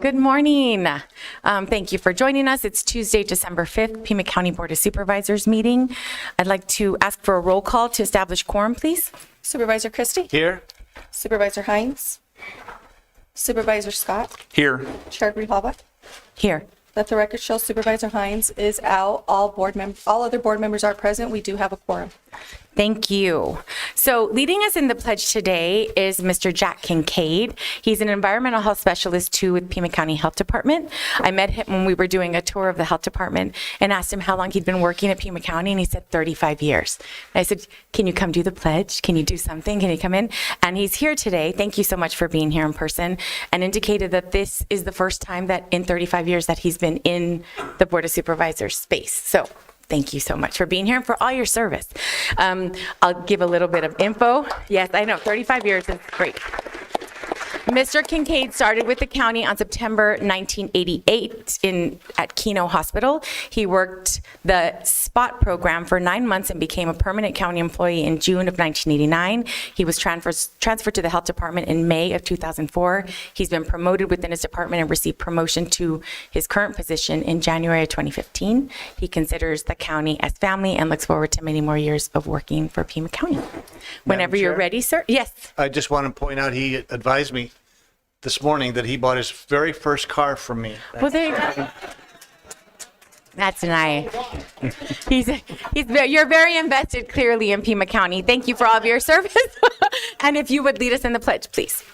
Good morning. Thank you for joining us. It's Tuesday, December 5th, Pima County Board of Supervisors meeting. I'd like to ask for a roll call to establish quorum, please. Supervisor Christie? Here. Supervisor Hines? Supervisor Scott? Here. Chair Grijalva? Here. Let the record show Supervisor Hines is out. All other board members are present. We do have a quorum. Thank you. So leading us in the pledge today is Mr. Jack Kincaid. He's an environmental health specialist too with Pima County Health Department. I met him when we were doing a tour of the health department and asked him how long he'd been working at Pima County, and he said 35 years. And I said, can you come do the pledge? Can you do something? Can you come in? And he's here today. Thank you so much for being here in person, and indicated that this is the first time that in 35 years that he's been in the Board of Supervisors space. So thank you so much for being here and for all your service. I'll give a little bit of info. Yes, I know, 35 years is great. Mr. Kincaid started with the county on September 1988 at Keno Hospital. He worked the SPOT program for 9 months and became a permanent county employee in June of 1989. He was transferred to the health department in May of 2004. He's been promoted within his department and received promotion to his current position in January of 2015. He considers the county as family and looks forward to many more years of working for Pima County. Whenever you're ready, sir. Yes. I just want to point out, he advised me this morning that he bought his very first car from me. Well, there you go. That's nice. You're very invested clearly in Pima County. Thank you for all of your service. And if you would lead us in the pledge, please.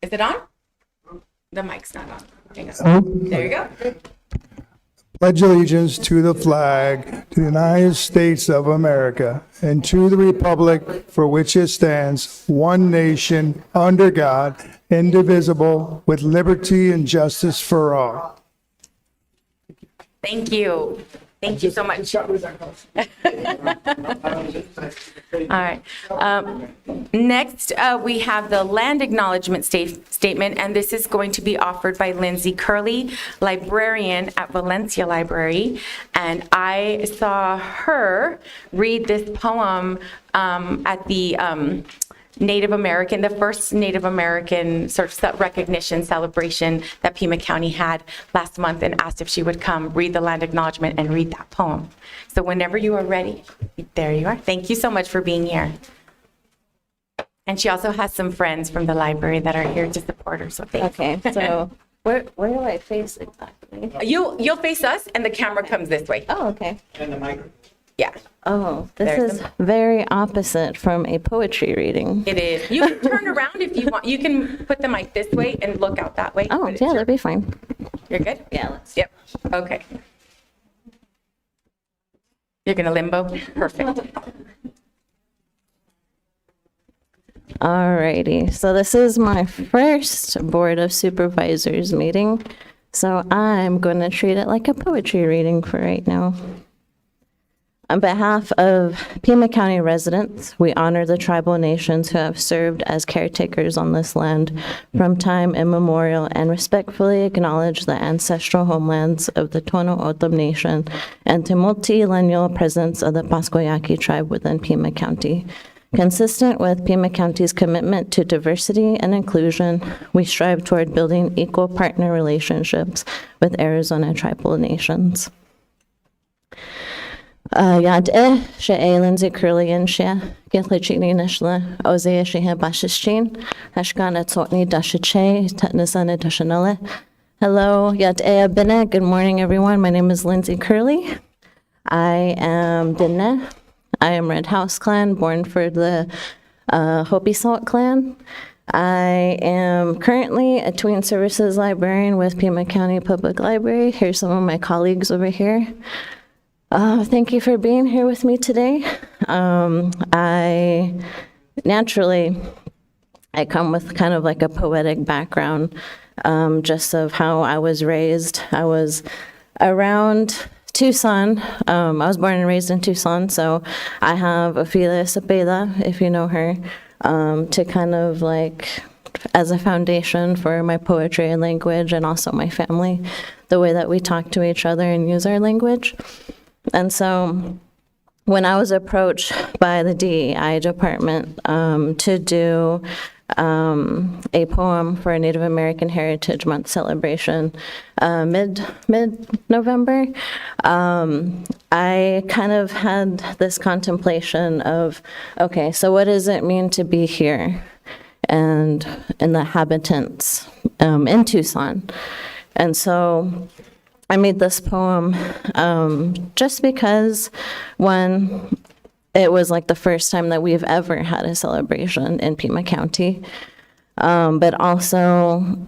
Is it on? The mic's not on. Hang on. There you go. Pledge allegiance to the flag, to the United States of America, and to the republic for which it stands, one nation, under God, indivisible, with liberty and justice for all. Thank you. Thank you so much. All right. Next, we have the land acknowledgement statement, and this is going to be offered by Lindsay Curley, librarian at Valencia Library. And I saw her read this poem at the the first Native American sort of recognition celebration that Pima County had last month, and asked if she would come read the land acknowledgement and read that poem. So whenever you are ready, there you are. Thank you so much for being here. And she also has some friends from the library that are here to support her, so thank you. Okay, so where do I face exactly? You'll face us, and the camera comes this way. Oh, okay. And the mic. Yeah, Oh, this There's is them. very opposite from a poetry reading. it is. You can turn around if you want. You can put the mic this way and look out that way. Oh, but it's yeah, your- that'd be fine. You're good? Yeah, let's. Yep, okay. You're gonna limbo? Perfect. Alrighty, so this is my first Board of Supervisors meeting, so I'm going to treat it like a poetry reading for right now. On behalf of Pima County residents, we honor the tribal nations who have served as caretakers on this land from time immemorial and respectfully acknowledge the ancestral homelands of the Tono O'odham Nation and the multi-lineal presence of the Pascoyaqui tribe within Pima County. Consistent with Pima County's commitment to diversity and inclusion, we strive toward building equal partner relationships with Arizona tribal nations. Yad she Lindsay Curley and she Gitlichini Nishla Ozea she Bashishchin Hashkana Totni Dashiche Tatnasana Dashanale. Hello, Yad Bene. Good morning, everyone. My name is Lindsay Curley. I am Dinne. I am Red House Clan, born for the Hopi Salt Clan. I am currently a Tween Services librarian with Pima County Public Library. Here's some of my colleagues over here. Thank you for being here with me today. I come with kind of like a poetic background, just of how I was raised. I was around Tucson. I was born and raised in Tucson, so I have Ophelia Cepeda, if you know her, to kind of like as a foundation for my poetry and language, and also my family, the way that we talk to each other and use our language. And so when I was approached by the DEI department to do a poem for a Native American Heritage Month celebration mid-November, I kind of had this contemplation of, okay, so what does it mean to be here and in the habitants in Tucson? And so I made this poem just because, one, it was like the first time that we've ever had a celebration in Pima County, but also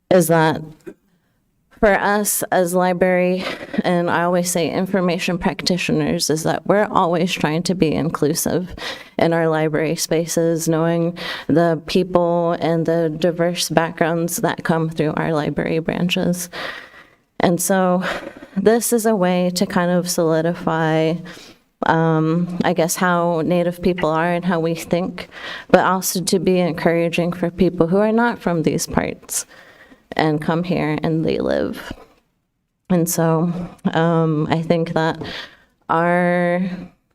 is that for us as library, and I always say information practitioners, is that we're always trying to be inclusive in our library spaces, knowing the people and the diverse backgrounds that come through our library branches. And so this is a way to kind of solidify, I guess, how Native people are and how we think, but also to be encouraging for people who are not from these parts and come here and they live. And so I think that our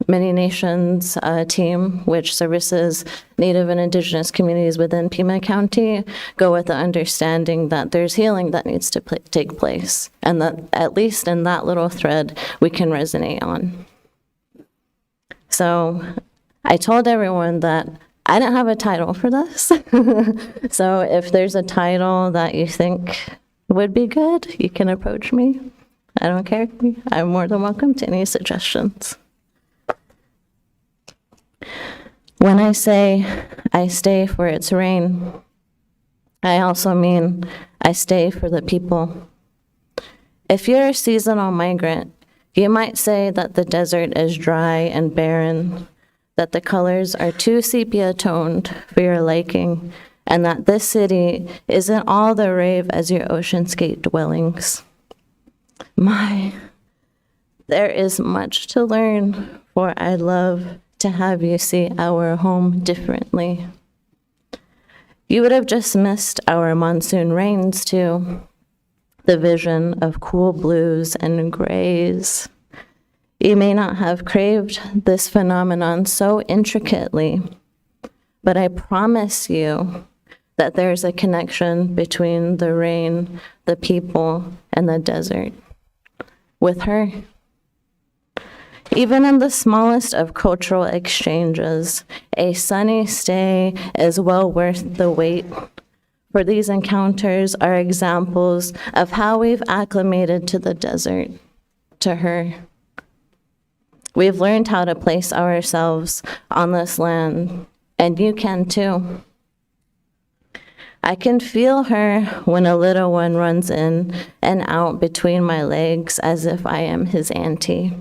Many Nations team, which services Native and Indigenous communities within Pima County, go with the understanding that there's healing that needs to take place, and that at least in that little thread we can resonate on. So I told everyone that I didn't have a title for this. So if there's a title that you think would be good, you can approach me. I don't care. I'm more than welcome to any suggestions. When I say I stay for its rain, I also mean I stay for the people. If you're a seasonal migrant, you might say that the desert is dry and barren, that the colors are too sepia-toned for your liking, and that this city isn't all the rave as your oceanscape dwellings. There is much to learn, for I'd love to have you see our home differently. You would have just missed our monsoon rains too, the vision of cool blues and grays. You may not have craved this phenomenon so intricately, but I promise you that there's a connection between the rain, the people, and the desert. With her, even in the smallest of cultural exchanges, a sunny stay is well worth the wait. For these encounters are examples of how we've acclimated to the desert, to her. We've learned how to place ourselves on this land, and you can too. I can feel her when a little one runs in and out between my legs as if I am his auntie.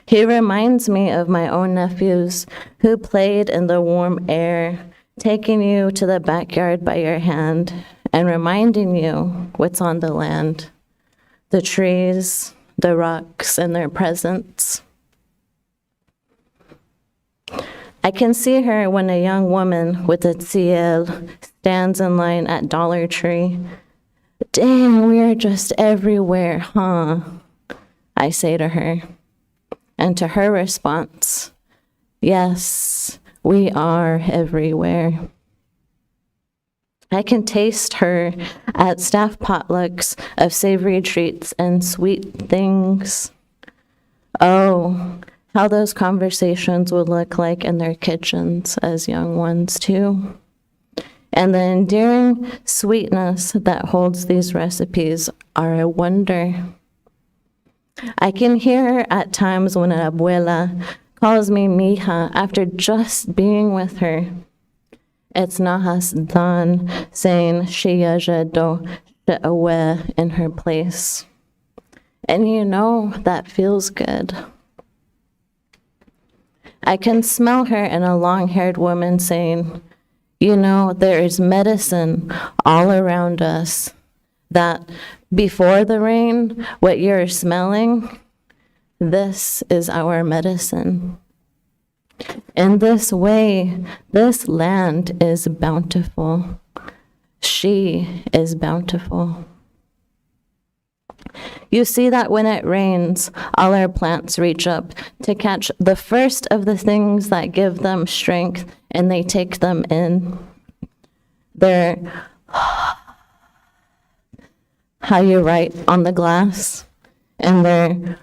He reminds me of my own nephews who played in the warm air, taking you to the backyard by your hand and reminding you what's on the land, the trees, the rocks, and their presence. I can see her when a young woman with a tziel stands in line at Dollar Tree. Dang, we are just everywhere, huh? I say to her. And to her response, yes, we are everywhere. I can taste her at staff potlucks of savory treats and sweet things. Oh, how those conversations would look like in their kitchens as young ones too. And the endearing sweetness that holds these recipes are a wonder. I can hear her at times when an abuela calls me mija after just being with her. It's Nahas Dan saying sheyaja do she'awe in her place. And you know that feels good. I can smell her and a long-haired woman saying, you know, there is medicine all around us, that before the rain, what you're smelling, this is our medicine. In this way, this land is bountiful. She is bountiful. You see that when it rains, all our plants reach up to catch the first of the things that give them strength, and they take them in. They're how you write on the glass, and they're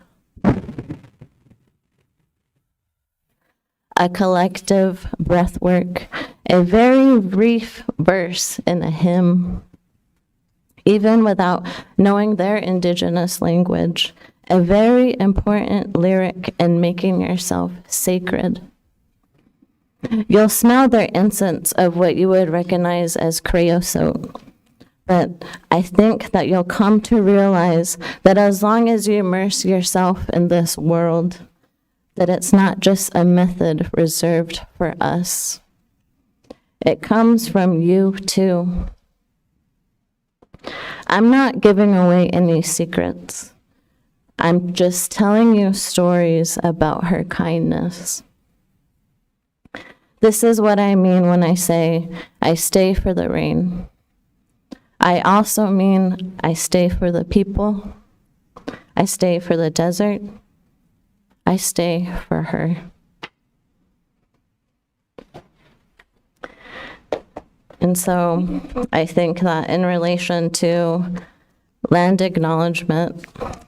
a collective breathwork, a very brief verse in a hymn, even without knowing their indigenous language, a very important lyric in making yourself sacred. You'll smell their incense of what you would recognize as creosote, but I think that you'll come to realize that as long as you immerse yourself in this world, that it's not just a method reserved for us. It comes from you too. I'm not giving away any secrets. I'm just telling you stories about her kindness. This is what I mean when I say I stay for the rain. I also mean I stay for the people. I stay for the desert. I stay for her. And so I think that in relation to land acknowledgement,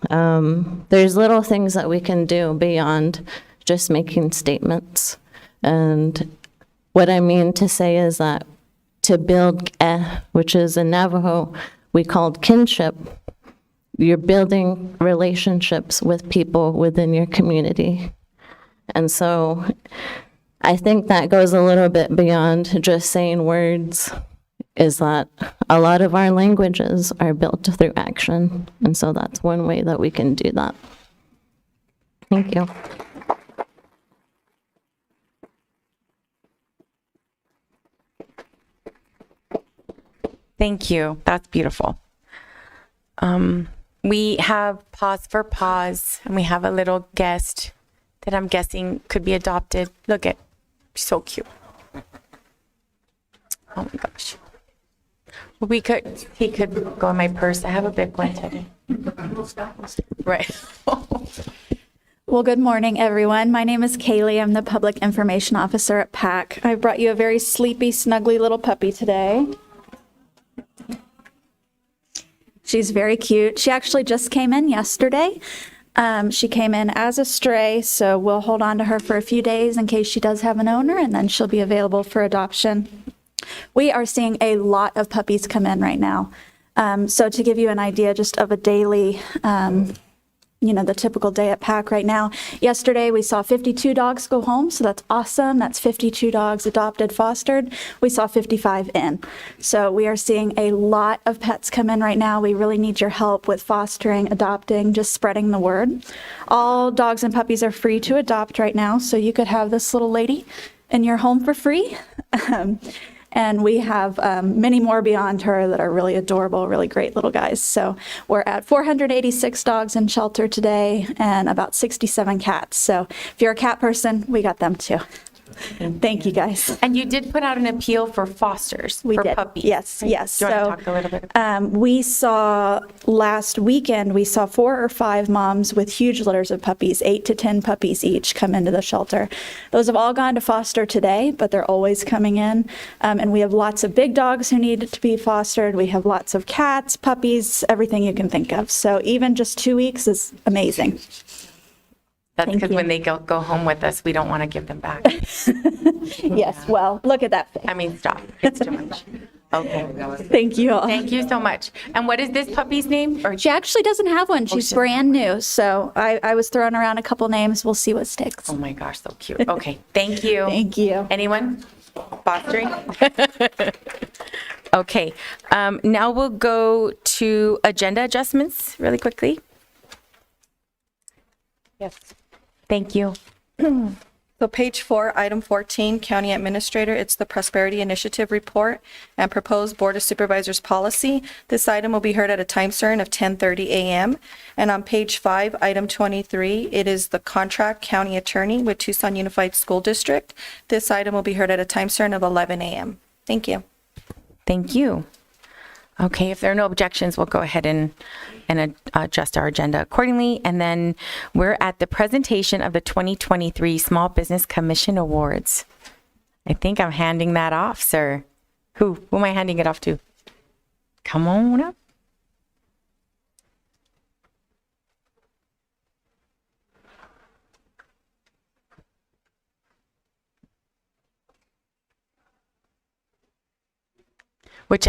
there's little things that we can do beyond just making statements. And what I mean to say is that to build which is in Navajo, we called kinship, you're building relationships with people within your community. And so I think that goes a little bit beyond just saying words, is that a lot of our languages are built through action. And so that's one way that we can do that. Thank you. Thank you. That's beautiful. We have pause for pause, and we have a little guest that I'm guessing could be adopted. Look at, so cute. Oh my gosh. He could go in my purse. I have a big one today. Right. Well, good morning, everyone. My name is Kaylee. I'm the Public Information Officer at PAC. I brought you a very sleepy, snuggly little puppy today. She's very cute. She actually just came in yesterday. She came in as a stray, so we'll hold on to her for a few days in case she does have an owner, and then she'll be available for adoption. We are seeing a lot of puppies come in right now. So to give you an idea just of a daily, the typical day at PAC right now, yesterday we saw 52 dogs go home, so that's awesome. That's 52 dogs adopted, fostered. We saw 55 in. So we are seeing a lot of pets come in right now. We really need your help with fostering, adopting, just spreading the word. All dogs and puppies are free to adopt right now, so you could have this little lady in your home for free. And we have many more beyond her that are really adorable, really great little guys. So we're at 486 dogs in shelter today and about 67 cats. So if you're a cat person, we got them too. Thank you, guys. And you did put out an appeal for fosters, We for did. puppies. Yes, right? yes. Do you want So, to talk a little bit? We saw last weekend, we saw 4 or 5 moms with huge litters of puppies, 8 to 10 puppies each come into the shelter. Those have all gone to foster today, but they're always coming in. And we have lots of big dogs who need to be fostered. We have lots of cats, puppies, everything you can think of. So even just 2 weeks is amazing. That's thank because you. when they go home with us, we don't want to give them back. Yes, well, look at that face. I mean, stop. It's too much. Okay. Thank you all. Thank you so much. And what is this puppy's name? Or She actually doesn't have one. She's she- brand new. So I was throwing around a couple names. We'll see what sticks. Oh my gosh, so cute. Okay, thank you. Thank you. Anyone? Fostering? Okay, now we'll go to agenda adjustments really quickly. Yes. Thank you. So page 4, item 14, County Administrator, it's the Prosperity Initiative Report and Proposed Board of Supervisors Policy. This item will be heard at a time certain of 10:30 a.m. And on page 5, item 23, it is the Contract County Attorney with Tucson Unified School District. This item will be heard at a time certain of 11 a.m. Thank you. Thank you. Okay, if there are no objections, we'll go ahead and adjust our agenda accordingly. And then we're at the presentation of the 2023 Small Business Commission Awards. I think I'm handing that off, sir. Who am I handing it off to? Come on up.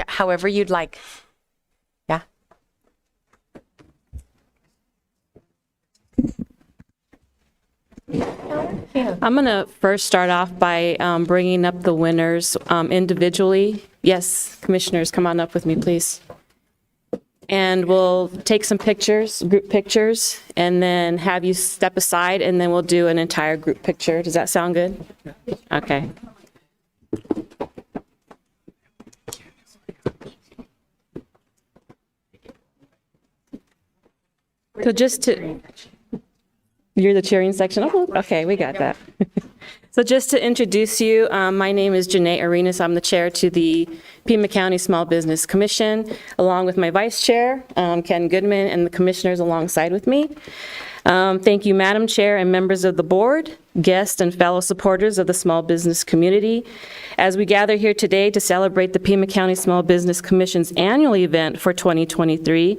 However you'd like. Yeah. I'm going to first start off by bringing up the winners individually. Yes, commissioners, come on up with me, please. And we'll take some pictures, group pictures, and then have you step aside, and then we'll do an entire group picture. Does that sound good? Okay. So you're the cheering section? Oh, okay, we got that. So just to introduce you, my name is Janae Arenas. I'm the chair to the Pima County Small Business Commission, along with my vice chair, Ken Goodman, and the commissioners alongside with me. Thank you, Madam Chair and members of the board, guests and fellow supporters of the small business community. As we gather here today to celebrate the Pima County Small Business Commission's annual event for 2023,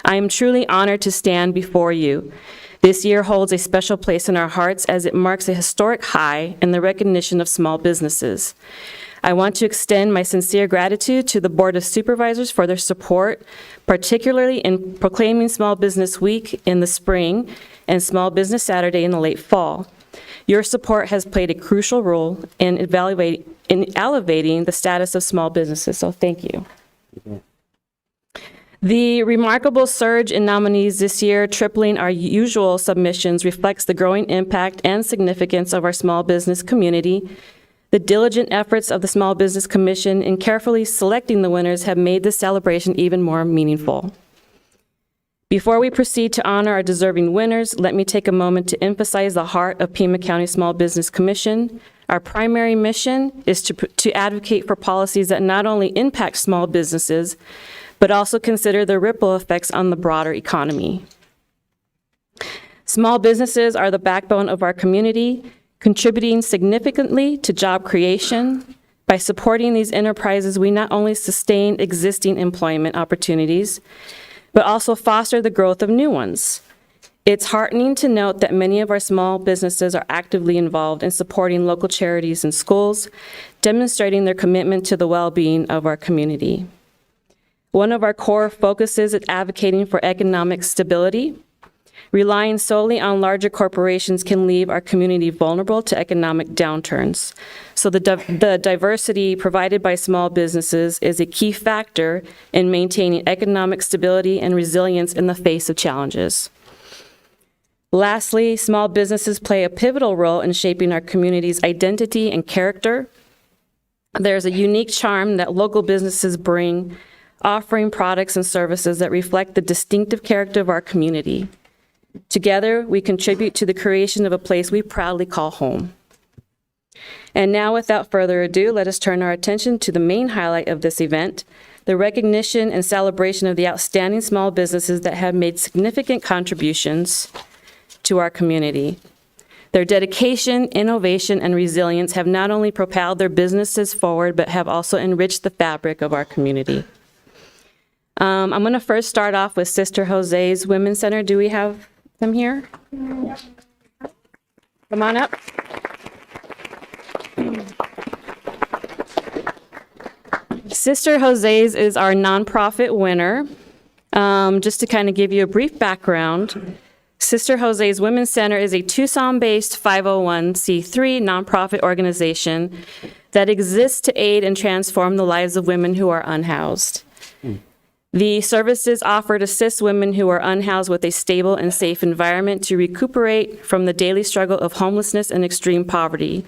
I am truly honored to stand before you. This year holds a special place in our hearts as it marks a historic high in the recognition of small businesses. I want to extend my sincere gratitude to the Board of Supervisors for their support, particularly in proclaiming Small Business Week in the spring and Small Business Saturday in the late fall. Your support has played a crucial role in elevating the status of small businesses, so thank you. The remarkable surge in nominees this year, tripling our usual submissions, reflects the growing impact and significance of our small business community. The diligent efforts of the Small Business Commission in carefully selecting the winners have made this celebration even more meaningful. Before we proceed to honor our deserving winners, let me take a moment to emphasize the heart of Pima County Small Business Commission. Our primary mission is to advocate for policies that not only impact small businesses, but also consider the ripple effects on the broader economy. Small businesses are the backbone of our community, contributing significantly to job creation. By supporting these enterprises, we not only sustain existing employment opportunities, but also foster the growth of new ones. It's heartening to note that many of our small businesses are actively involved in supporting local charities and schools, demonstrating their commitment to the well-being of our community. One of our core focuses is advocating for economic stability. Relying solely on larger corporations can leave our community vulnerable to economic downturns. So the diversity provided by small businesses is a key factor in maintaining economic stability and resilience in the face of challenges. Lastly, small businesses play a pivotal role in shaping our community's identity and character. There's a unique charm that local businesses bring, offering products and services that reflect the distinctive character of our community. Together, we contribute to the creation of a place we proudly call home. And now, without further ado, let us turn our attention to the main highlight of this event, the recognition and celebration of the outstanding small businesses that have made significant contributions to our community. Their dedication, innovation, and resilience have not only propelled their businesses forward, but have also enriched the fabric of our community. I'm going to first start off with Sister Jose's Women's Center. Do we have them here? Come on up. Sister Jose's is our nonprofit winner. Just to kind of give you a brief background, Sister Jose's Women's Center is a Tucson-based 501c3 nonprofit organization that exists to aid and transform the lives of women who are unhoused. The services offered assist women who are unhoused with a stable and safe environment to recuperate from the daily struggle of homelessness and extreme poverty.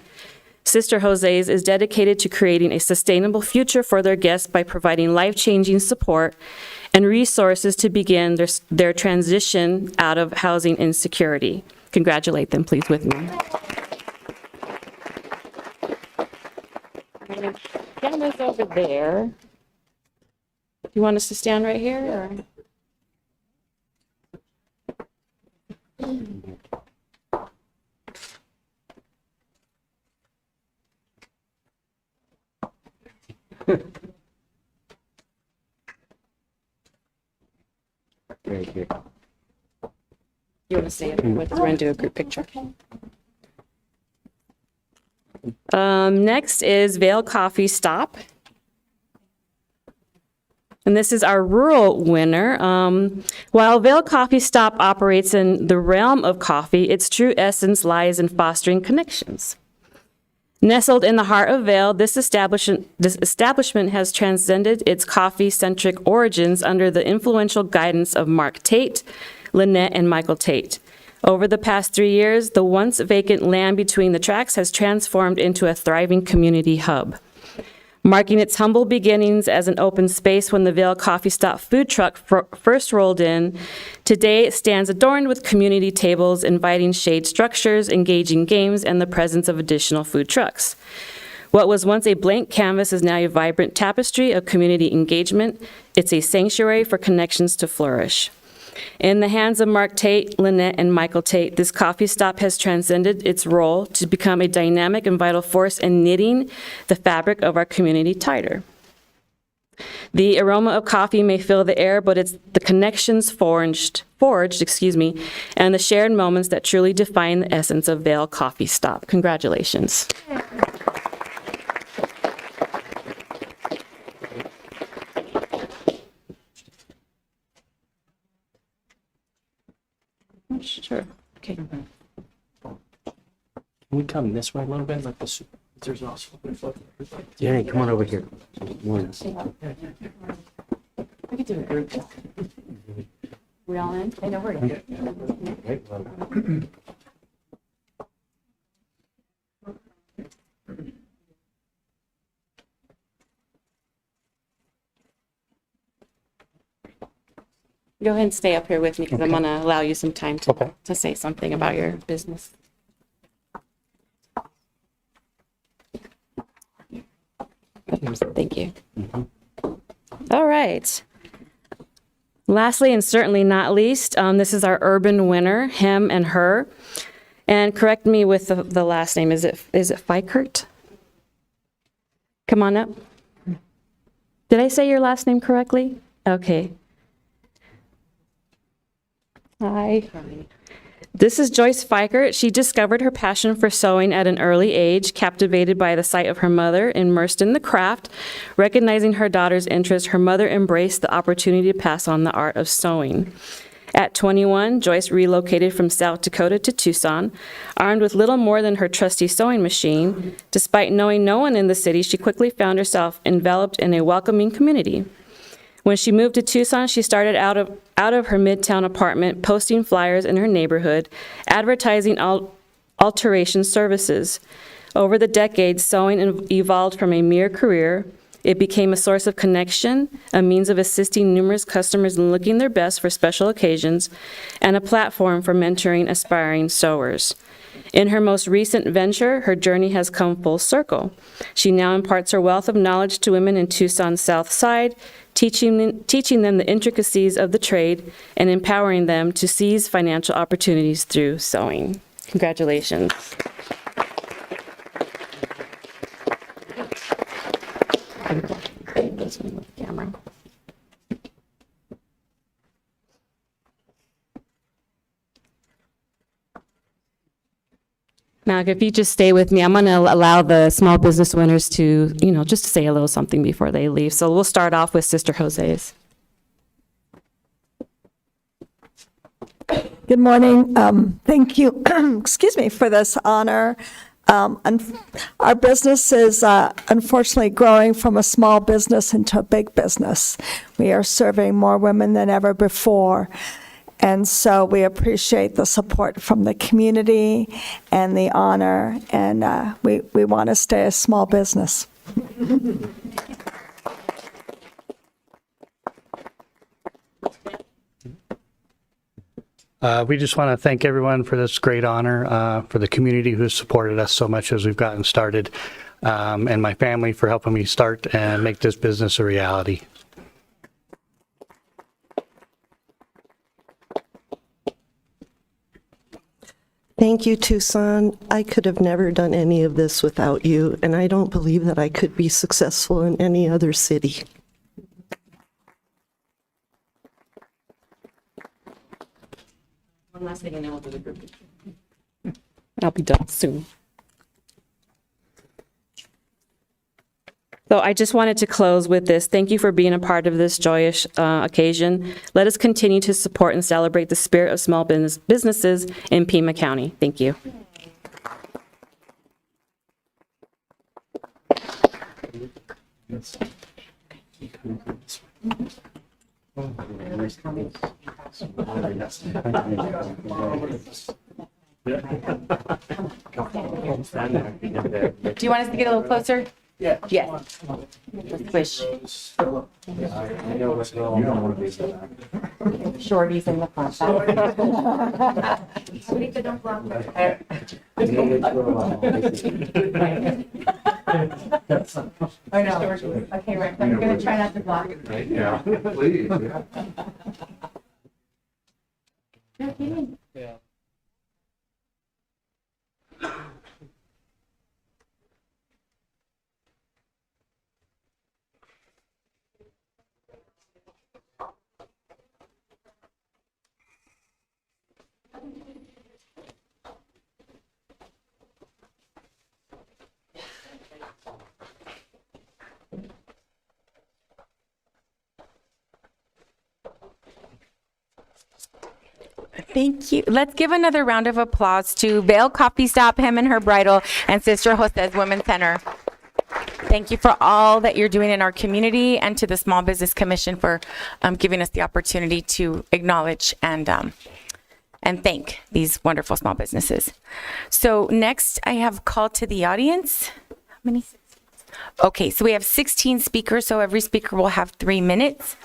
Sister Jose's is dedicated to creating a sustainable future for their guests by providing life-changing support and resources to begin their transition out of housing insecurity. Congratulate them, please, with me. Cameras over there. you want us to stand right here, or? Very good. You want to stay up here with us? We're going to do a group picture. Next is Vale Coffee Stop. And this is our rural winner. While Vale Coffee Stop operates in the realm of coffee, its true essence lies in fostering connections. Nestled in the heart of Vale, this establishment has transcended its coffee-centric origins under the influential guidance of Mark Tate, Lynette, and Michael Tate. Over the past 3 years, the once vacant land between the tracks has transformed into a thriving community hub. Marking its humble beginnings as an open space when the Vale Coffee Stop food truck first rolled in, today it stands adorned with community tables, inviting shade structures, engaging games, and the presence of additional food trucks. What was once a blank canvas is now a vibrant tapestry of community engagement. It's a sanctuary for connections to flourish. In the hands of Mark Tate, Lynette, and Michael Tate, this coffee stop has transcended its role to become a dynamic and vital force in knitting the fabric of our community tighter. The aroma of coffee may fill the air, but it's the connections forged, and the shared moments that truly define the essence of Vale Coffee Stop. Congratulations. Sure. Okay. Can we come this way a little bit, like the supervisors also? Yeah, come on over here. One. We could do a group. We all in? I know we're in. Go ahead and stay up here with me because I'm going to allow you some time to say something about your business. Thank you. All right. Lastly, and certainly not least, this is our urban winner, him and her. And correct me with the last name. Is it Fikert? Come on up. Did I say your last name correctly? Okay. Hi. This is Joyce Fikert. She discovered her passion for sewing at an early age, captivated by the sight of her mother, immersed in the craft. Recognizing her daughter's interest, her mother embraced the opportunity to pass on the art of sewing. At 21, Joyce relocated from South Dakota to Tucson. Armed with little more than her trusty sewing machine, despite knowing no one in the city, she quickly found herself enveloped in a welcoming community. When she moved to Tucson, she started out of her Midtown apartment, posting flyers in her neighborhood, advertising alteration services. Over the decades, sewing evolved from a mere career. It became a source of connection, a means of assisting numerous customers in looking their best for special occasions, and a platform for mentoring aspiring sewers. In her most recent venture, her journey has come full circle. She now imparts her wealth of knowledge to women in Tucson's South Side, teaching them the intricacies of the trade and empowering them to seize financial opportunities through sewing. Congratulations. This one with the camera. Now, if you just stay with me, I'm going to allow the small business winners to, just to say a little something before they leave. So we'll start off with Sister Jose's. Good morning. Thank you, excuse me, for this honor. Our business is unfortunately growing from a small business into a big business. We are serving more women than ever before. And so we appreciate the support from the community and the honor, and we want to stay a small business. We just want to thank everyone for this great honor, for the community who has supported us so much as we've gotten started, and my family for helping me start and make this business a reality. Thank you, Tucson. I could have never done any of this without you, and I don't believe that I could be successful in any other city. One last thing, and then we'll do the group. I'll be done soon. So I just wanted to close with this. Thank you for being a part of this joyous occasion. Let us continue to support and celebrate the spirit of small businesses in Pima County. Thank you. Do you want us to get a little closer? Yeah. Yes. Let's push. Shorties in the front. I know. Okay, right. I'm going to try not to block it. Yeah, please, yeah. Thank you. Let's give another round of applause to Vale Coffee Stop, Hem and Her Bridal, and Sister Jose's Women's Center. Thank you for all that you're doing in our community, and to the Small Business Commission for giving us the opportunity to acknowledge and thank these wonderful small businesses. So next, I have called to the audience. How many? Okay, so we have 16 speakers, so every speaker will have 3 minutes.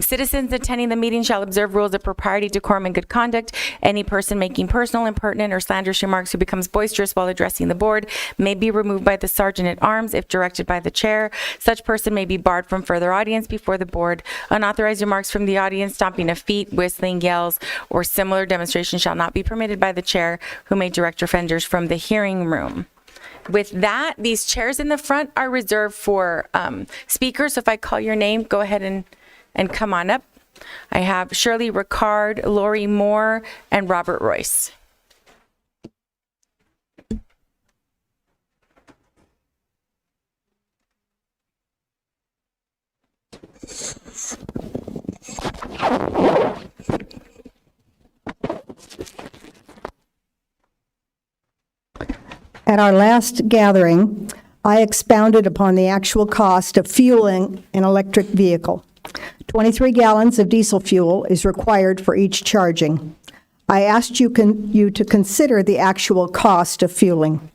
Citizens attending the meeting shall observe rules of propriety, decorum, and good conduct. Any person making personal, impertinent, or slanderous remarks who becomes boisterous while addressing the board may be removed by the sergeant at arms if directed by the chair. Such person may be barred from further audience before the board. Unauthorized remarks from the audience, stomping of feet, whistling, yells, or similar demonstration shall not be permitted by the chair, who may direct offenders from the hearing room. With that, these chairs in the front are reserved for speakers. So if I call your name, go ahead and come on up. I have Shirley Ricard, Lori Moore, and Robert Royce. At our last gathering, I expounded upon the actual cost of fueling an electric vehicle. 23 gallons of diesel fuel is required for each charging. I asked you to consider the actual cost of fueling.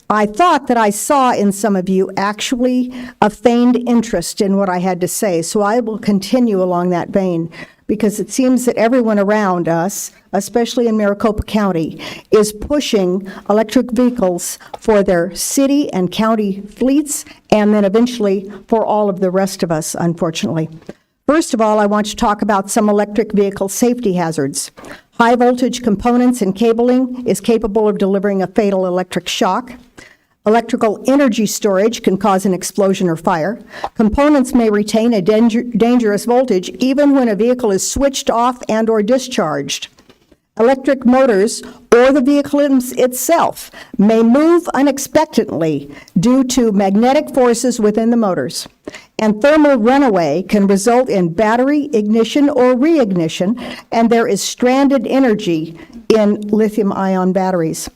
I thought that I saw in some of you actually a feigned interest in what I had to say, so I will continue along that vein, because it seems that everyone around us, especially in Maricopa County, is pushing electric vehicles for their city and county fleets, and then eventually for all of the rest of us, unfortunately. First of all, I want to talk about some electric vehicle safety hazards. High voltage components and cabling is capable of delivering a fatal electric shock. Electrical energy storage can cause an explosion or fire. Components may retain a dangerous voltage even when a vehicle is switched off and or discharged. Electric motors or the vehicle itself may move unexpectedly due to magnetic forces within the motors. And thermal runaway can result in battery ignition or reignition, and there is stranded energy in lithium-ion batteries.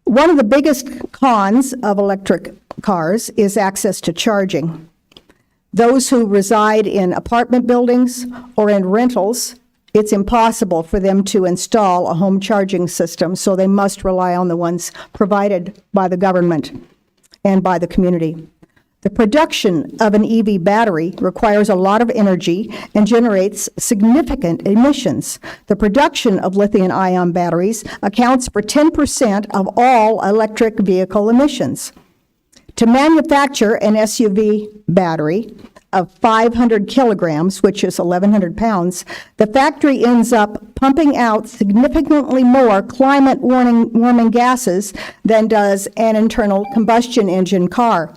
One of the biggest cons of electric cars is access to charging. Those who reside in apartment buildings or in rentals, it's impossible for them to install a home charging system, so they must rely on the ones provided by the government and by the community. The production of an EV battery requires a lot of energy and generates significant emissions. The production of lithium-ion batteries accounts for 10% of all electric vehicle emissions. To manufacture an SUV battery, of 500 kilograms, which is 1,100 pounds, the factory ends up pumping out significantly more climate-warming gases than does an internal combustion engine car.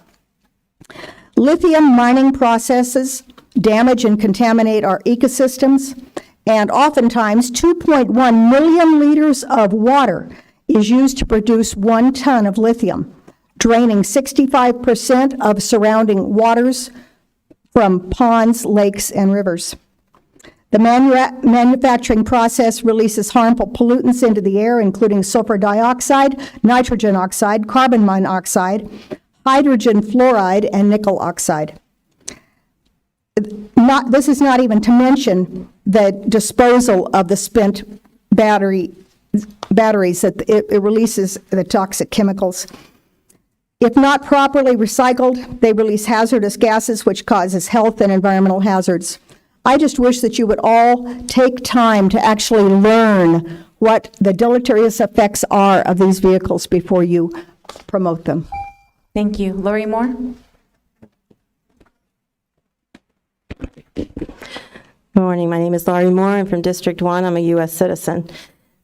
Lithium mining processes damage and contaminate our ecosystems, and oftentimes 2.1 million liters of water is used to produce 1 ton of lithium, draining 65% of surrounding waters from ponds, lakes, and rivers. The manufacturing process releases harmful pollutants into the air, including sulfur dioxide, nitrogen oxide, carbon monoxide, hydrogen fluoride, and nickel oxide. This is not even to mention the disposal of the spent batteries that it releases the toxic chemicals. If not properly recycled, they release hazardous gases, which causes health and environmental hazards. I just wish that you would all take time to actually learn what the deleterious effects are of these vehicles before you promote them. Thank you. Lori Moore? Good morning. My name is Laurie Moore. I'm from District 1. I'm a U.S. citizen.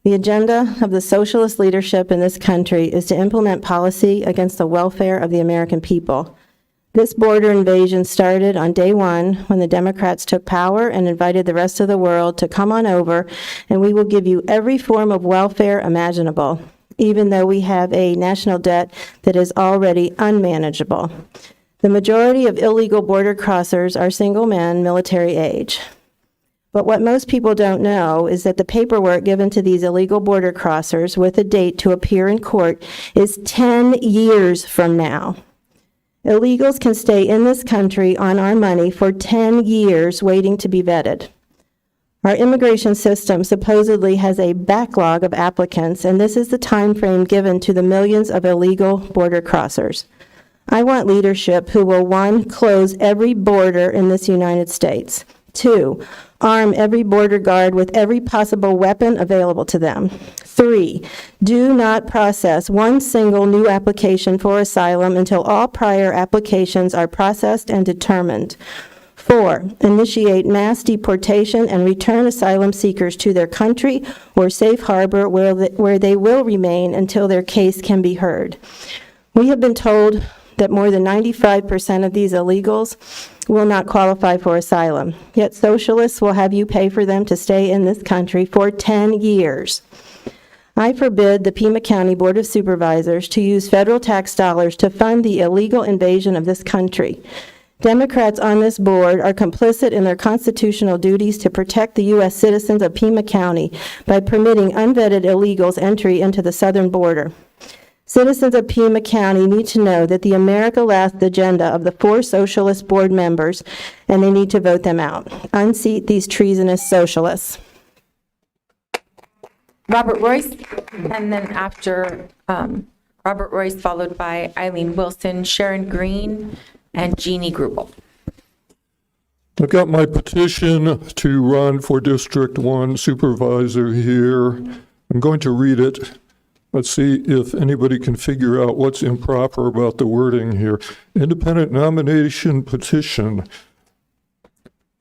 The agenda of the socialist leadership in this country is to implement policy against the welfare of the American people. This border invasion started on day one when the Democrats took power and invited the rest of the world to come on over, and we will give you every form of welfare imaginable, even though we have a national debt that is already unmanageable. The majority of illegal border crossers are single men, military age. But what most people don't know is that the paperwork given to these illegal border crossers with a date to appear in court is 10 years from now. Illegals can stay in this country on our money for 10 years waiting to be vetted. Our immigration system supposedly has a backlog of applicants, and this is the time frame given to the millions of illegal border crossers. I want leadership who will, 1, close every border in this United States. 2, arm every border guard with every possible weapon available to them. 3, do not process one single new application for asylum until all prior applications are processed and determined. 4, initiate mass deportation and return asylum seekers to their country or safe harbor where they will remain until their case can be heard. We have been told that more than 95% of these illegals will not qualify for asylum, yet socialists will have you pay for them to stay in this country for 10 years. I forbid the Pima County Board of Supervisors to use federal tax dollars to fund the illegal invasion of this country. Democrats on this board are complicit in their constitutional duties to protect the U.S. citizens of Pima County by permitting unvetted illegals entry into the southern border. Citizens of Pima County need to know that the America Last agenda of the 4 socialist board members, and they need to vote them out. Unseat these treasonous socialists. Robert Royce, and then after Robert Royce, followed by Eileen Wilson, Sharon Green, and Jeannie Grubel. I've got my petition to run for District 1 supervisor here. I'm going to read it. Let's see if anybody can figure out what's improper about the wording here. Independent nomination petition.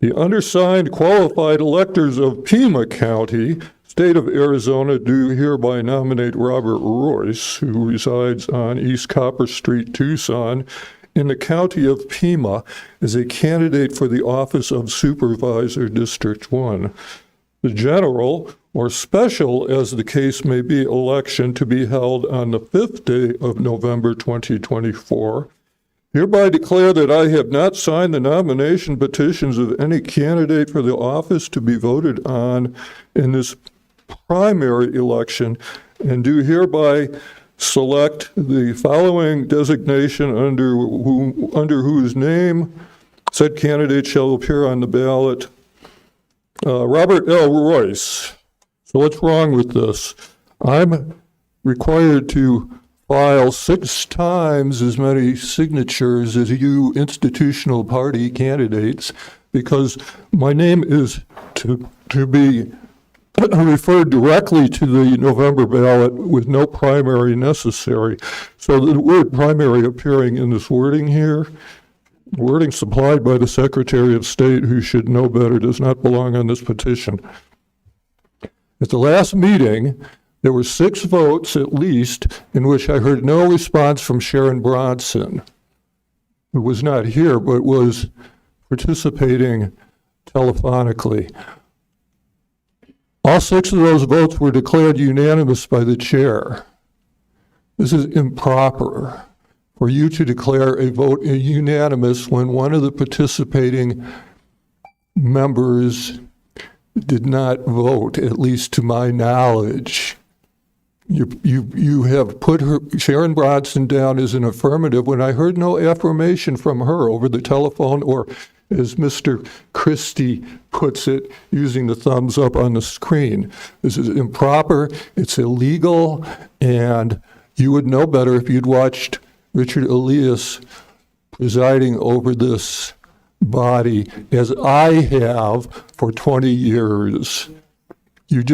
The undersigned qualified electors of Pima County, State of Arizona, do hereby nominate Robert Royce, who resides on East Copper Street, Tucson, in the county of Pima, as a candidate for the office of Supervisor District 1. The general, or special as the case may be, election to be held on the 5th day of November 2024. Hereby declare that I have not signed the nomination petitions of any candidate for the office to be voted on in this primary election, and do hereby select the following designation under whose name said candidate shall appear on the ballot. Robert L. Royce. So what's wrong with this? I'm required to file 6 times as many signatures as you institutional party candidates because my name is to be referred directly to the November ballot with no primary necessary. So the word primary appearing in this wording here Wording supplied by the Secretary of State, who should know better, does not belong on this petition. At the last meeting, there were 6 votes at least in which I heard no response from Sharon Bronson, who was not here but was participating telephonically. All 6 of those votes were declared unanimous by the chair. This is improper for you to declare a vote unanimous when one of the participating members did not vote, at least to my knowledge. You have put Sharon Bronson down as an affirmative when I heard no affirmation from her over the telephone, or as Mr. Christie puts it, using the thumbs up on the screen. This is improper, it's illegal, and you would know better if you'd watched Richard Elias presiding over this body, as I have for 20 years. You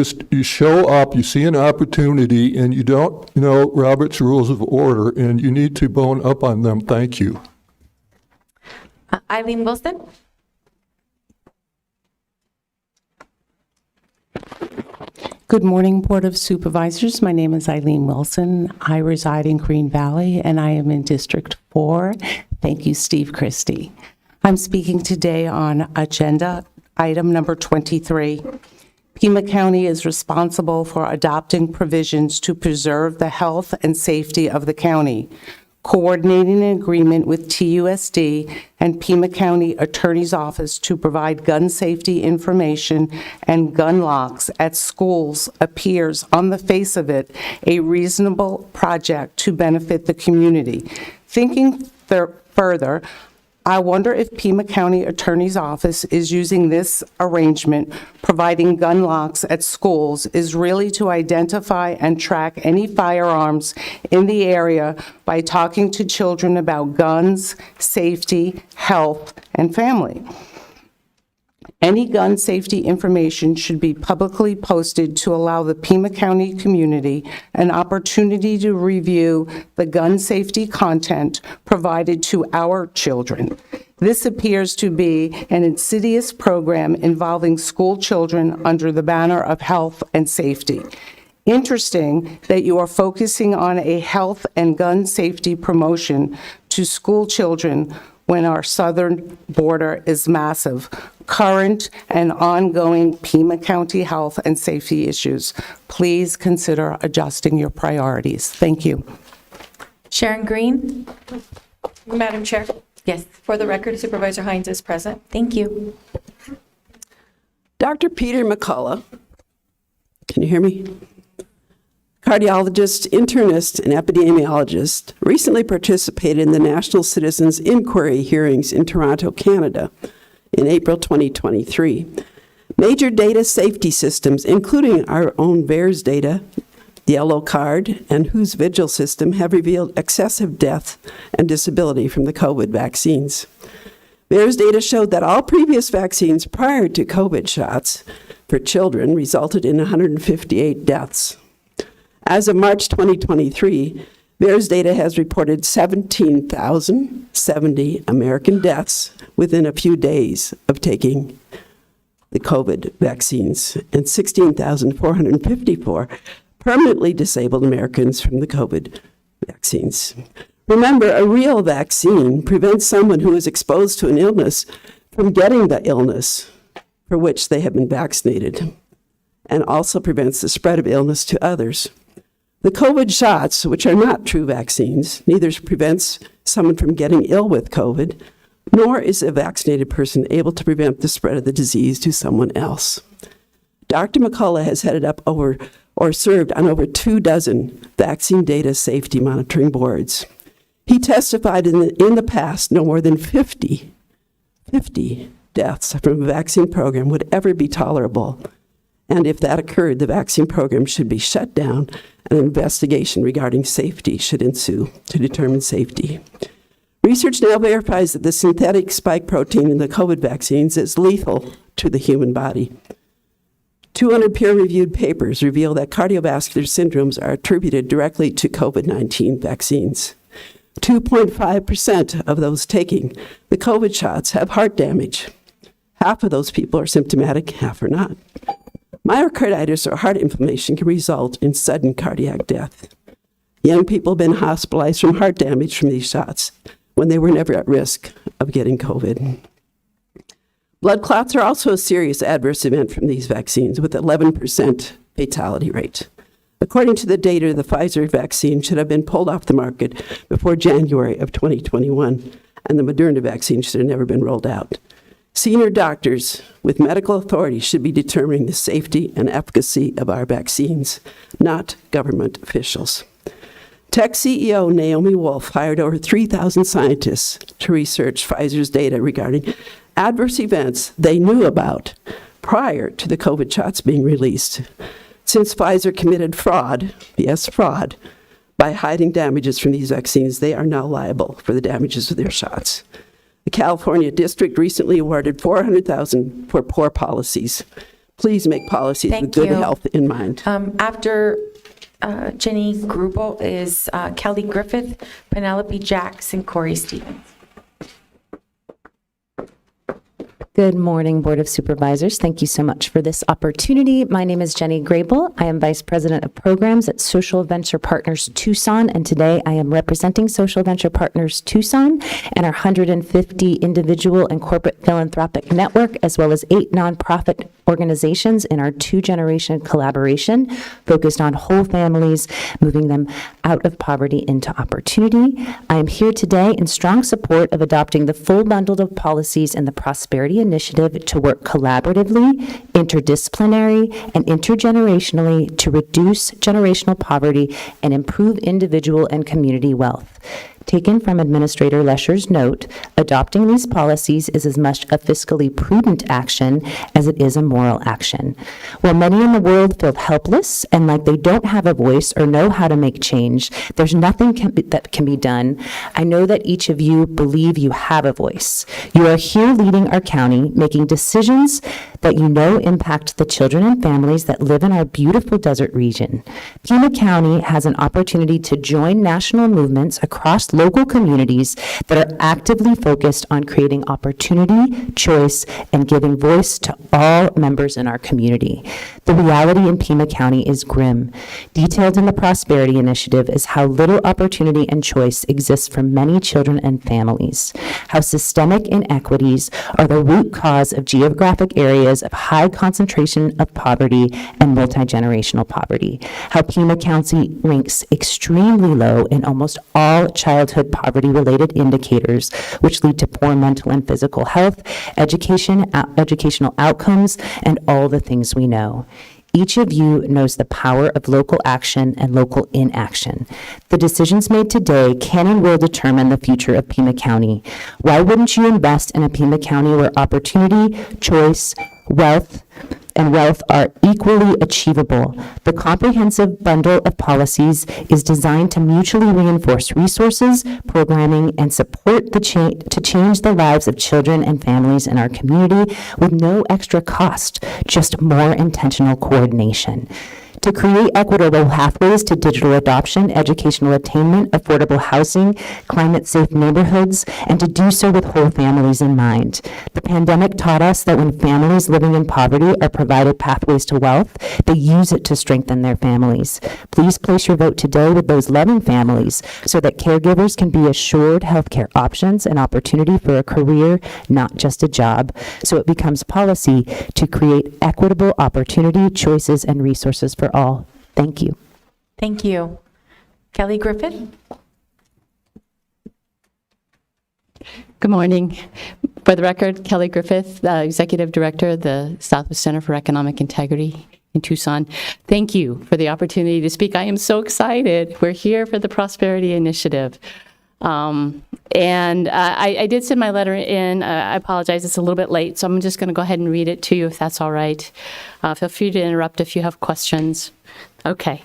show up, you see an opportunity, and you don't know Robert's Rules of Order, and you need to bone up on them. Thank you. Eileen Wilson? Good morning, Board of Supervisors. My name is Eileen Wilson. I reside in Green Valley, and I am in District 4. Thank you, Steve Christie. I'm speaking today on agenda item number 23. Pima County is responsible for adopting provisions to preserve the health and safety of the county, coordinating an agreement with TUSD and Pima County Attorney's Office to provide gun safety information and gun locks at schools appears, on the face of it, a reasonable project to benefit the community. Thinking further, I wonder if Pima County Attorney's Office is using this arrangement, providing gun locks at schools, is really to identify and track any firearms in the area by talking to children about guns, safety, health, and family. Any gun safety information should be publicly posted to allow the Pima County community an opportunity to review the gun safety content provided to our children. This appears to be an insidious program involving school children under the banner of health and safety. Interesting that you are focusing on a health and gun safety promotion to school children when our southern border is massive, current and ongoing Pima County health and safety issues. Please consider adjusting your priorities. Thank you. Sharon Green? Madam Chair, Yes, for the record, Supervisor Hines is present. thank you. Dr. Peter McCullough, can you hear me? Cardiologist, internist, and epidemiologist, recently participated in the National Citizens Inquiry hearings in Toronto, Canada, in April 2023. Major data safety systems, including our own VAERS data, the Yellow Card, and Who's Vigil system, have revealed excessive death and disability from the COVID vaccines. VAERS data showed that all previous vaccines prior to COVID shots for children resulted in 158 deaths. As of March 2023, VAERS data has reported 17,070 American deaths within a few days of taking the COVID vaccines, and 16,454 permanently disabled Americans from the COVID vaccines. Remember, a real vaccine prevents someone who is exposed to an illness from getting the illness for which they have been vaccinated, and also prevents the spread of illness to others. The COVID shots, which are not true vaccines, neither prevents someone from getting ill with COVID, nor is a vaccinated person able to prevent the spread of the disease to someone else. Dr. McCullough has headed up or served on over 24 vaccine data safety monitoring boards. He testified in the past no more than 50 deaths from a vaccine program would ever be tolerable. And if that occurred, the vaccine program should be shut down and an investigation regarding safety should ensue to determine safety. Research now verifies that the synthetic spike protein in the COVID vaccines is lethal to the human body. 200 peer-reviewed papers reveal that cardiovascular syndromes are attributed directly to COVID-19 vaccines. 2.5% of those taking the COVID shots have heart damage. Half of those people are symptomatic, half are not. Myocarditis or heart inflammation can result in sudden cardiac death. Young people have been hospitalized from heart damage from these shots when they were never at risk of getting COVID. Blood clots are also a serious adverse event from these vaccines with 11% fatality rate. According to the data, the Pfizer vaccine should have been pulled off the market before January of 2021, and the Moderna vaccine should have never been rolled out. Senior doctors with medical authority should be determining the safety and efficacy of our vaccines, not government officials. Tech CEO Naomi Wolf hired over 3,000 scientists to research Pfizer's data regarding adverse events they knew about prior to the COVID shots being released. Since Pfizer committed fraud, yes, fraud, by hiding damages from these vaccines, they are now liable for the damages of their shots. The California district recently awarded $400,000 for poor policies. Please make policies with good health in mind. After Jenny Grubel is Kelly Griffith, Penelope Jackson, Corey Stevens. Good morning, Board of Supervisors. Thank you so much for this opportunity. My name is Jenny Grable. I am Vice President of Programs at Social Venture Partners Tucson, and today I am representing Social Venture Partners Tucson and our 150 individual and corporate philanthropic network, as well as 8 nonprofit organizations in our 2-generation collaboration focused on whole families, moving them out of poverty into opportunity. I am here today in strong support of adopting the full bundle of policies in the Prosperity Initiative to work collaboratively, interdisciplinary, and intergenerationally to reduce generational poverty and improve individual and community wealth. Taken from Administrator Lesher's note, adopting these policies is as much a fiscally prudent action as it is a moral action. While many in the world feel helpless and like they don't have a voice or know how to make change, there's nothing that can be done. I know that each of you believe you have a voice. You are here leading our county, making decisions that you know impact the children and families that live in our beautiful desert region. Pima County has an opportunity to join national movements across local communities that are actively focused on creating opportunity, choice, and giving voice to all members in our community. The reality in Pima County is grim. Detailed in the Prosperity Initiative is how little opportunity and choice exists for many children and families, how systemic inequities are the root cause of geographic areas of high concentration of poverty and multi-generational poverty, how Pima County ranks extremely low in almost all childhood poverty-related indicators, which lead to poor mental and physical health, educational outcomes, and all the things we know. Each of you knows the power of local action and local inaction. The decisions made today can and will determine the future of Pima County. Why wouldn't you invest in a Pima County where opportunity, choice, wealth are equally achievable? The comprehensive bundle of policies is designed to mutually reinforce resources, programming, and support to change the lives of children and families in our community with no extra cost, just more intentional coordination. To create equitable pathways to digital adoption, educational attainment, affordable housing, climate-safe neighborhoods, and to do so with whole families in mind. The pandemic taught us that when families living in poverty are provided pathways to wealth, they use it to strengthen their families. Please place your vote today with those loving families so that caregivers can be assured healthcare options and opportunity for a career, not just a job, so it becomes policy to create equitable opportunity, choices, and resources for all. Thank you. Thank you. Kelly Griffith? Good morning. For the record, Kelly Griffith, Executive Director of the Southwest Center for Economic Integrity in Tucson. Thank you for the opportunity to speak. I am so excited. We're here for the Prosperity Initiative. I did send my letter in. I apologize, it's a little bit late, so I'm just going to go ahead and read it to you if that's all right. Feel free to interrupt if you have questions. Okay.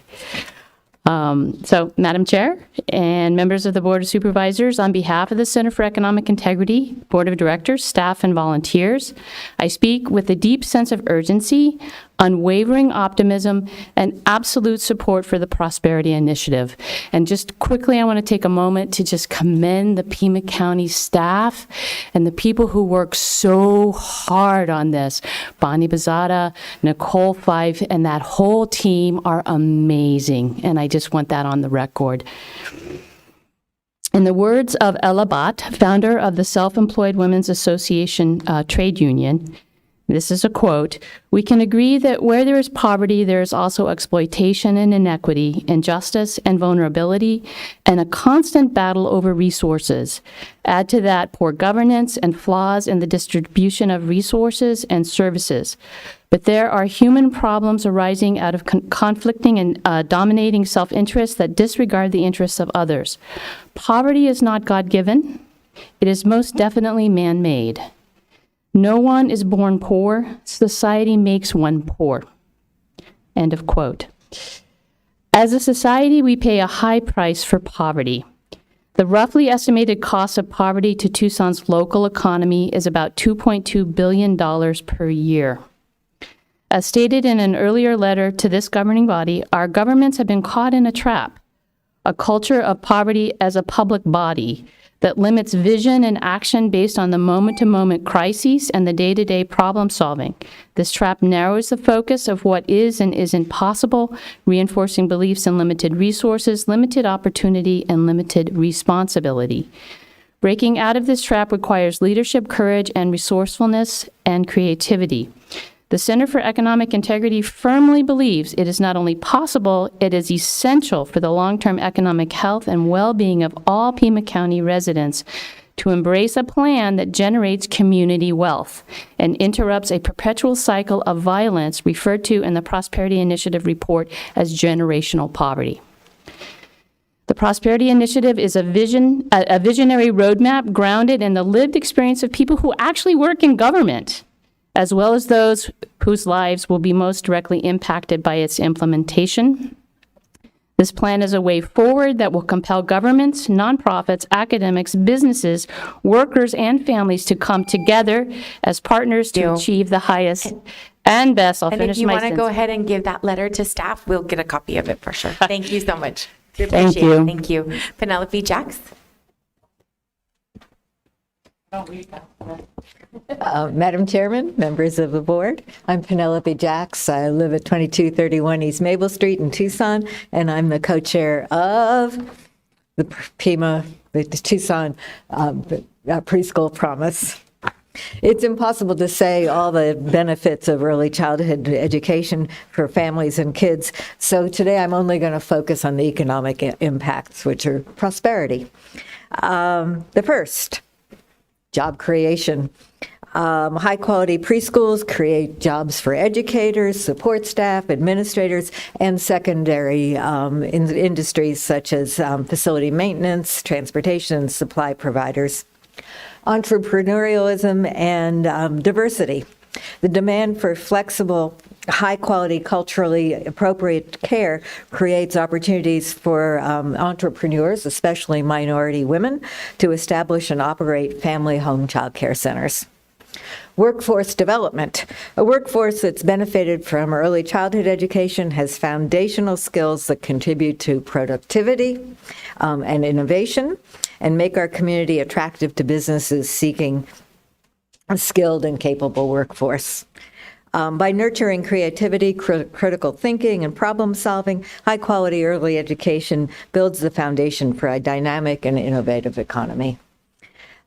So, Madam Chair and members of the Board of Supervisors, on behalf of the Center for Economic Integrity, Board of Directors, staff, and volunteers, I speak with a deep sense of urgency unwavering optimism, and absolute support for the Prosperity Initiative. And just quickly, I want to take a moment to just commend the Pima County staff and the people who work so hard on this. Bonnie Bazada, Nicole Fife, and that whole team are amazing, and I just want that on the record. In the words of Ella Bott, founder of the Self-Employed Women's Association trade union, this is a quote, "We can agree that where there is poverty, there is also exploitation and inequity, injustice and vulnerability, and a constant battle over resources. Add to that poor governance and flaws in the distribution of resources and services. But there are human problems arising out of conflicting and dominating self-interest that disregard the interests of others. Poverty is not God-given. It is most definitely man-made. No one is born poor. Society makes one poor." End of quote. As a society, we pay a high price for poverty. The roughly estimated cost of poverty to Tucson's local economy is about $2.2 billion per year. As stated in an earlier letter to this governing body, our governments have been caught in a trap, a culture of poverty as a public body that limits vision and action based on the moment-to-moment crises and the day-to-day problem solving. This trap narrows the focus of what is and isn't possible, reinforcing beliefs in limited resources, limited opportunity, and limited responsibility. Breaking out of this trap requires leadership, courage, and resourcefulness and creativity. The Center for Economic Integrity firmly believes it is not only possible, it is essential for the long-term economic health and well-being of all Pima County residents to embrace a plan that generates community wealth and interrupts a perpetual cycle of violence referred to in the Prosperity Initiative report as generational poverty. The Prosperity Initiative is a visionary roadmap grounded in the lived experience of people who actually work in government, as well as those whose lives will be most directly impacted by its implementation. This plan is a way forward that will compel governments, nonprofits, academics, businesses, workers, and families to come together as partners to achieve the highest and best. I'll And finish if you my want to sentence. go ahead and give that letter to staff, we'll get a copy of it for sure. Thank you so much. We Thank appreciate it. you. Thank you. Penelope Jacks. Madam Chairman, members of the board, I'm Penelope Jacks. I live at 2231 East Maple Street in Tucson, and I'm the co-chair of the Pima, the Tucson Preschool Promise. It's impossible to say all the benefits of early childhood education for families and kids, so today I'm only going to focus on the economic impacts, which are prosperity. The first, job creation. High-quality preschools create jobs for educators, support staff, administrators, and secondary industries such as facility maintenance, transportation, and supply providers. Entrepreneurialism and diversity. The demand for flexible, high-quality, culturally appropriate care creates opportunities for entrepreneurs, especially minority women, to establish and operate family home child care centers. Workforce development. A workforce that's benefited from early childhood education has foundational skills that contribute to productivity and innovation and make our community attractive to businesses seeking a skilled and capable workforce. By nurturing creativity, critical thinking, and problem solving, high-quality early education builds the foundation for a dynamic and innovative economy.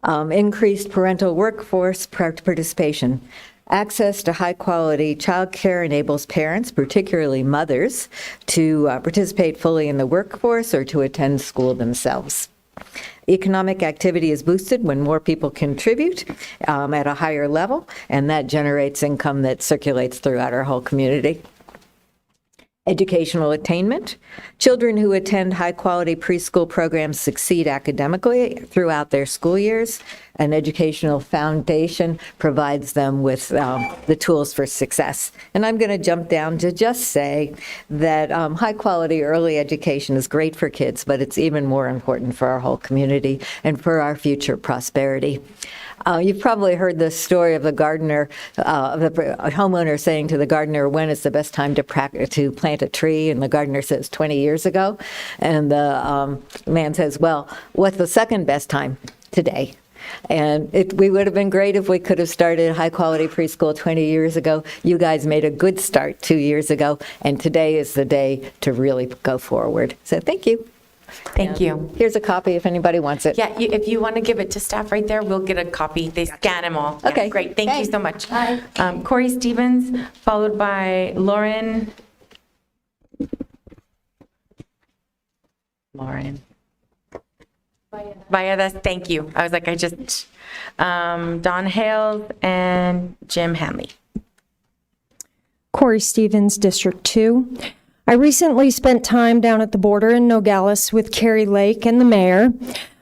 Increased parental workforce participation. Access to high-quality childcare enables parents, particularly mothers, to participate fully in the workforce or to attend school themselves. Economic activity is boosted when more people contribute at a higher level, and that generates income that circulates throughout our whole community. Educational attainment. Children who attend high-quality preschool programs succeed academically throughout their school years. An educational foundation provides them with the tools for success. And I'm going to jump down to just say that high-quality early education is great for kids, but it's even more important for our whole community and for our future prosperity. You've probably heard the story of the gardener, of the homeowner saying to the gardener, when is the best time to plant a tree? And the gardener says 20 years ago. And the man says, well, what's the second best time? Today. And we would have been great if we could have started high-quality preschool 20 years ago. You guys made a good start 2 years ago, and today is the day to really go forward. So thank you. Thank you. Here's a copy if anybody wants it. Yeah, if you want to give it to staff right there, we'll get a copy. They scan them all. Yeah, Okay. great. Thank you so much. Bye. Corey Stevens, followed by Lauren. Valledas, thank you. I was like, Don Hales and Jim Hanley. Corey Stevens, District 2. I recently spent time down at the border in Nogales with Carrie Lake and the mayor.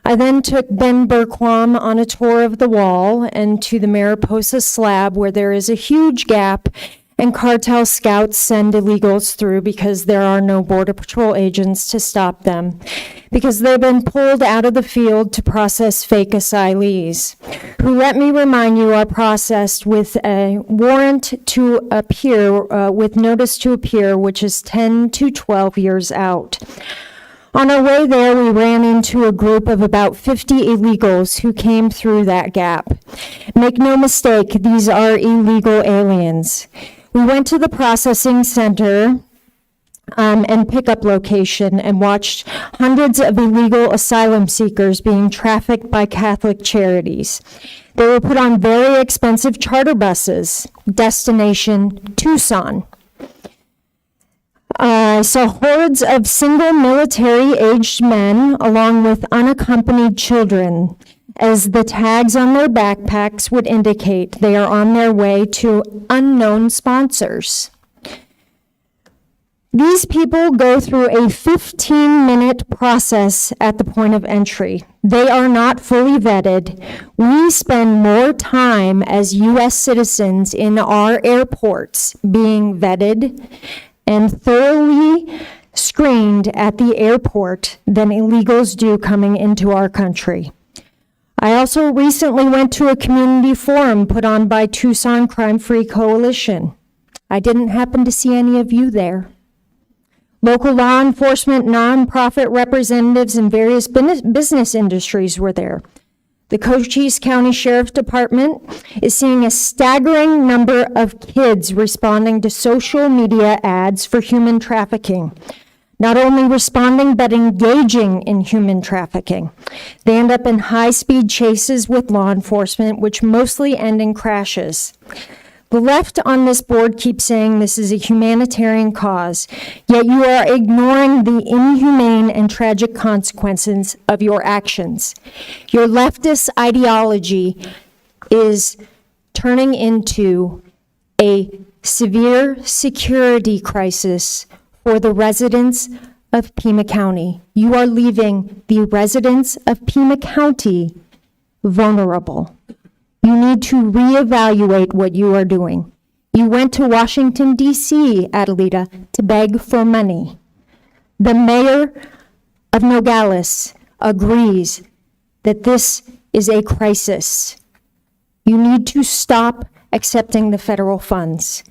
I then took Ben Berquam on a tour of the wall and to the Mariposa slab where there is a huge gap and cartel scouts send illegals through because there are no Border Patrol agents to stop them, because they've been pulled out of the field to process fake asylees, who, let me remind you, are processed with a warrant to appear, with notice to appear, which is 10 to 12 years out. On our way there, we ran into a group of about 50 illegals who came through that gap. Make no mistake, these are illegal aliens. We went to the processing center and pickup location and watched hundreds of illegal asylum seekers being trafficked by Catholic charities. They were put on very expensive charter buses, destination Tucson. I saw hordes of single military-aged men along with unaccompanied children, as the tags on their backpacks would indicate they are on their way to unknown sponsors. These people go through a 15-minute process at the point of entry. They are not fully vetted. We spend more time as U.S. citizens in our airports being vetted and thoroughly screened at the airport than illegals do coming into our country. I also recently went to a community forum put on by Tucson Crime Free Coalition. I didn't happen to see any of you there. Local law enforcement, nonprofit representatives, and various business industries were there. The Cochise County Sheriff's Department is seeing a staggering number of kids responding to social media ads for human trafficking. Not only responding, but engaging in human trafficking. They end up in high-speed chases with law enforcement, which mostly end in crashes. The left on this board keeps saying this is a humanitarian cause, yet you are ignoring the inhumane and tragic consequences of your actions. Your leftist ideology is turning into a severe security crisis for the residents of Pima County. You are leaving the residents of Pima County vulnerable. You need to reevaluate what you are doing. You went to Washington, D.C., Adelita, to beg for money. The mayor of Nogales agrees that this is a crisis. You need to stop accepting the federal funds.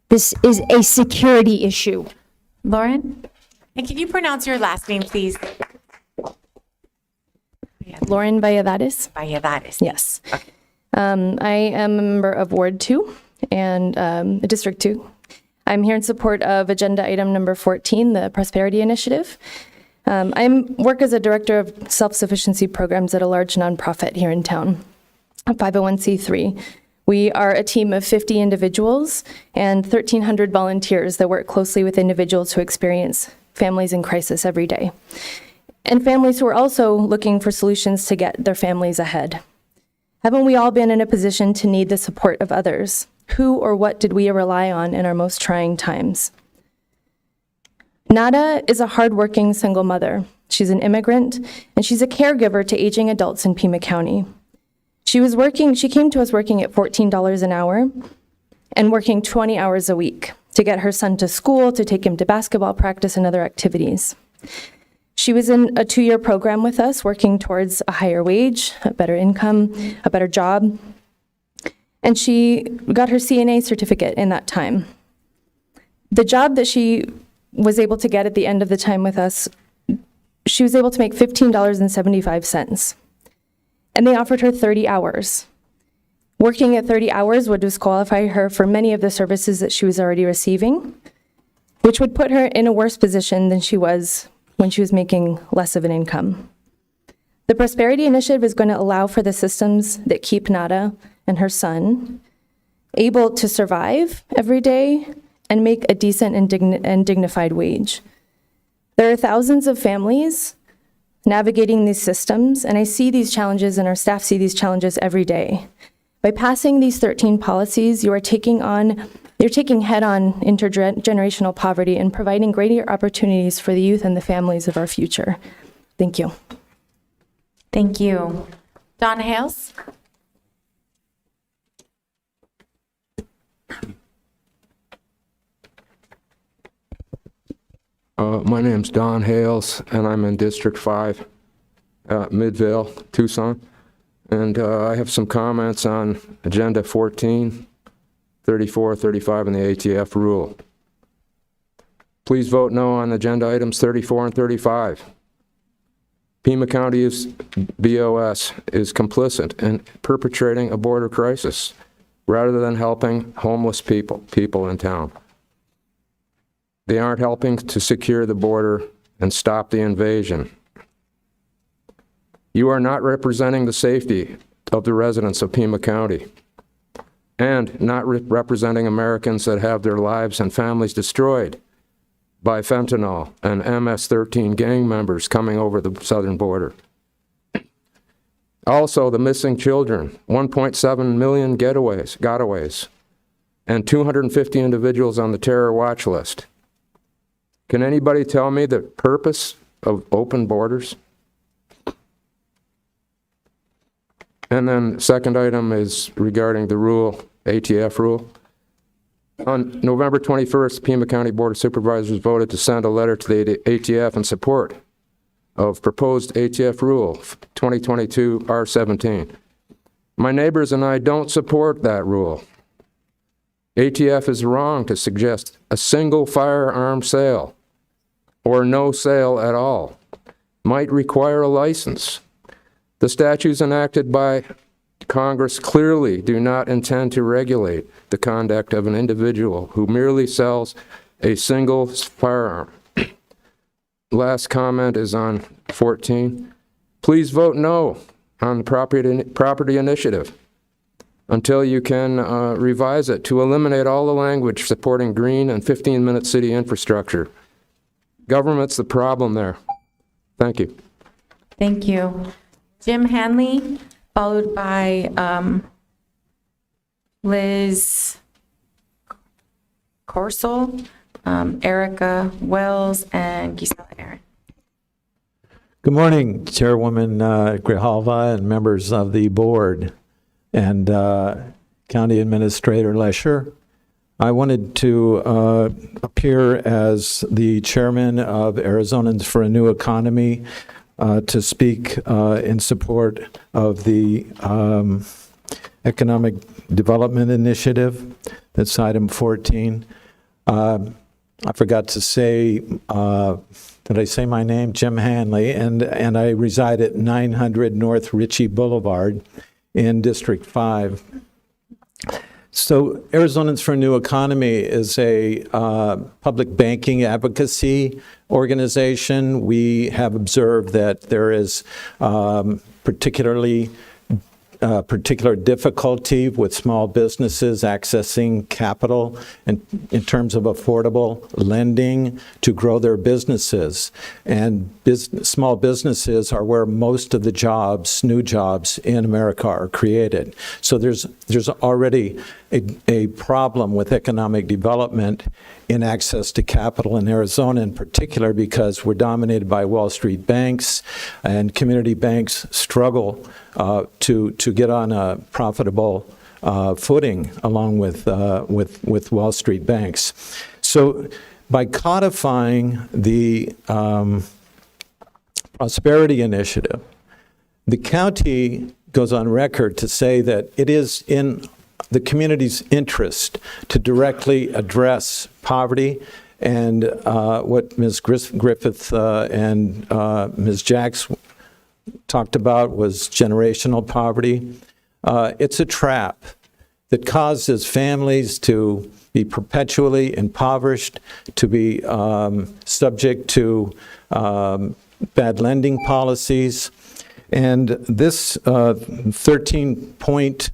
This is a security issue. Lauren? And can you pronounce your last name, please? Lauren Valladares. Valladares. Yes. Okay. I am a member of Ward 2 and District 2. I'm here in support of agenda item number 14, the Prosperity Initiative. I work as a director of self-sufficiency programs at a large nonprofit here in town, a 501c3. We are a team of 50 individuals and 1,300 volunteers that work closely with individuals who experience families in crisis every day, and families who are also looking for solutions to get their families ahead. Haven't we all been in a position to need the support of others? Who or what did we rely on in our most trying times? Nada is a hardworking single mother. She's an immigrant, and she's a caregiver to aging adults in Pima County. She came to us working at $14 an hour and working 20 hours a week to get her son to school, to take him to basketball practice and other activities. She was in a 2-year program with us, working towards a higher wage, a better income, a better job. And she got her CNA certificate in that time. The job that she was able to get at the end of the time with us, she was able to make $15.75. And they offered her 30 hours. Working at 30 hours would disqualify her for many of the services that she was already receiving, which would put her in a worse position than she was when she was making less of an income. The Prosperity Initiative is going to allow for the systems that keep Nada and her son able to survive every day and make a decent and dignified wage. There are thousands of families navigating these systems, and I see these challenges, and our staff see these challenges every day. By passing these 13 policies, you're taking head-on intergenerational poverty and providing greater opportunities for the youth and the families of our future. Thank you. Thank you. Don Hales? My name's Don Hales, and I'm in District 5, Midvale, Tucson. And I have some comments on Agenda 14, 34, 35, and the ATF rule. Please vote no on agenda items 34 and 35. Pima County's BOS is complicit in perpetrating a border crisis rather than helping homeless people in town. They aren't helping to secure the border and stop the invasion. You are not representing the safety of the residents of Pima County and not representing Americans that have their lives and families destroyed by fentanyl and MS-13 gang members coming over the southern border. Also, the missing children, 1.7 million gotaways, and 250 individuals on the terror watch list. Can anybody tell me the purpose of open borders? And then second item is regarding the rule, ATF rule. On November 21st, Pima County Board of Supervisors voted to send a letter to the ATF in support of proposed ATF rule 2022 R17. My neighbors and I don't support that rule. ATF is wrong to suggest a single firearm sale or no sale at all might require a license. The statutes enacted by Congress clearly do not intend to regulate the conduct of an individual who merely sells a single firearm. Last comment is on 14. Please vote no on the property initiative until you can revise it to eliminate all the language supporting green and 15-minute city infrastructure. Government's the problem there. Thank you. Thank you. Jim Hanley, followed by Liz Corsel, Erica Wells, and Gisela Aaron. Good morning, Chairwoman Grijalva and members of the board and County Administrator Lesher. I wanted to appear as the chairman of Arizonans for a New Economy to speak in support of the Economic Development Initiative. That's item 14. I forgot to say, did I say my name? Jim Hanley, and I reside at 900 North Ritchie Boulevard in District 5. So Arizonans for a New Economy is a public banking advocacy organization. We have observed that there is particular difficulty with small businesses accessing capital in terms of affordable lending to grow their businesses. And small businesses are where most of the jobs, new jobs in America are created. So there's already a problem with economic development in access to capital in Arizona in particular because we're dominated by Wall Street banks, and community banks struggle to get on a profitable footing along with Wall Street banks. So by codifying the Prosperity Initiative. The county goes on record to say that it is in the community's interest to directly address poverty, and what Ms. Griffith and Ms. Jacks talked about was generational poverty. It's a trap that causes families to be perpetually impoverished, to be subject to bad lending policies. And this 13-point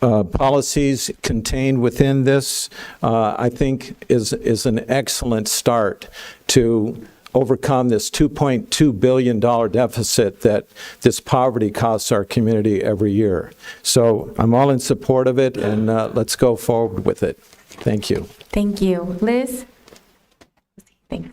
policies contained within this, I think, is an excellent start to overcome this $2.2 billion deficit that this poverty costs our community every year. So I'm all in support of it, and let's go forward with it. Thank you. Thank you. Liz? Thanks.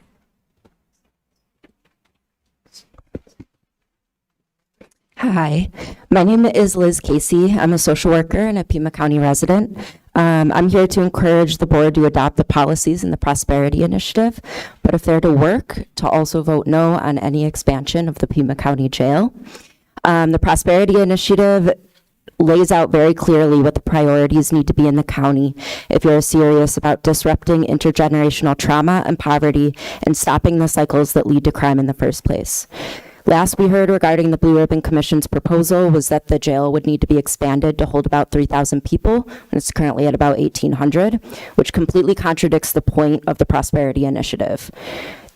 Hi, my name is Liz Casey. I'm a social worker and a Pima County resident. I'm here to encourage the board to adopt the policies in the Prosperity Initiative, but if they're to work, to also vote no on any expansion of the Pima County Jail. The Prosperity Initiative lays out very clearly what the priorities need to be in the county if you're serious about disrupting intergenerational trauma and poverty and stopping the cycles that lead to crime in the first place. Last we heard regarding the Blue Ribbon Commission's proposal was that the jail would need to be expanded to hold about 3,000 people, and it's currently at about 1,800, which completely contradicts the point of the Prosperity Initiative.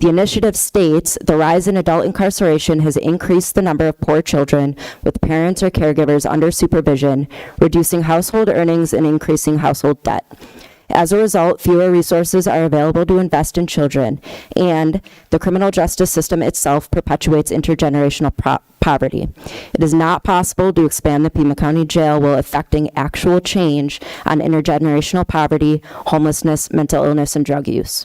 The initiative states the rise in adult incarceration has increased the number of poor children with parents or caregivers under supervision, reducing household earnings and increasing household debt. As a result, fewer resources are available to invest in children, and the criminal justice system itself perpetuates intergenerational poverty. It is not possible to expand the Pima County Jail while effecting actual change on intergenerational poverty, homelessness, mental illness, and drug use.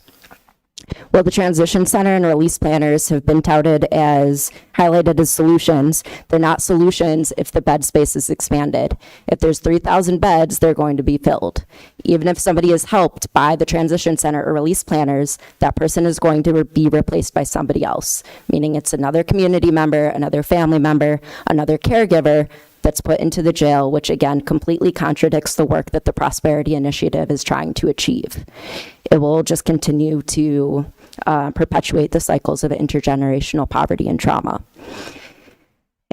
While the transition center and release planners have been touted as highlighted as solutions, they're not solutions if the bed space is expanded. If there's 3,000 beds, they're going to be filled. Even if somebody is helped by the transition center or release planners, that person is going to be replaced by somebody else, meaning it's another community member, another family member, another caregiver that's put into the jail, which again completely contradicts the work that the Prosperity Initiative is trying to achieve. It will just continue to perpetuate the cycles of intergenerational poverty and trauma.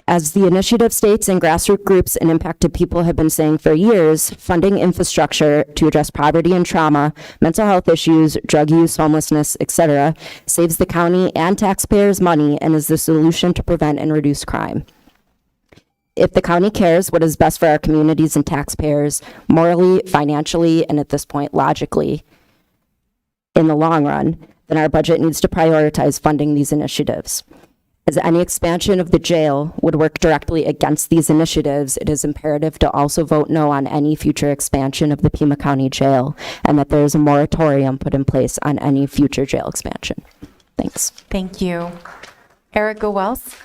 As the initiative states and grassroots groups and impacted people have been saying for years, funding infrastructure to address poverty and trauma, mental health issues, drug use, homelessness, etc., saves the county and taxpayers money and is the solution to prevent and reduce crime. If the county cares what is best for our communities and taxpayers, morally, financially, and at this point, logically, in the long run, then our budget needs to prioritize funding these initiatives. As any expansion of the jail would work directly against these initiatives, it is imperative to also vote no on any future expansion of the Pima County Jail, and that there is a moratorium put in place on any future jail expansion. Thanks. Thank you. Erica Wells?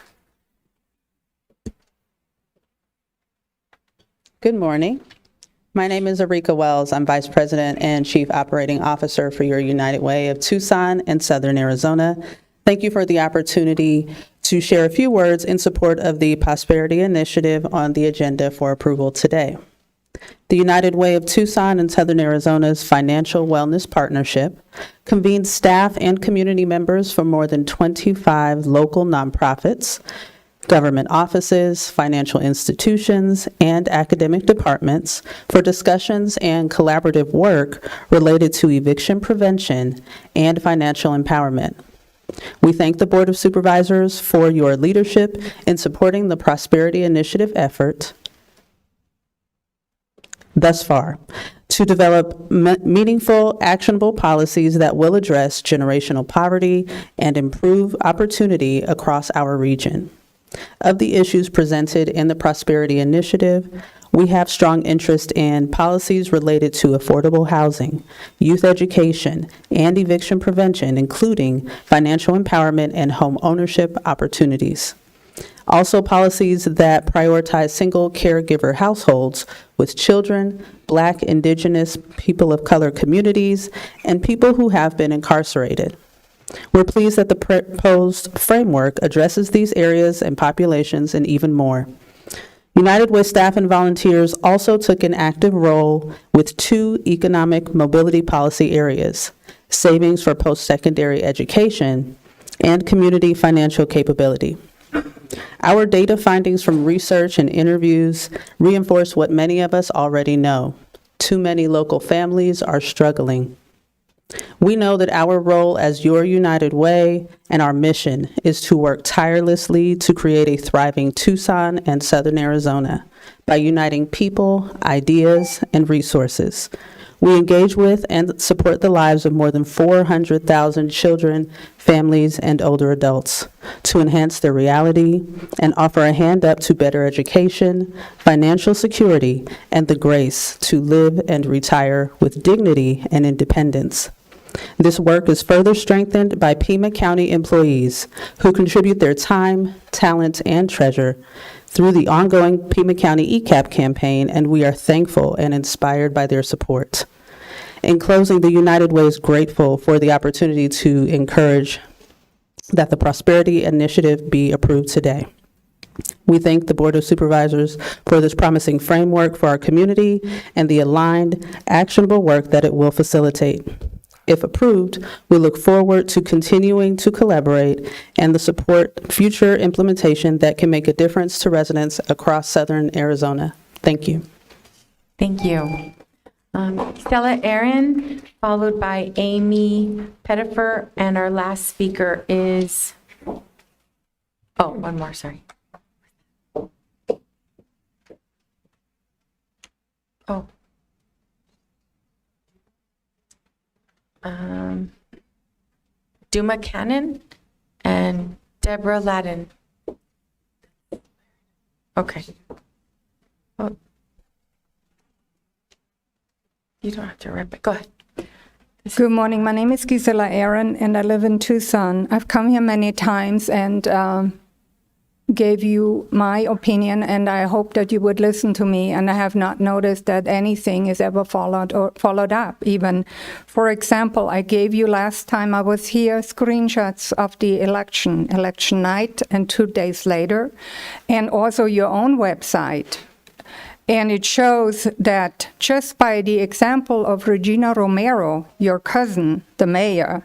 Good morning. My name is Erika Wells. I'm Vice President and Chief Operating Officer for your United Way of Tucson and Southern Arizona. Thank you for the opportunity to share a few words in support of the Prosperity Initiative on the agenda for approval today. The United Way of Tucson and Southern Arizona's Financial Wellness Partnership convenes staff and community members from more than 25 local nonprofits, government offices, financial institutions, and academic departments for discussions and collaborative work related to eviction prevention and financial empowerment. We thank the Board of Supervisors for your leadership in supporting the Prosperity Initiative effort thus far to develop meaningful, actionable policies that will address generational poverty and improve opportunity across our region. Of the issues presented in the Prosperity Initiative, we have strong interest in policies related to affordable housing, youth education, and eviction prevention, including financial empowerment and home ownership opportunities. Also, policies that prioritize single caregiver households with children, Black, Indigenous, people of color communities, and people who have been incarcerated. We're pleased that the proposed framework addresses these areas and populations and even more. United Way staff and volunteers also took an active role with 2 economic mobility policy areas: savings for post-secondary education and community financial capability. Our data findings from research and interviews reinforce what many of us already know. Too many local families are struggling. We know that our role as your United Way and our mission is to work tirelessly to create a thriving Tucson and Southern Arizona by uniting people, ideas, and resources. We engage with and support the lives of more than 400,000 children, families, and older adults to enhance their reality and offer a hand up to better education, financial security, and the grace to live and retire with dignity and independence. This work is further strengthened by Pima County employees who contribute their time, talent, and treasure through the ongoing Pima County ECAP campaign, and we are thankful and inspired by their support. In closing, the United Way is grateful for the opportunity to encourage that the Prosperity Initiative be approved today. We thank the Board of Supervisors for this promising framework for our community and the aligned, actionable work that it will facilitate. If approved, we look forward to continuing to collaborate and the support future implementation that can make a difference to residents across Southern Arizona. Thank you. Thank you. Stella Aaron, followed by Amy Pettifer, and our last speaker is, one more, sorry. Duma Cannon and Deborah Ladden. Okay. Oh. You don't have to write it. Go ahead. Good morning. My name is Gisela Aaron, and I live in Tucson. I've come here many times and gave you my opinion, and I hope that you would listen to me. And I have not noticed that anything is ever followed up. Even, for example, I gave you last time I was here screenshots of the election night, and 2 days later, and also your own website. And it shows that just by the example of Regina Romero, your cousin, the mayor,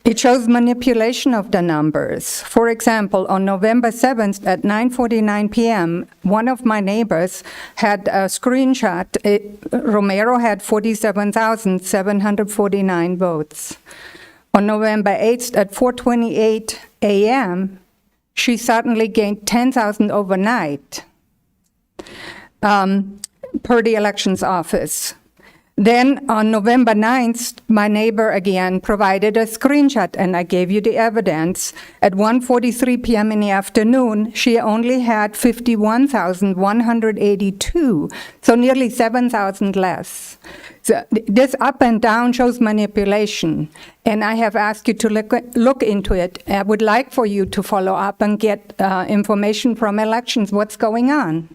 it shows manipulation of the numbers. For example, on November 7th at 9:49 p.m., one of my neighbors had a screenshot. Romero had 47,749 votes. On November 8th at 4:28 a.m., she suddenly gained 10,000 overnight. Per the elections office. Then on November 9th, my neighbor again provided a screenshot, and I gave you the evidence. At 1:43 p.m. in the afternoon, she only had 51,182, so nearly 7,000 less. So this up and down shows manipulation, and I have asked you to look into it. I would like for you to follow up and get information from elections, what's going on.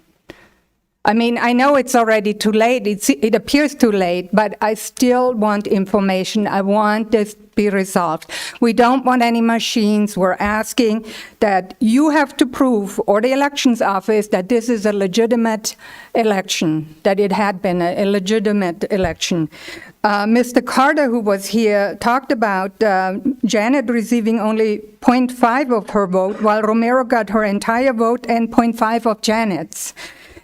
I mean, I know it's already too late. It appears too late, but I still want information. I want this to be resolved. We don't want any machines. We're asking that you have to prove, or the elections office, that this is a legitimate election, that it had been a legitimate election. Mr. Carter, who was here, talked about Janet receiving only 0.5 of her vote, while Romero got her entire vote and 0.5 of Janet's.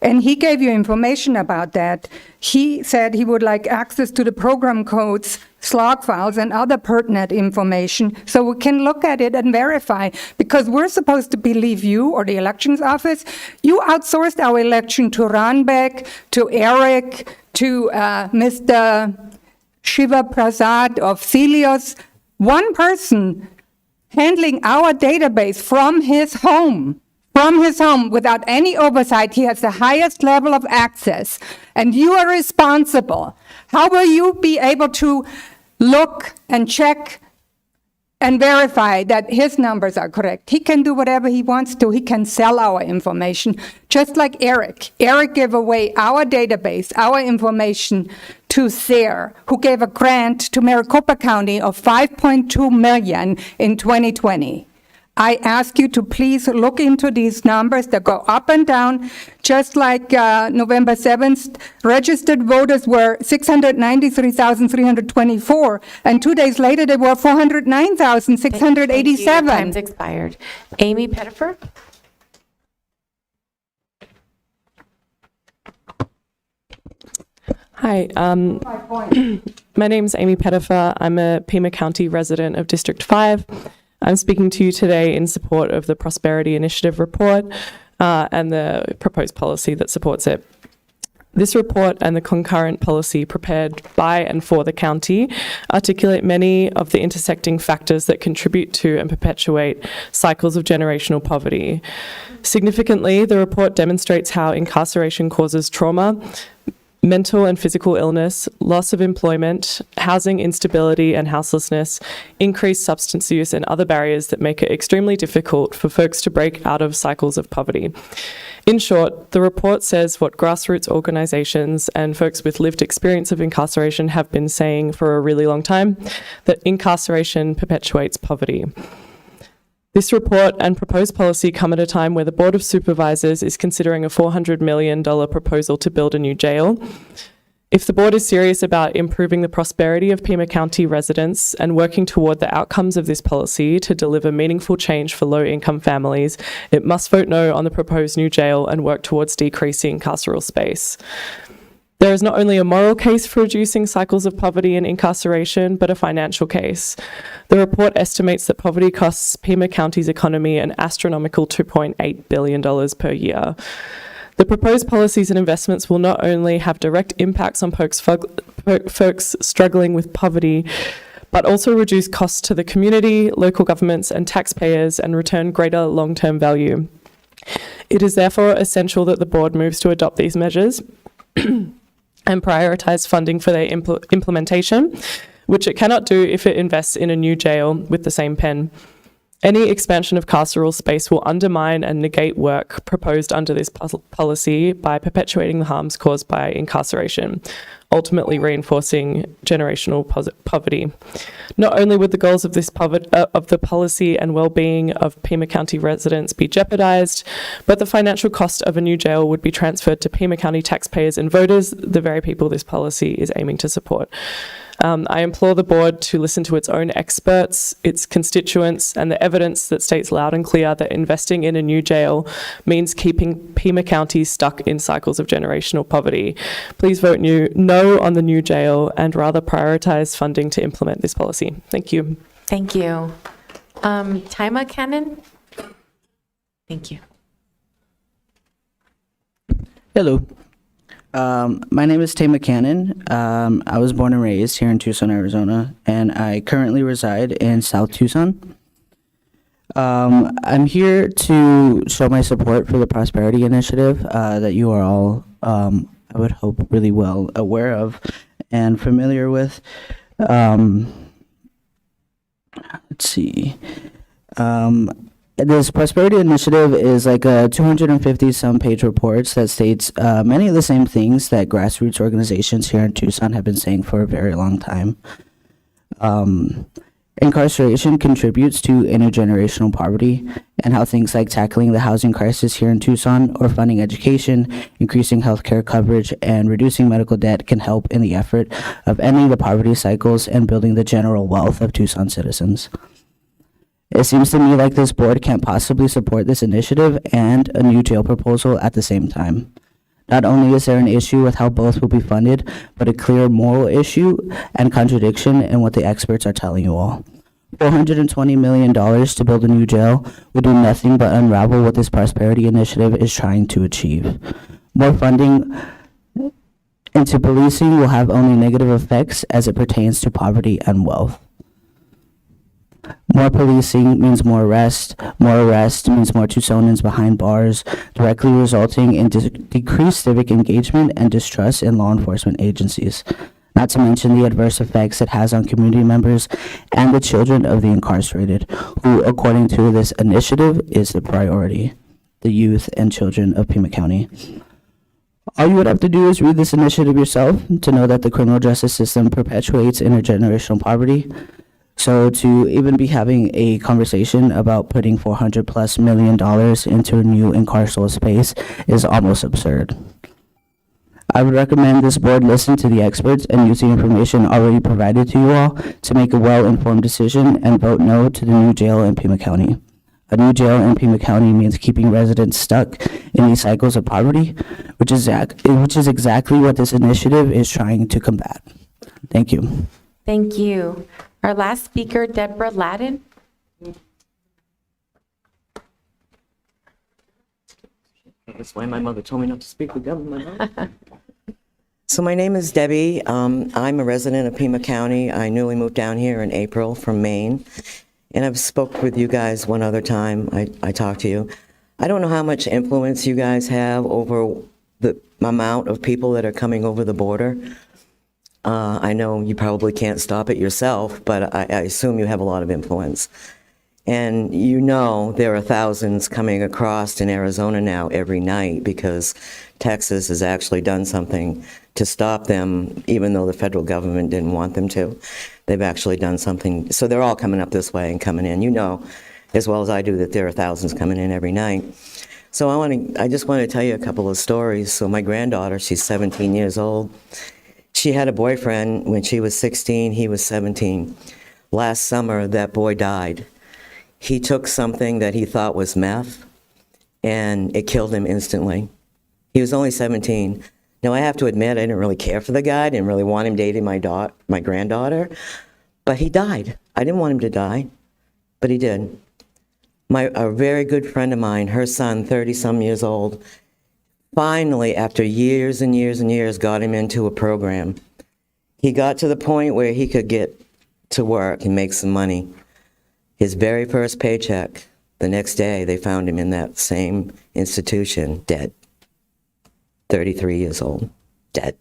And he gave you information about that. He said he would like access to the program codes, slog files, and other pertinent information so we can look at it and verify, because we're supposed to believe you or the elections office. You outsourced our election to Ranbeck, to Eric, to Mr. Shiva Prasad of Celios. One person handling our database from his home. Without any oversight. He has the highest level of access, and you are responsible. How will you be able to look and check and verify that his numbers are correct? He can do whatever he wants to. He can sell our information, just like Eric. Eric gave away our database, our information, to SER, who gave a grant to Maricopa County of $5.2 million in 2020. I ask you to please look into these numbers that go up and down, just like November 7th, registered voters were 693,324, and 2 days later they were 409,687. Time's expired. Amy Pettifer? Hi, my name is Amy Pettifer. I'm a Pima County resident of District 5. I'm speaking to you today in support of the Prosperity Initiative report and the proposed policy that supports it. This report and the concurrent policy prepared by and for the county articulate many of the intersecting factors that contribute to and perpetuate cycles of generational poverty. Significantly, the report demonstrates how incarceration causes trauma, mental and physical illness, loss of employment, housing instability and houselessness, increased substance use, and other barriers that make it extremely difficult for folks to break out of cycles of poverty. In short, the report says what grassroots organizations and folks with lived experience of incarceration have been saying for a really long time, that incarceration perpetuates poverty. This report and proposed policy come at a time where the Board of Supervisors is considering a $400 million proposal to build a new jail. If the board is serious about improving the prosperity of Pima County residents and working toward the outcomes of this policy to deliver meaningful change for low-income families, it must vote no on the proposed new jail and work towards decreasing carceral space. There is not only a moral case for reducing cycles of poverty and incarceration, but a financial case. The report estimates that poverty costs Pima County's economy an astronomical $2.8 billion per year. The proposed policies and investments will not only have direct impacts on folks struggling with poverty, but also reduce costs to the community, local governments, and taxpayers, and return greater long-term value. It is therefore essential that the board moves to adopt these measures and prioritise funding for their implementation, which it cannot do if it invests in a new jail with the same pen. Any expansion of carceral space will undermine and negate work proposed under this policy by perpetuating the harms caused by incarceration, ultimately reinforcing generational poverty. Not only would the goals of of the policy and well-being of Pima County residents be jeopardized, but the financial cost of a new jail would be transferred to Pima County taxpayers and voters, the very people this policy is aiming to support. I implore the board to listen to its own experts, its constituents, and the evidence that states loud and clear that investing in a new jail means keeping Pima County stuck in cycles of generational poverty. Please vote no on the new jail and rather prioritize funding to implement this policy. Thank you. Thank you. Pima Cannon? Thank you. Hello. My name is Pima Cannon. I was born and raised here in Tucson, Arizona, and I currently reside in South Tucson. I'm here to show my support for the Prosperity Initiative that you are all, I would hope, really well aware of and familiar with. Let's see. This Prosperity Initiative is like a 250-some page reports that states many of the same things that grassroots organizations here in Tucson have been saying for a very long time. Incarceration contributes to intergenerational poverty, and how things like tackling the housing crisis here in Tucson or funding education, increasing healthcare coverage, and reducing medical debt can help in the effort of ending the poverty cycles and building the general wealth of Tucson citizens. It seems to me like this board can't possibly support this initiative and a new jail proposal at the same time. Not only is there an issue with how both will be funded, but a clear moral issue and contradiction in what the experts are telling you all. $420 million to build a new jail would do nothing but unravel what this Prosperity Initiative is trying to achieve. More funding into policing will have only negative effects as it pertains to poverty and wealth. More policing means more arrest means more Tucsonans behind bars, directly resulting in decreased civic engagement and distrust in law enforcement agencies, not to mention the adverse effects it has on community members and the children of the incarcerated, who, according to this initiative, is the priority, the youth and children of Pima County. All you would have to do is read this initiative yourself to know that the criminal justice system perpetuates intergenerational poverty. So to even be having a conversation about putting $400+ million into a new incarceral space is almost absurd. I would recommend this board listen to the experts and use the information already provided to you all to make a well-informed decision and vote no to the new jail in Pima County. A new jail in Pima County means keeping residents stuck in these cycles of poverty, which is exactly what this initiative is trying to combat. Thank you. Thank you. Our last speaker, Deborah Ladden. That's why my mother told me not to speak with government. So my name is Debbie. I'm a resident of Pima County. I newly moved down here in April from Maine. And I've spoke with you guys one other time. I talked to you. I don't know how much influence you guys have over the amount of people that are coming over the border. I know you probably can't stop it yourself, but I assume you have a lot of influence. And you know there are thousands coming across in Arizona now every night because Texas has actually done something to stop them, even though the federal government didn't want them to. They've actually done something. So they're all coming up this way and coming in. You know as well as I do that there are thousands coming in every night. So I just want to tell you a couple of stories. So my granddaughter, she's 17 years old. She had a boyfriend when she was 16, he was 17. Last summer, that boy died. He took something that he thought was meth, and it killed him instantly. He was only 17. Now, I have to admit, I didn't really care for the guy. I didn't really want him dating my granddaughter, but he died. I didn't want him to die, but he did. A very good friend of mine, her son, 30-some years old, finally, after years and years and years, got him into a program. He got to the point where he could get to work and make some money. His very first paycheck, the next day, they found him in that same institution, dead. 33 years old, dead.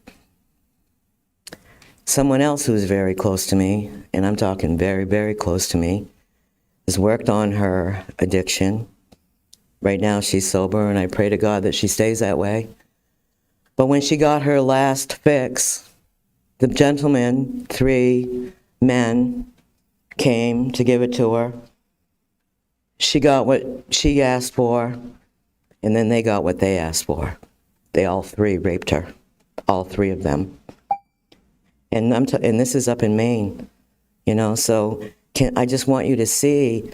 Someone else who's very close to me, and I'm talking very, very close to me, has worked on her addiction. Right now she's sober, and I pray to God that she stays that way. But when she got her last fix, the gentleman, 3 men, came to give it to her. She got what she asked for, and then they got what they asked for. They all 3 raped her, all 3 of them. And and this is up in Maine, you know, so I just want you to see,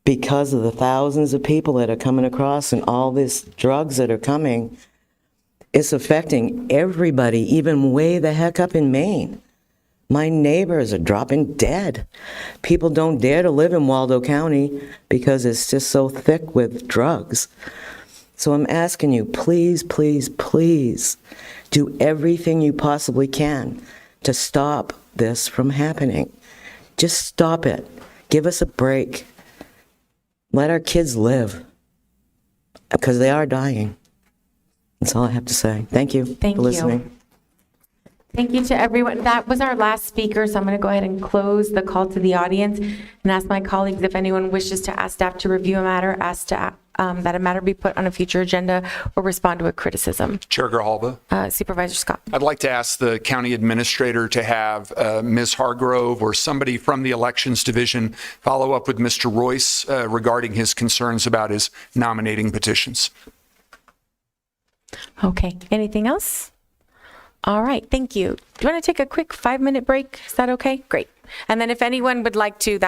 because of the thousands of people that are coming across and all these drugs that are coming, it's affecting everybody, even way the heck up in Maine. My neighbors are dropping dead. People don't dare to live in Waldo County because it's just so thick with drugs. So I'm asking you, please, please, please, do everything you possibly can to stop this from happening. Just stop it. Give us a break. Let our kids live, because they are dying. That's all I have to say. Thank you for listening. Thank you to everyone. That was our last speaker, so I'm going to go ahead and close the call to the audience and ask my colleagues if anyone wishes to ask staff to review a matter, that a matter be put on a future agenda, or respond to a criticism. Chair Grijalva. Supervisor Scott. I'd like to ask the county administrator to have Ms. Hargrove or somebody from the elections division follow up with Mr. Royce regarding his concerns about his nominating petitions. Okay. Anything else? All right. Thank you. Do you want to take a quick 5-minute break? Is that okay? Great. And then if anyone would like to,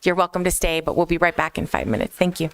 you're welcome to stay, but we'll be right back in 5 minutes. Thank you.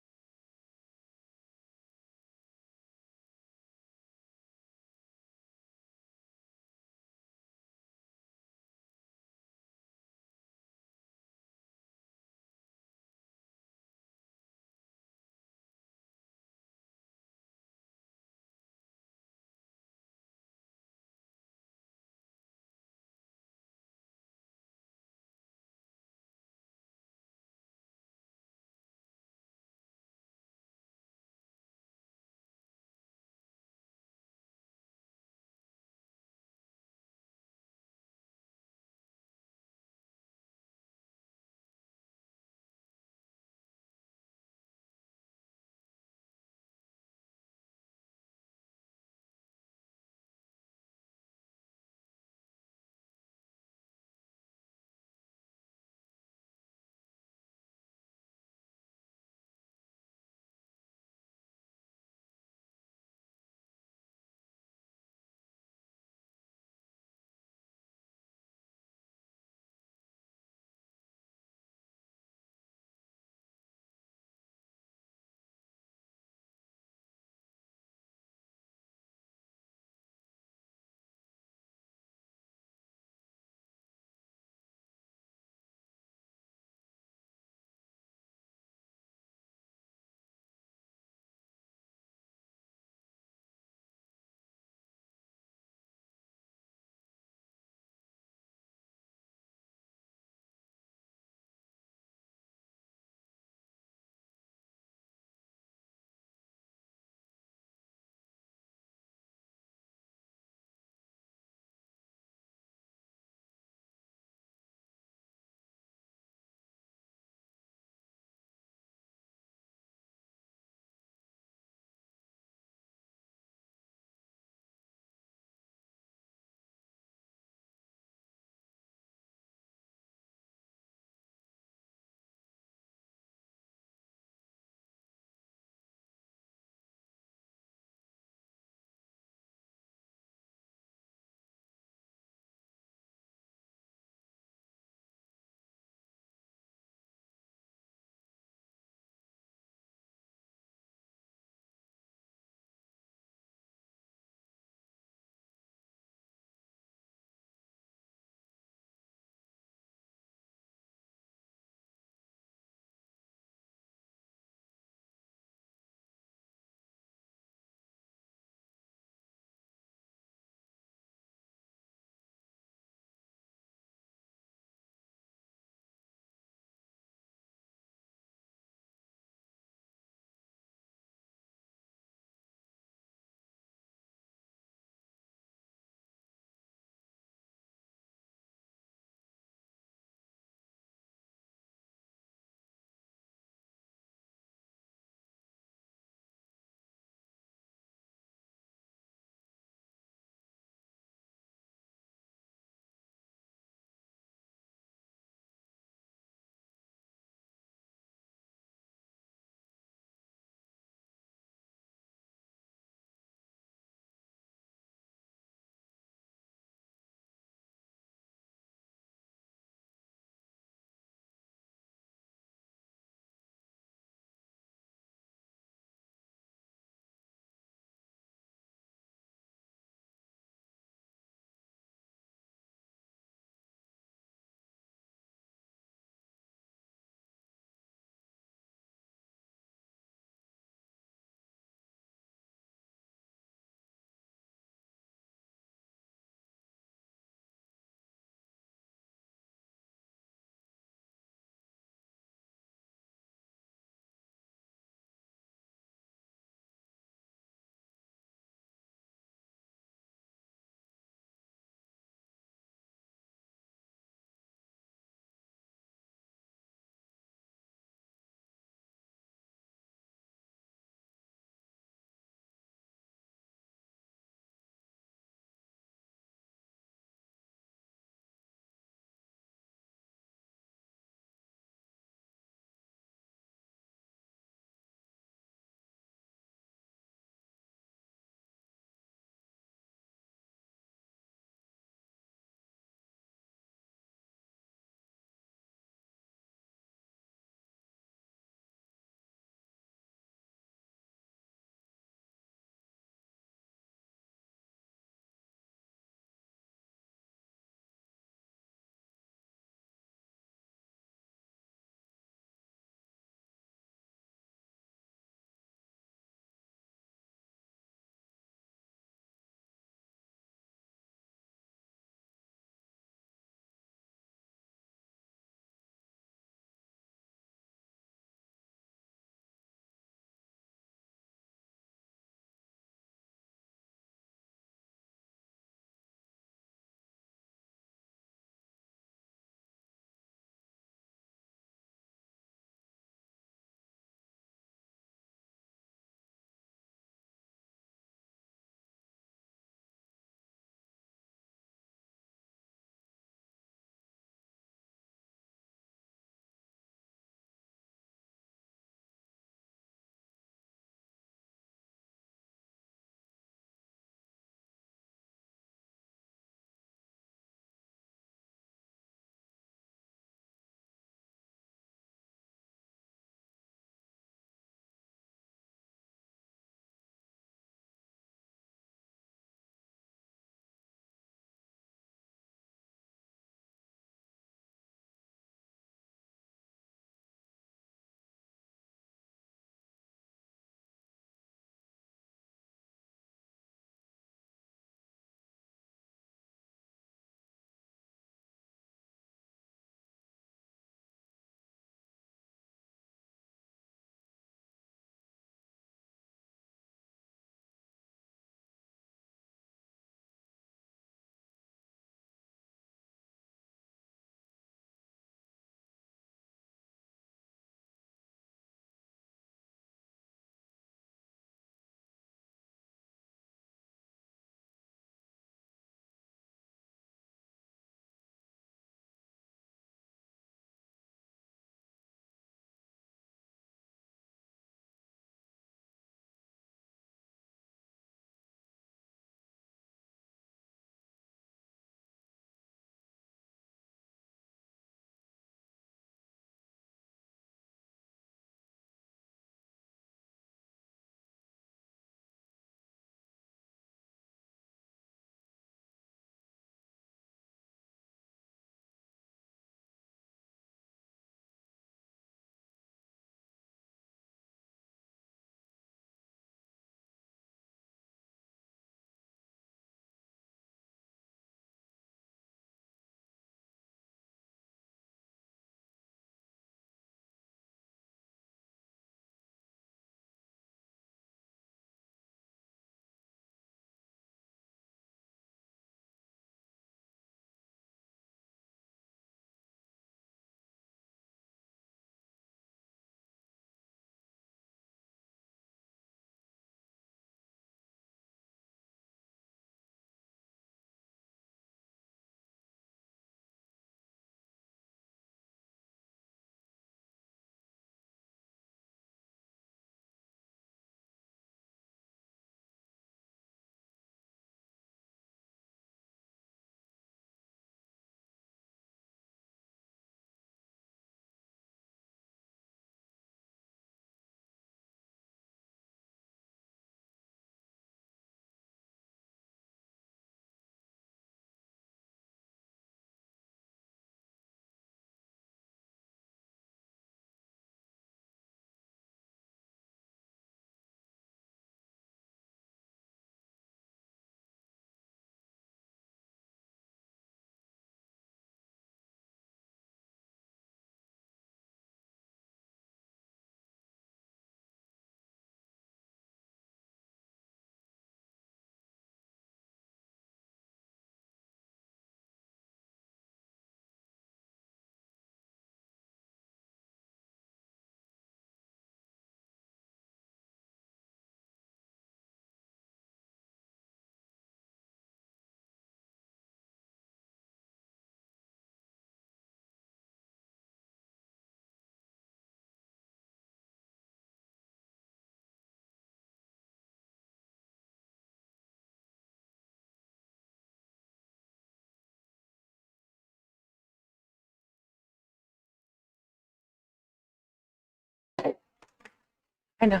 I know.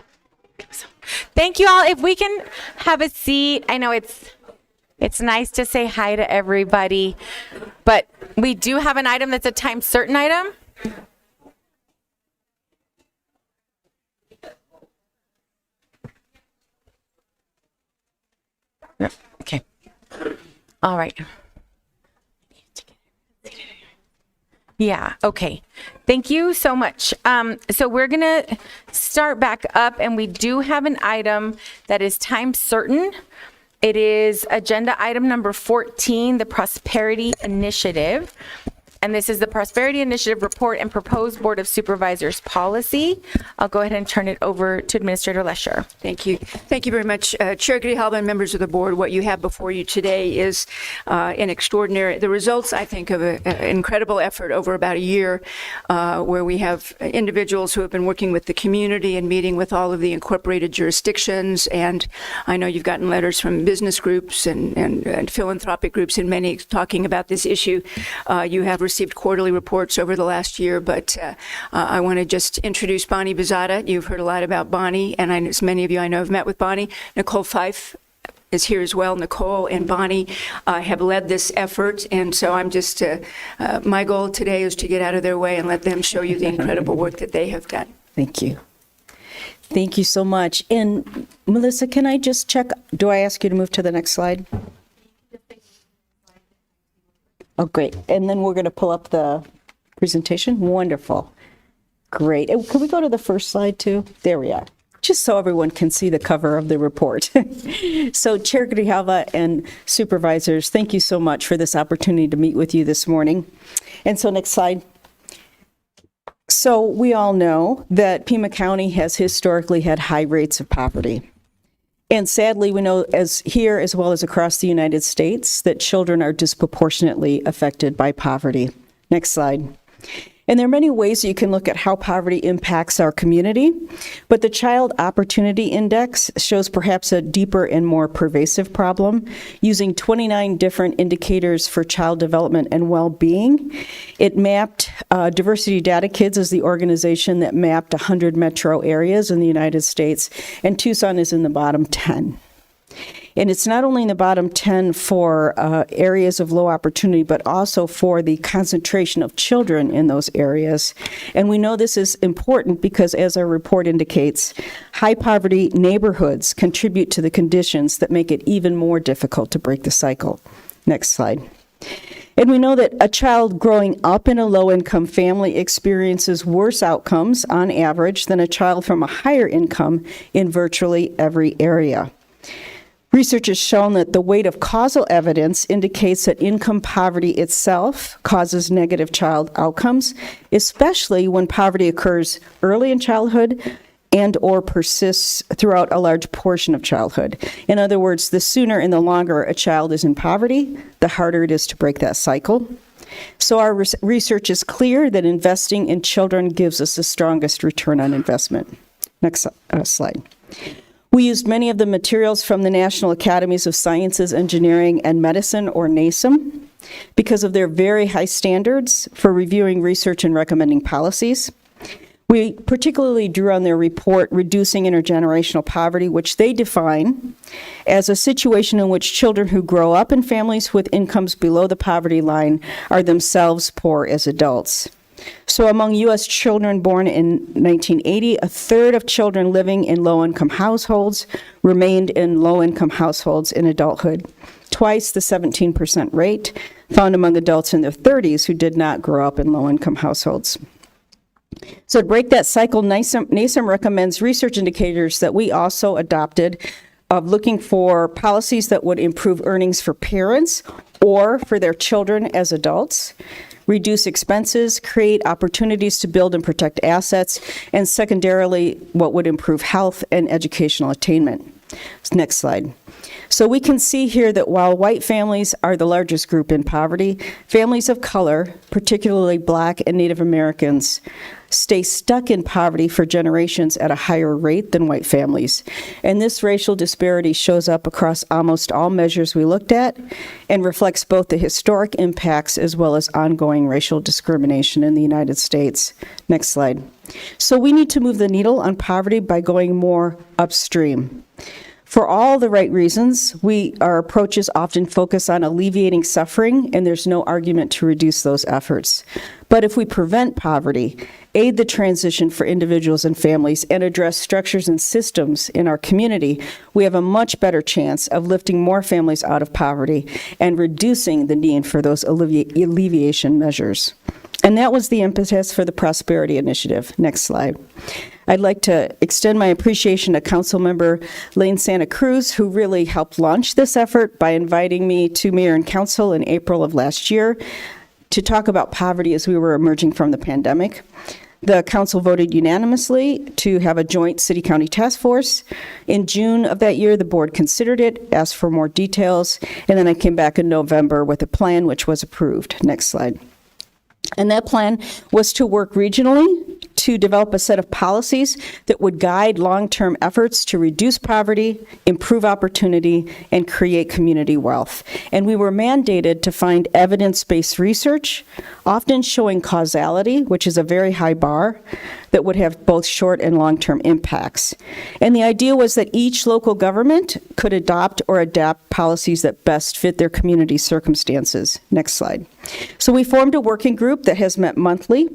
Thank you all. If we can have a seat, I know it's nice to say hi to everybody, but we do have an item that's a time certain item. Okay. All right. Yeah, okay. Thank you so much. So we're going to start back up, and we do have an item that is time certain. It is agenda item number 14, the Prosperity Initiative. And this is the Prosperity Initiative Report and Proposed Board of Supervisors Policy. I'll go ahead and turn it over to Administrator Lesher. Thank you. Thank you very much. Chair Grijalva and members of the board, what you have before you today is the results, I think, of an incredible effort over about a year where we have individuals who have been working with the community and meeting with all of the incorporated jurisdictions. And I know you've gotten letters from business groups and philanthropic groups and many talking about this issue. You have received quarterly reports over the last year, but I want to just introduce Bonnie Bezada. You've heard a lot about Bonnie, and as many of you I know have met with Bonnie. Nicole Fife is here as well. Nicole and Bonnie have led this effort, and so I'm just, my goal today is to get out of their way and let them show you the incredible work that they have done. Thank you. Thank you so much. And Melissa, can I just check, do I ask you to move to the next slide? Oh, great. And then we're going to pull up the presentation. Wonderful. Great. And can we go to the first slide too? There we are. Just so everyone can see the cover of the report. So Chair Grijalva and supervisors, thank you so much for this opportunity to meet with you this morning. And so next slide. So we all know that Pima County has historically had high rates of poverty. And sadly, we know as here as well as across the United States that children are disproportionately affected by poverty. Next slide. And there are many ways you can look at how poverty impacts our community, but the Child Opportunity Index shows perhaps a deeper and more pervasive problem. Using 29 different indicators for child development and well-being, it mapped Diversity Data Kids as the organization that mapped 100 metro areas in the United States, and Tucson is in the bottom 10. And it's not only in the bottom 10 for areas of low opportunity, but also for the concentration of children in those areas. And we know this is important because, as our report indicates, high poverty neighborhoods contribute to the conditions that make it even more difficult to break the cycle. Next slide. And we know that a child growing up in a low-income family experiences worse outcomes on average than a child from a higher income in virtually every area. Research has shown that the weight of causal evidence indicates that income poverty itself causes negative child outcomes, especially when poverty occurs early in childhood and or persists throughout a large portion of childhood. In other words, the sooner and the longer a child is in poverty, the harder it is to break that cycle. So our research is clear that investing in children gives us the strongest return on investment. Next slide. We used many of the materials from the National Academies of Sciences, Engineering, and Medicine, or NASEM, because of their very high standards for reviewing research and recommending policies. We particularly drew on their report, Reducing Intergenerational Poverty, which they define as a situation in which children who grow up in families with incomes below the poverty line are themselves poor as adults. So among U.S. children born in 1980, a third of children living in low-income households remained in low-income households in adulthood, twice the 17% rate found among adults in their 30s who did not grow up in low-income households. So to break that cycle, NASEM recommends research indicators that we also adopted of looking for policies that would improve earnings for parents or for their children as adults, reduce expenses, create opportunities to build and protect assets, and secondarily, what would improve health and educational attainment. Next slide. So we can see here that while white families are the largest group in poverty, families of color, particularly Black and Native Americans, stay stuck in poverty for generations at a higher rate than white families. And this racial disparity shows up across almost all measures we looked at and reflects both the historic impacts as well as ongoing racial discrimination in the United States. Next slide. So we need to move the needle on poverty by going more upstream. For all the right reasons, our approaches often focus on alleviating suffering, and there's no argument to reduce those efforts. But if we prevent poverty, aid the transition for individuals and families, and address structures and systems in our community, we have a much better chance of lifting more families out of poverty and reducing the need for those alleviation measures. And that was the impetus for the Prosperity Initiative. Next slide. I'd like to extend my appreciation to Councilmember Lane Santa Cruz, who really helped launch this effort by inviting me to Mayor and Council in April of last year to talk about poverty as we were emerging from the pandemic. The council voted unanimously to have a joint city-county task force. In June of that year, the board considered it, asked for more details, and then I came back in November with a plan which was approved. Next slide. And that plan was to work regionally to develop a set of policies that would guide long-term efforts to reduce poverty, improve opportunity, and create community wealth. And we were mandated to find evidence-based research, often showing causality, which is a very high bar, that would have both short and long-term impacts. And the idea was that each local government could adopt or adapt policies that best fit their community circumstances. Next slide. So we formed a working group that has met monthly,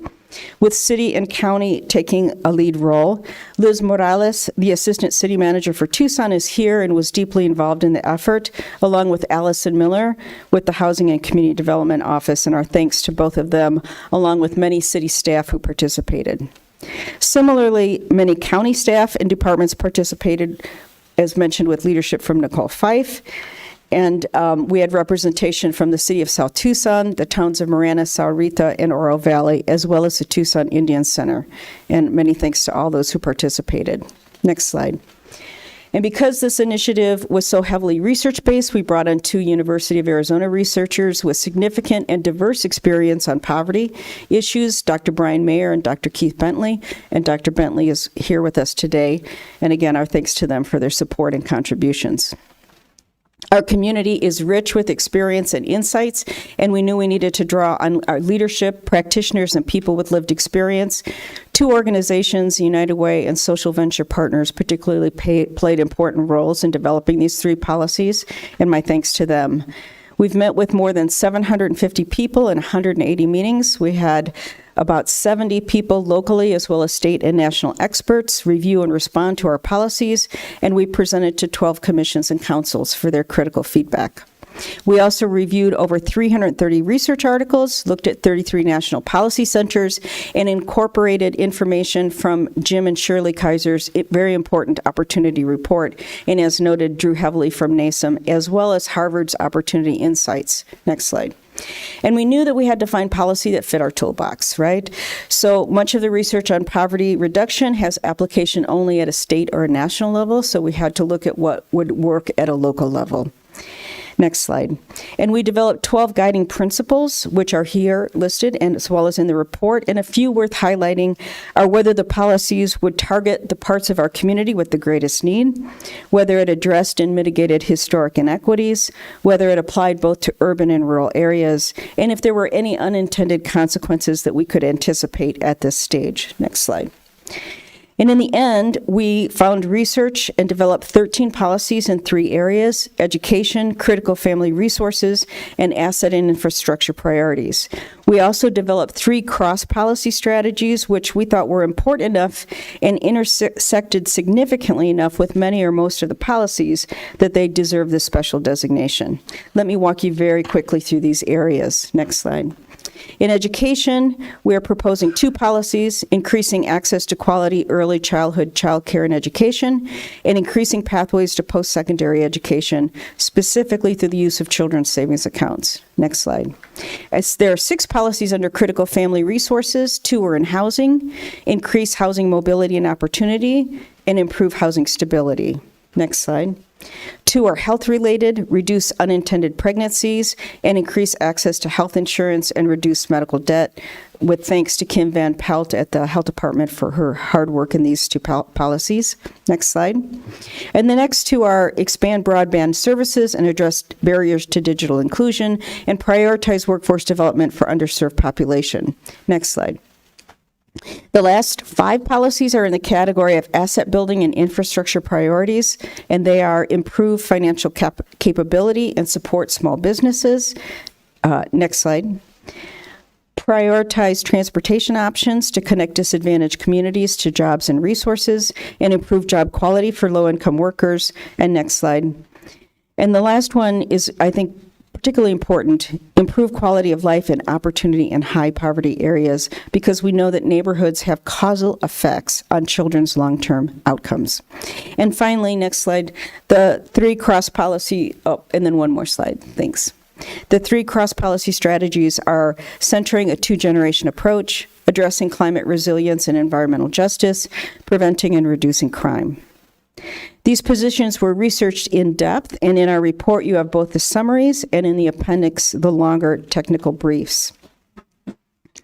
with city and county taking a lead role. Liz Morales, the assistant city manager for Tucson, is here and was deeply involved in the effort, along with Allison Miller with the Housing and Community Development Office, and our thanks to both of them, along with many city staff who participated. Similarly, many county staff and departments participated, as mentioned, with leadership from Nicole Fife. And we had representation from the city of South Tucson, the towns of Marana, Sahuarita, and Oro Valley, as well as the Tucson Indian Center. And many thanks to all those who participated. Next slide. And because this initiative was so heavily research-based, we brought on 2 University of Arizona researchers with significant and diverse experience on poverty issues, Dr. Brian Mayer and Dr. Keith Bentley. And Dr. Bentley is here with us today. And again, our thanks to them for their support and contributions. Our community is rich with experience and insights, and we knew we needed to draw on our leadership, practitioners, and people with lived experience. 2 organizations, United Way and Social Venture Partners, particularly played important roles in developing these 3 policies, and my thanks to them. We've met with more than 750 people in 180 meetings. We had about 70 people locally, as well as state and national experts, review and respond to our policies, and we presented to 12 commissions and councils for their critical feedback. We also reviewed over 330 research articles, looked at 33 national policy centers, and incorporated information from Jim and Shirley Kaiser's very important opportunity report, and as noted, drew heavily from NASM, as well as Harvard's Opportunity Insights. Next slide. And we knew that we had to find policy that fit our toolbox, right? So much of the research on poverty reduction has application only at a state or a national level, so we had to look at what would work at a local level. Next slide. And we developed 12 guiding principles, which are here listed, and as well as in the report. And a few worth highlighting are whether the policies would target the parts of our community with the greatest need, whether it addressed and mitigated historic inequities, whether it applied both to urban and rural areas, and if there were any unintended consequences that we could anticipate at this stage. Next slide. And in the end, we found research and developed 13 policies in 3 areas: education, critical family resources, and asset and infrastructure priorities. We also developed 3 cross-policy strategies, which we thought were important enough and intersected significantly enough with many or most of the policies that they deserve this special designation. Let me walk you very quickly through these areas. Next slide. In education, we are proposing 2 policies: increasing access to quality early childhood child care and education, and increasing pathways to post-secondary education, specifically through the use of children's savings accounts. Next slide. There are 6 policies under critical family resources. 2 are in housing: increase housing mobility and opportunity, and improve housing stability. Next slide. Two are health-related, reduce unintended pregnancies, and increase access to health insurance and reduce medical debt, with thanks to Kim Van Pelt at the Health Department for her hard work in these two policies. Next slide. And the next two are expand broadband services and address barriers to digital inclusion, and prioritize workforce development for underserved population. Next slide. The last 5 policies are in the category of asset building and infrastructure priorities, and they are improve financial capability and support small businesses. Next slide. Prioritize transportation options to connect disadvantaged communities to jobs and resources, and improve job quality for low-income workers. And next slide. And the last one is, I think, particularly important, improve quality of life and opportunity in high poverty areas, because we know that neighborhoods have causal effects on children's long-term outcomes. And finally, next slide, the 3 cross-policy, and then one more slide, thanks. The 3 cross-policy strategies are centering a 2-generation approach, addressing climate resilience and environmental justice, preventing and reducing crime. These positions were researched in depth, and in our report you have both the summaries and in the appendix the longer technical briefs.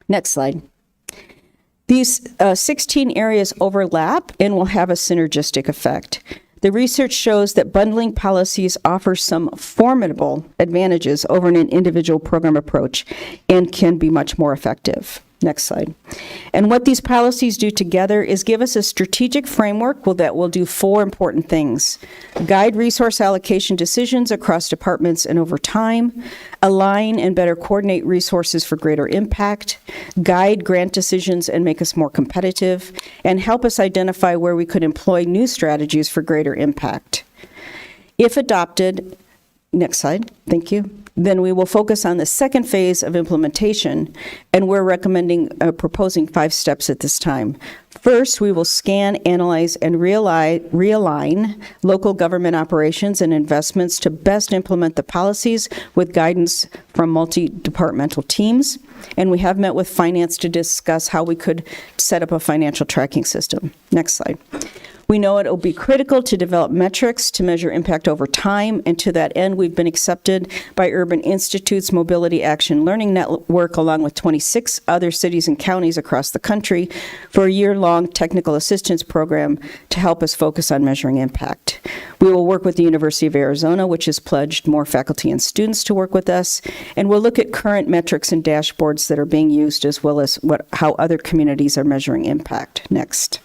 Next slide. These 16 areas overlap and will have a synergistic effect. The research shows that bundling policies offer some formidable advantages over an individual program approach and can be much more effective. Next slide. And what these policies do together is give us a strategic framework that will do 4 important things: guide resource allocation decisions across departments and over time, align and better coordinate resources for greater impact, guide grant decisions and make us more competitive, and help us identify where we could employ new strategies for greater impact. If adopted, next slide, thank you. Then we will focus on the second phase of implementation, and we're proposing 5 steps at this time. First, we will scan, analyze, and realign local government operations and investments to best implement the policies with guidance from multi-departmental teams. And we have met with finance to discuss how we could set up a financial tracking system. Next slide. We know it will be critical to develop metrics to measure impact over time, and to that end, we've been accepted by Urban Institute's Mobility Action Learning Network, along with 26 other cities and counties across the country, for a year-long technical assistance program to help us focus on measuring impact. We will work with the University of Arizona, which has pledged more faculty and students to work with us, and we'll look at current metrics and dashboards that are being used, as well as how other communities are measuring impact. Next.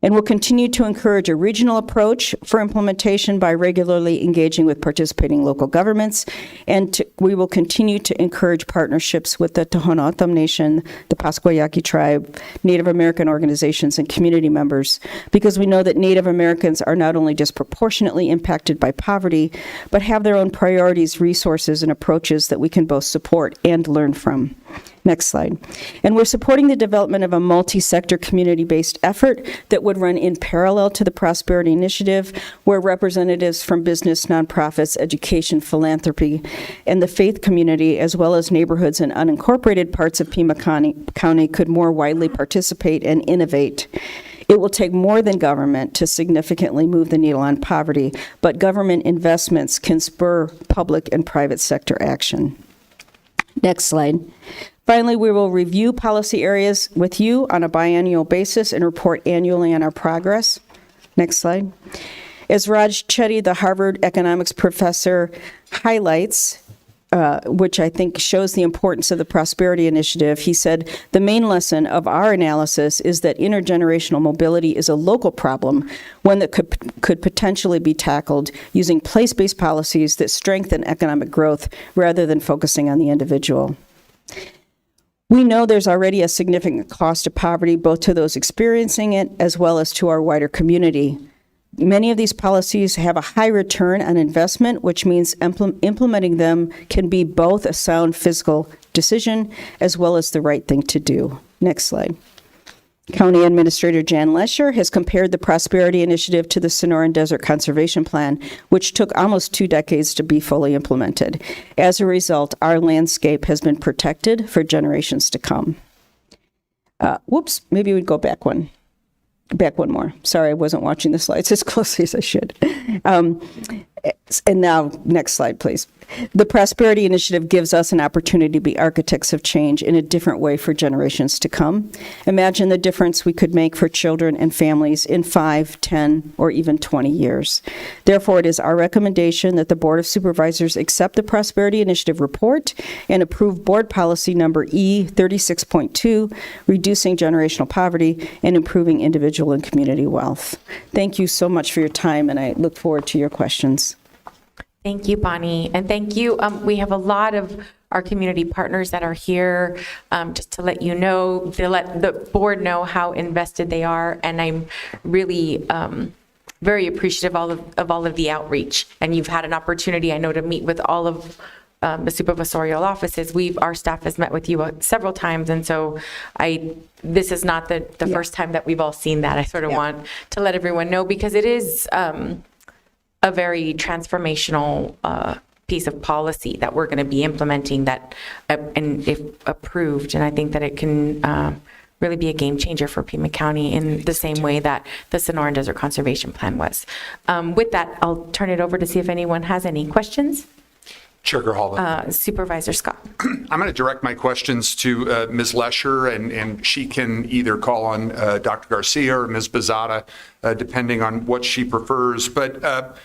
And we'll continue to encourage a regional approach for implementation by regularly engaging with participating local governments. And we will continue to encourage partnerships with the Tohono O'odham Nation, the Pasquayaki tribe, Native American organizations, and community members, because we know that Native Americans are not only disproportionately impacted by poverty, but have their own priorities, resources, and approaches that we can both support and learn from. Next slide. And we're supporting the development of a multi-sector community-based effort that would run in parallel to the Prosperity Initiative, where representatives from business, nonprofits, education, philanthropy, and the faith community, as well as neighborhoods and unincorporated parts of Pima County could more widely participate and innovate. It will take more than government to significantly move the needle on poverty, but government investments can spur public and private sector action. Next slide. Finally, we will review policy areas with you on a biannual basis and report annually on our progress. Next slide. As Raj Chetty, the Harvard economics professor, highlights, which I think shows the importance of the Prosperity Initiative, he said, the main lesson of our analysis is that intergenerational mobility is a local problem, one that could potentially be tackled using place-based policies that strengthen economic growth rather than focusing on the individual. We know there's already a significant cost of poverty, both to those experiencing it as well as to our wider community. Many of these policies have a high return on investment, which means implementing them can be both a sound fiscal decision as well as the right thing to do. Next slide. County Administrator Jan Lesher has compared the Prosperity Initiative to the Sonoran Desert Conservation Plan, which took almost 2 decades to be fully implemented. As a result, our landscape has been protected for generations to come. Maybe we'd go back one. Back one more. Sorry, I wasn't watching the slides as closely as I should. And now, next slide, please. The Prosperity Initiative gives us an opportunity to be architects of change in a different way for generations to come. Imagine the difference we could make for children and families in 5, 10, or even 20 years. Therefore, it is our recommendation that the Board of Supervisors accept the Prosperity Initiative report and approve Board Policy Number E36.2, Reducing Generational Poverty and Improving Individual and Community Wealth. Thank you so much for your time, and I look forward to your questions. Thank you, Bonnie, and thank you. We have a lot of our community partners that are here, just to let you know, to let the board know how invested they are, and I'm really very appreciative of all of the outreach. And you've had an opportunity, I know, to meet with all of the supervisorial offices. Our staff has met with you several times, and so this is not the first time that we've all seen that. I sort of want to let everyone know, because it is a very transformational piece of policy that we're going to be implementing, that, and if approved, and I think that it can really be a game changer for Pima County in the same way that the Sonoran Desert Conservation Plan was. With that, I'll turn it over to see if anyone has any questions. Chair Grijalva. Supervisor Scott. I'm going to direct my questions to Ms. Lesher, and she can either call on Dr. Garcia or Ms. Bezada, depending on what she prefers. But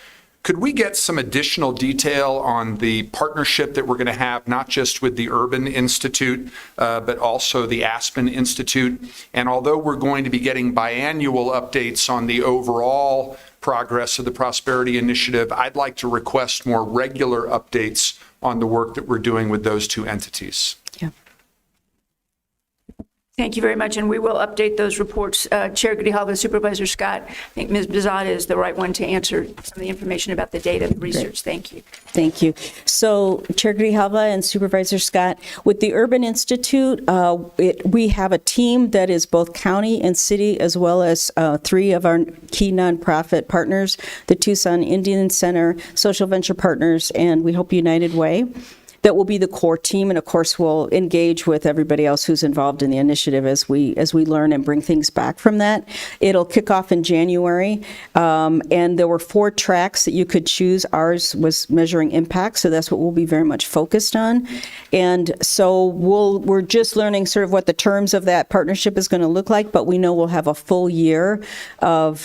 could we get some additional detail on the partnership that we're going to have, not just with the Urban Institute, but also the Aspen Institute? And although we're going to be getting biannual updates on the overall progress of the Prosperity Initiative, I'd like to request more regular updates on the work that we're doing with those two entities. Thank you very much, and we will update those reports. Chair Grijalva, Supervisor Scott, I think Ms. Bezada is the right one to answer some of the information about the data and research. Thank you. Thank you. So, Chair Grijalva and Supervisor Scott, with the Urban Institute, we have a team that is both county and city, as well as 3 of our key nonprofit partners, the Tucson Indian Center, Social Venture Partners, and we hope United Way. That will be the core team, and of course we'll engage with everybody else who's involved in the initiative as we learn and bring things back from that. It'll kick off in January, and there were 4 tracks that you could choose. Ours was measuring impact, so that's what we'll be very much focused on. And so we're just learning sort of what the terms of that partnership is going to look like, but we know we'll have a full year of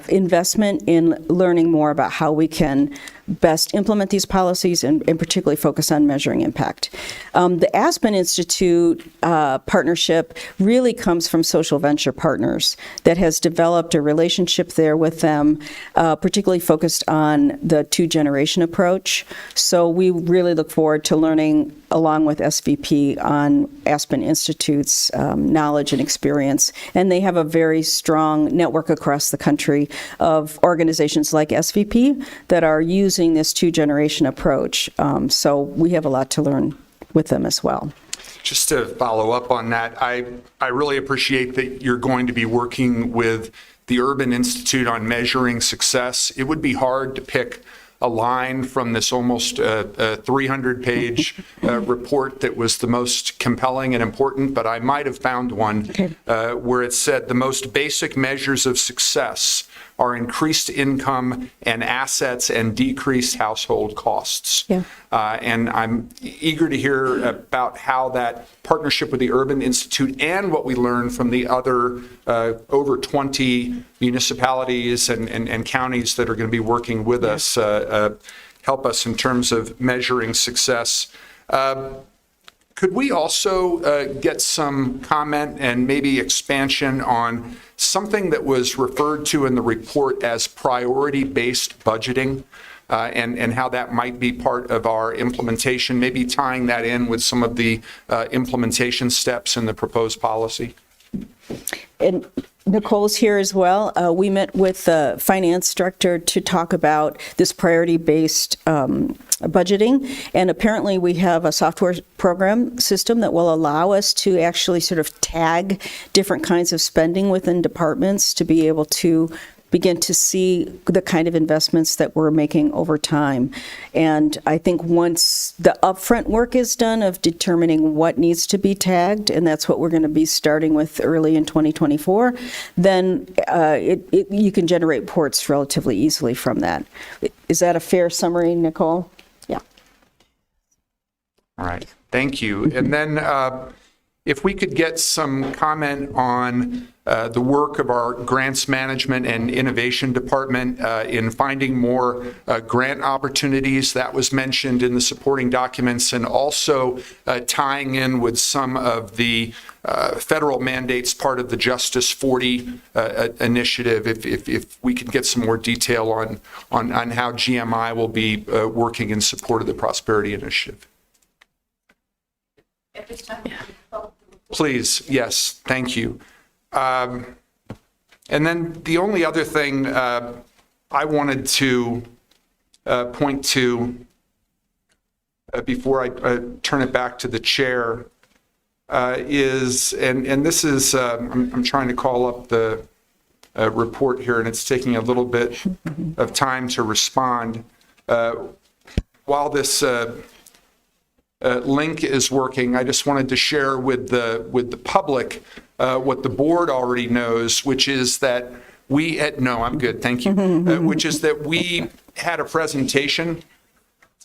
investment in learning more about how we can best implement these policies and particularly focus on measuring impact. The Aspen Institute partnership really comes from Social Venture Partners that has developed a relationship there with them, particularly focused on the 2-generation approach. So we really look forward to learning along with SVP on Aspen Institute's knowledge and experience. And they have a very strong network across the country of organizations like SVP that are using this 2-generation approach. So we have a lot to learn with them as well. Just to follow up on that, I really appreciate that you're going to be working with the Urban Institute on measuring success. It would be hard to pick a line from this almost 300-page report that was the most compelling and important, but I might have found one where it said the most basic measures of success are increased income and assets and decreased household costs. And I'm eager to hear about how that partnership with the Urban Institute and what we learned from the other over 20 municipalities and counties that are going to be working with us help us in terms of measuring success. Could we also get some comment and maybe expansion on something that was referred to in the report as priority-based budgeting, and how that might be part of our implementation, maybe tying that in with some of the implementation steps in the proposed policy? And Nicole's here as well. We met with the finance director to talk about this priority-based budgeting, and apparently we have a software program system that will allow us to actually sort of tag different kinds of spending within departments to be able to begin to see the kind of investments that we're making over time. And I think once the upfront work is done of determining what needs to be tagged, and that's what we're going to be starting with early in 2024, then you can generate reports relatively easily from that. Is that a fair summary, Nicole? Yeah. All right, thank you. And then if we could get some comment on the work of our grants management and innovation department in finding more grant opportunities. That was mentioned in the supporting documents, and also tying in with some of the federal mandates, part of the Justice 40 initiative. If we could get some more detail on how GMI will be working in support of the Prosperity Initiative. Please, yes, thank you. And then the only other thing I wanted to point to before I turn it back to the chair is, and this is, I'm trying to call up the report here, and it's taking a little bit of time to respond. While this link is working, I just wanted to share with the public what the board already knows, which is that no, I'm good, thank you, which is that we had a presentation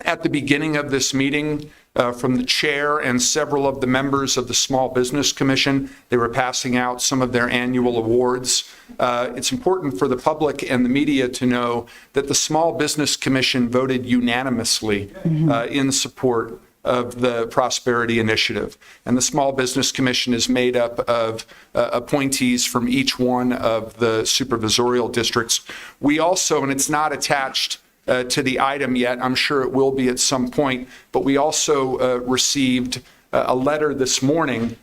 at the beginning of this meeting from the chair and several of the members of the Small Business Commission. They were passing out some of their annual awards. It's important for the public and the media to know that the Small Business Commission voted unanimously in support of the Prosperity Initiative. And the Small Business Commission is made up of appointees from each one of the supervisorial districts. We also, and it's not attached to the item yet, I'm sure it will be at some point, but we also received a letter this morning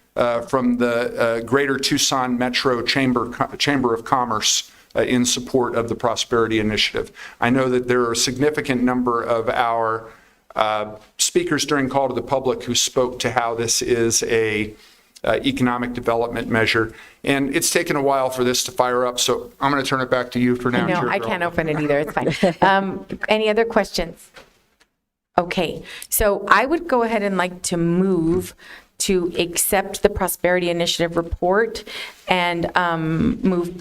from the Greater Tucson Metro Chamber of Commerce in support of the Prosperity Initiative. I know that there are a significant number of our speakers during Call to the Public who spoke to how this is a economic development measure. And it's taken a while for this to fire up, so I'm going to turn it back to you for now. No, I can't open it either. It's fine. Any other questions? Okay, so I would go ahead and like to move to accept the Prosperity Initiative report and move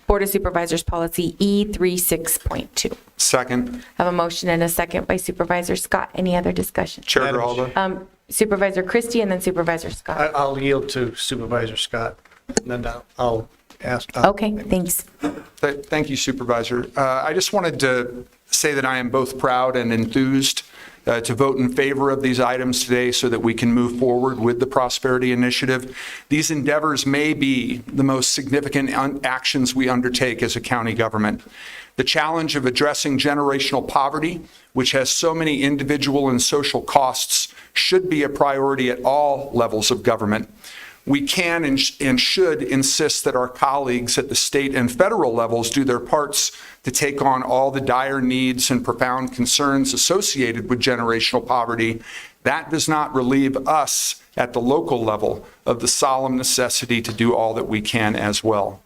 Board of Supervisors Policy E36.2. Second. I have a motion and a second by Supervisor Scott. Any other discussion? Chair Geraldo. Supervisor Christie and then Supervisor Scott. I'll yield to Supervisor Scott, and then I'll ask. Okay, thanks. Thank you, Supervisor. I just wanted to say that I am both proud and enthused to vote in favor of these items today so that we can move forward with the Prosperity Initiative. These endeavors may be the most significant actions we undertake as a county government. The challenge of addressing generational poverty, which has so many individual and social costs, should be a priority at all levels of government. We can and should insist that our colleagues at the state and federal levels do their parts to take on all the dire needs and profound concerns associated with generational poverty. That does not relieve us at the local level of the solemn necessity to do all that we can as well.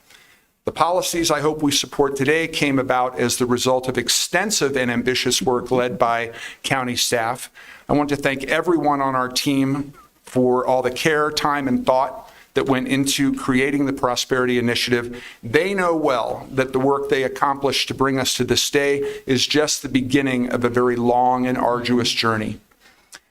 The policies I hope we support today came about as the result of extensive and ambitious work led by county staff. I want to thank everyone on our team for all the care, time, and thought that went into creating the Prosperity Initiative. They know well that the work they accomplished to bring us to this day is just the beginning of a very long and arduous journey.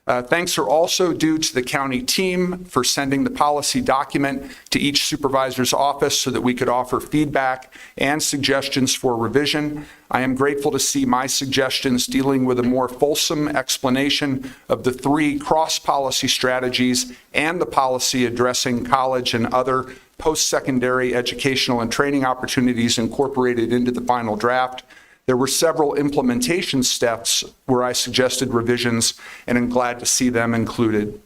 Thanks are also due to the county team for sending the policy document to each supervisor's office so that we could offer feedback and suggestions for revision. I am grateful to see my suggestions dealing with a more fulsome explanation of the 3 cross-policy strategies and the policy addressing college and other post-secondary educational and training opportunities incorporated into the final draft. There were several implementation steps where I suggested revisions, and I'm glad to see them included.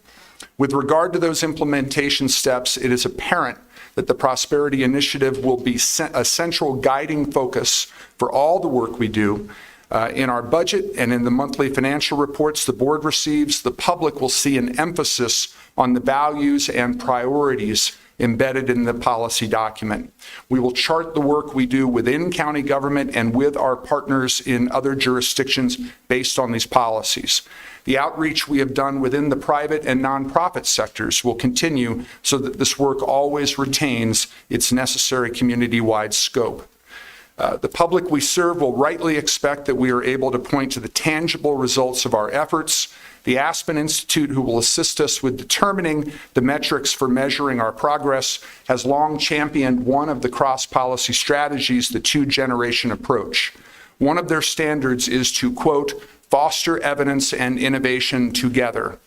With regard to those implementation steps, it is apparent that the Prosperity Initiative will be a central guiding focus for all the work we do. In our budget and in the monthly financial reports the board receives, the public will see an emphasis on the values and priorities embedded in the policy document. We will chart the work we do within county government and with our partners in other jurisdictions based on these policies. The outreach we have done within the private and nonprofit sectors will continue so that this work always retains its necessary community-wide scope. The public we serve will rightly expect that we are able to point to the tangible results of our efforts. The Aspen Institute, who will assist us with determining the metrics for measuring our progress, has long championed one of the cross-policy strategies, the two-generation approach. One of their standards is to, quote, foster evidence and innovation together.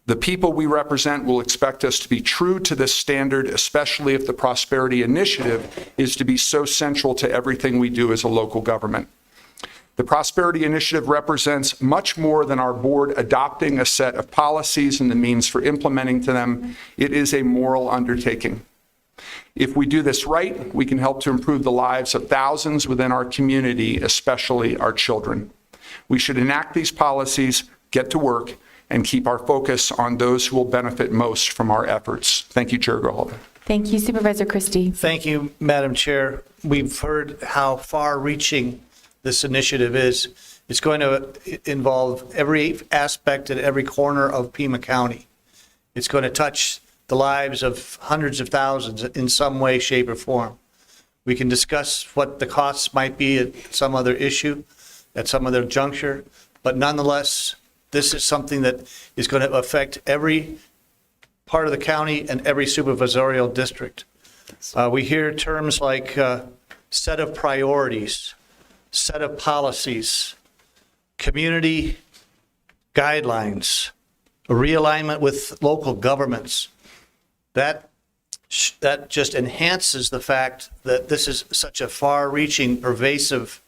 The people we represent will expect us to be true to this standard, especially if the Prosperity Initiative is to be so central to everything we do as a local government. The Prosperity Initiative represents much more than our board adopting a set of policies and the means for implementing them. It is a moral undertaking. If we do this right, we can help to improve the lives of thousands within our community, especially our children. We should enact these policies, get to work, and keep our focus on those who will benefit most from our efforts. Thank you, Chair Grijalva. Thank you, Supervisor Christie. Thank you, Madam Chair. We've heard how far-reaching this initiative is. It's going to involve every aspect and every corner of Pima County. It's going to touch the lives of hundreds of thousands in some way, shape, or form. We can discuss what the costs might be at some other issue, at some other juncture, but nonetheless, this is something that is going to affect every part of the county and every supervisorial district. We hear terms like set of priorities, set of policies, community guidelines, a realignment with local governments. That just enhances the fact that this is such a far-reaching, pervasive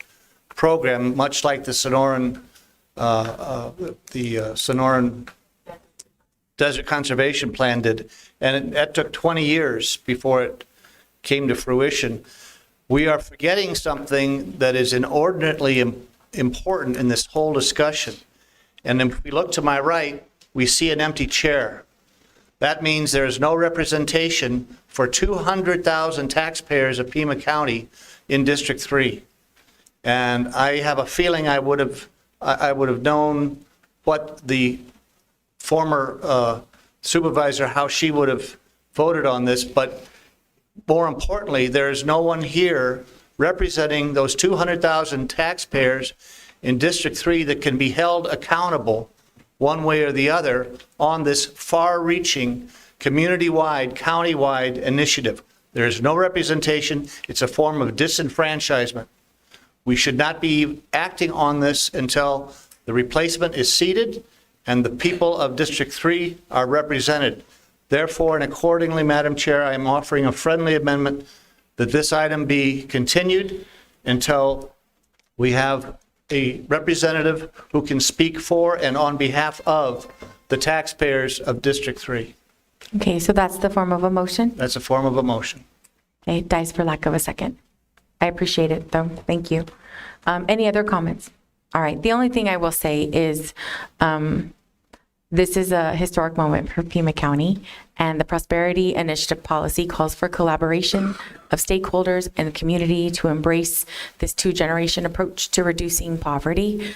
program, much like the Sonoran Desert Conservation Plan did. And that took 20 years before it came to fruition. We are forgetting something that is inordinately important in this whole discussion. And if we look to my right, we see an empty chair. That means there is no representation for 200,000 taxpayers of Pima County in District 3. And I have a feeling I would have known what the former supervisor, how she would have voted on this, but more importantly, there is no one here representing those 200,000 taxpayers in District 3 that can be held accountable one way or the other on this far-reaching, community-wide, county-wide initiative. There is no representation. It's a form of disenfranchisement. We should not be acting on this until the replacement is seated and the people of District 3 are represented. Therefore, and accordingly, Madam Chair, I am offering a friendly amendment that this item be continued until we have a representative who can speak for and on behalf of the taxpayers of District 3. Okay, so that's the form of a motion? That's a form of a motion. Okay, it dies for lack of a second. I appreciate it, though. Thank you. Any other comments? All right. The only thing I will say is this is a historic moment for Pima County, and the Prosperity Initiative policy calls for collaboration of stakeholders and the community to embrace this two-generation approach to reducing poverty.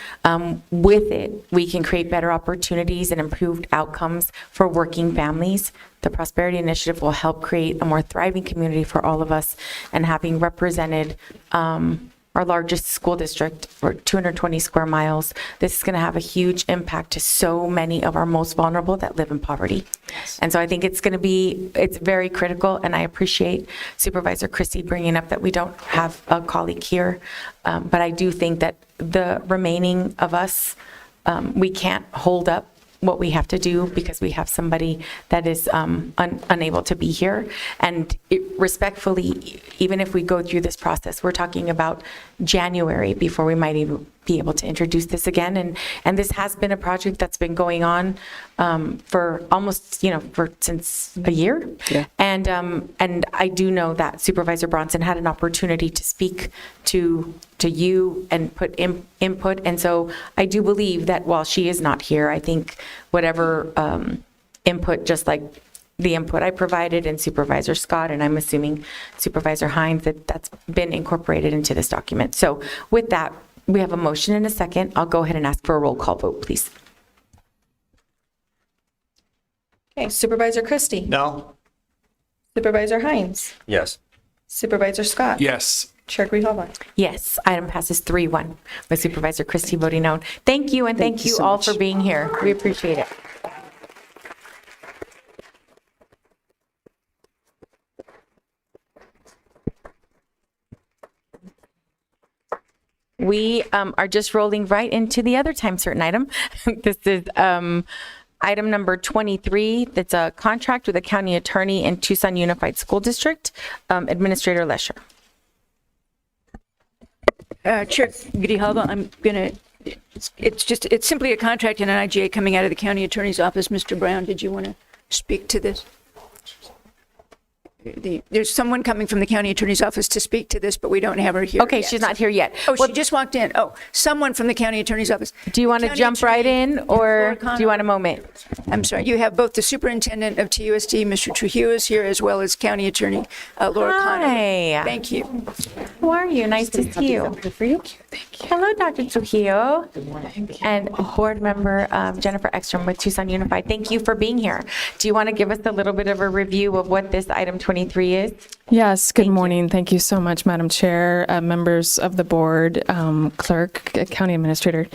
With it, we can create better opportunities and improved outcomes for working families. The Prosperity Initiative will help create a more thriving community for all of us, and having represented our largest school district for 220 square miles, this is going to have a huge impact to so many of our most vulnerable that live in poverty. Yes. And so I think it's very critical, and I appreciate Supervisor Christie bringing up that we don't have a colleague here, but I do think that the remaining of us, we can't hold up what we have to do because we have somebody that is unable to be here. And respectfully, even if we go through this process, we're talking about January before we might even be able to introduce this again. And this has been a project that's been going on for almost, since a year. Yeah. And I do know that Supervisor Bronson had an opportunity to speak to you and put input. And so I do believe that while she is not here, I think whatever input, just like the input I provided and Supervisor Scott, and I'm assuming Supervisor Hines, that's been incorporated into this document. So with that, we have a motion and a second. I'll go ahead and ask for a roll call vote, please. Okay, Supervisor Christie. No? Supervisor Hines. Yes. Supervisor Scott. Yes. Chair Grijalva. Yes, item passes 3-1 with Supervisor Christie voting no. Thank you, and thank you so all much. for being here. We appreciate it. We are just rolling right into the other time certain item. This is item number 23. That's a contract with the county attorney in Tucson Unified School District. Administrator Lesher. Chair Grijalva, it's simply a contract and an IGA coming out of the county attorney's office. Mr. Brown, did you want to speak to this? There's someone coming from the county attorney's office to speak to this, but we don't have her here. Okay, yet. she's not here yet. Oh, she just walked in. Oh, someone from the county attorney's office. Do you want to jump right in, or do you want a moment? I'm sorry. You have both the superintendent of TUSD, Mr. Trujillo, is here, as well as county attorney Laura Connor. Hi. Thank you. How are you? Nice to see you. For you. Hello, Dr. Trujillo. And board member Jennifer Ekstrom with Tucson Unified. Thank you for being here. Do you want to give us a little bit of a review of what this item 23 is? Yes, good morning. Thank you so much, Madam Chair, members of the board, clerk, County Administrator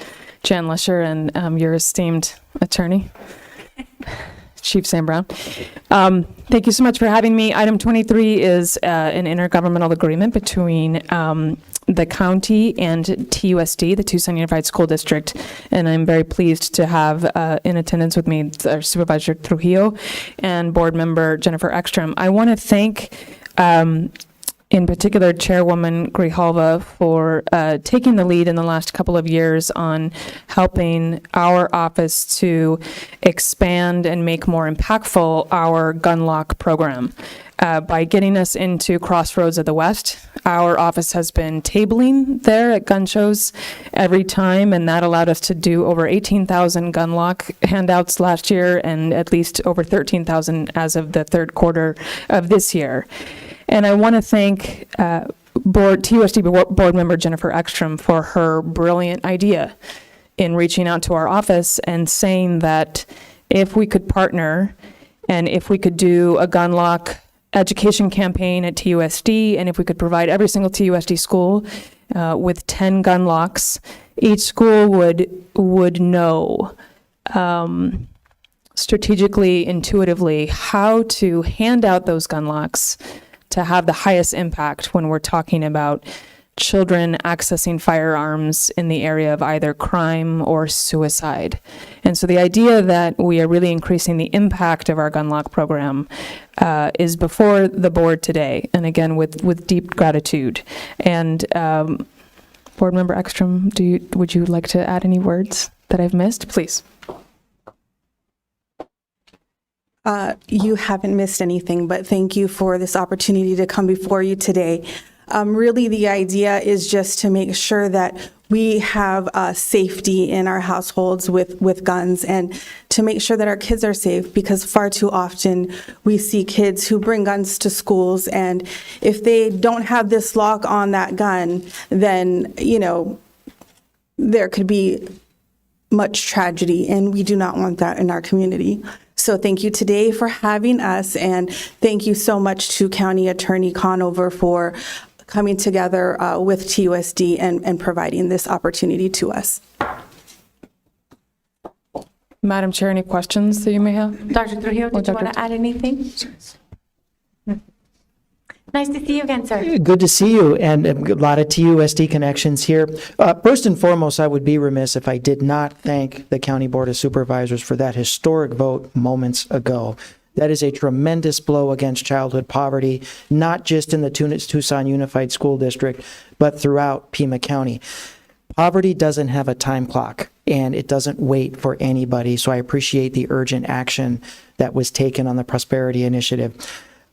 Jan Lesher, and your esteemed attorney, Chief Sam Brown. Thank you so much for having me. Item 23 is an intergovernmental agreement between the county and TUSD, the Tucson Unified School District, and I'm very pleased to have in attendance with me our Supervisor Trujillo and board member Jennifer Ekstrom. I want to thank in particular Chairwoman Grijalva for taking the lead in the last couple of years on helping our office to expand and make more impactful our gun lock program. By getting us into Crossroads of the West, our office has been tabling there at gun shows every time, and that allowed us to do over 18,000 gun lock handouts last year and at least over 13,000 as of the third quarter of this year. And I want to thank TUSD board member Jennifer Ekstrom for her brilliant idea in reaching out to our office and saying that if we could partner and if we could do a gun lock education campaign at TUSD, and if we could provide every single TUSD school with 10 gun locks, each school would know strategically, intuitively, how to hand out those gun locks to have the highest impact when we're talking about children accessing firearms in the area of either crime or suicide. And so the idea that we are really increasing the impact of our gun lock program is before the board today, and again, with deep gratitude. And Board Member Ekstrom, would you like to add any words that I've missed? Please. You haven't missed anything, but thank you for this opportunity to come before you today. Really, the idea is just to make sure that we have safety in our households with guns, and to make sure that our kids are safe, because far too often we see kids who bring guns to schools, and if they don't have this lock on that gun, then, there could be much tragedy, and we do not want that in our community. So thank you today for having us, and thank you so much to County Attorney Conover for coming together with TUSD and providing this opportunity to us. Madam Chair, any questions that you may have? Dr. Trujillo, did you want to add anything? Nice to see you again, sir. Good to see you, and a lot of TUSD connections here. First and foremost, I would be remiss if I did not thank the County Board of Supervisors for that historic vote moments ago. That is a tremendous blow against childhood poverty, not just in the Tucson Unified School District, but throughout Pima County. Poverty doesn't have a time clock, and it doesn't wait for anybody, so I appreciate the urgent action that was taken on the Prosperity Initiative.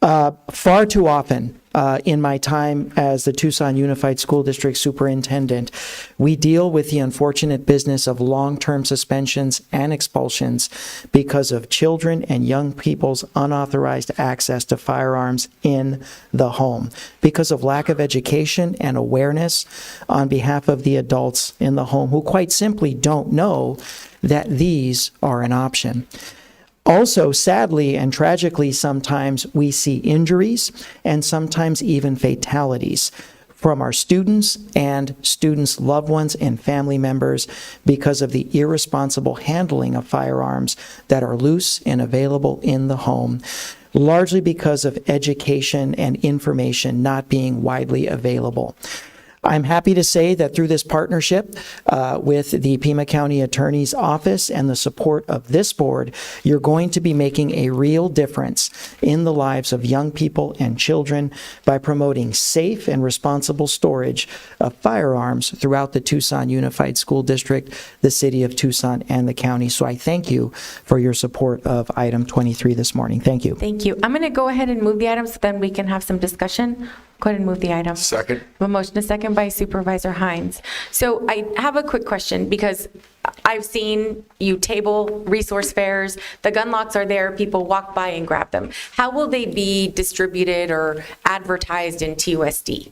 Far too often in my time as the Tucson Unified School District Superintendent, we deal with the unfortunate business of long-term suspensions and expulsions because of children and young people's unauthorized access to firearms in the home, because of lack of education and awareness on behalf of the adults in the home who quite simply don't know that these are an option. Also, sadly and tragically, sometimes we see injuries and sometimes even fatalities from our students and students' loved ones and family members because of the irresponsible handling of firearms that are loose and available in the home, largely because of education and information not being widely available. I'm happy to say that through this partnership with the Pima County Attorney's Office and the support of this board, you're going to be making a real difference in the lives of young people and children by promoting safe and responsible storage of firearms throughout the Tucson Unified School District, the city of Tucson, and the county. So I thank you for your support of item 23 this morning. Thank you. Thank you. I'm going to go ahead and move the item so then we can have some discussion. Go ahead and move the item. Second. A motion, a second by Supervisor Hines. So I have a quick question because I've seen you table resource fairs. The gun locks are there. People walk by and grab them. How will they be distributed or advertised in TUSD?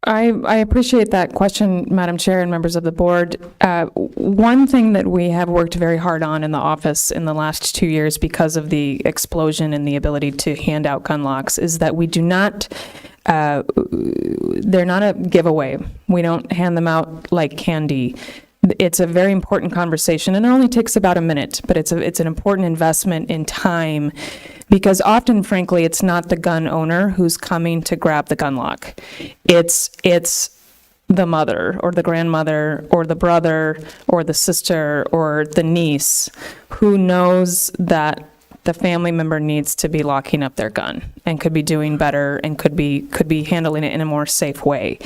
I appreciate that question, Madam Chair and members of the board. One thing that we have worked very hard on in the office in the last 2 years because of the explosion in the ability to hand out gun locks is that we do not, they're not a giveaway. We don't hand them out like candy. It's a very important conversation, and it only takes about a minute, but it's an important investment in time because often, frankly, it's not the gun owner who's coming to grab the gun lock. It's the mother or the grandmother or the brother or the sister or the niece who knows that the family member needs to be locking up their gun and could be doing better and could be handling it in a more safe way.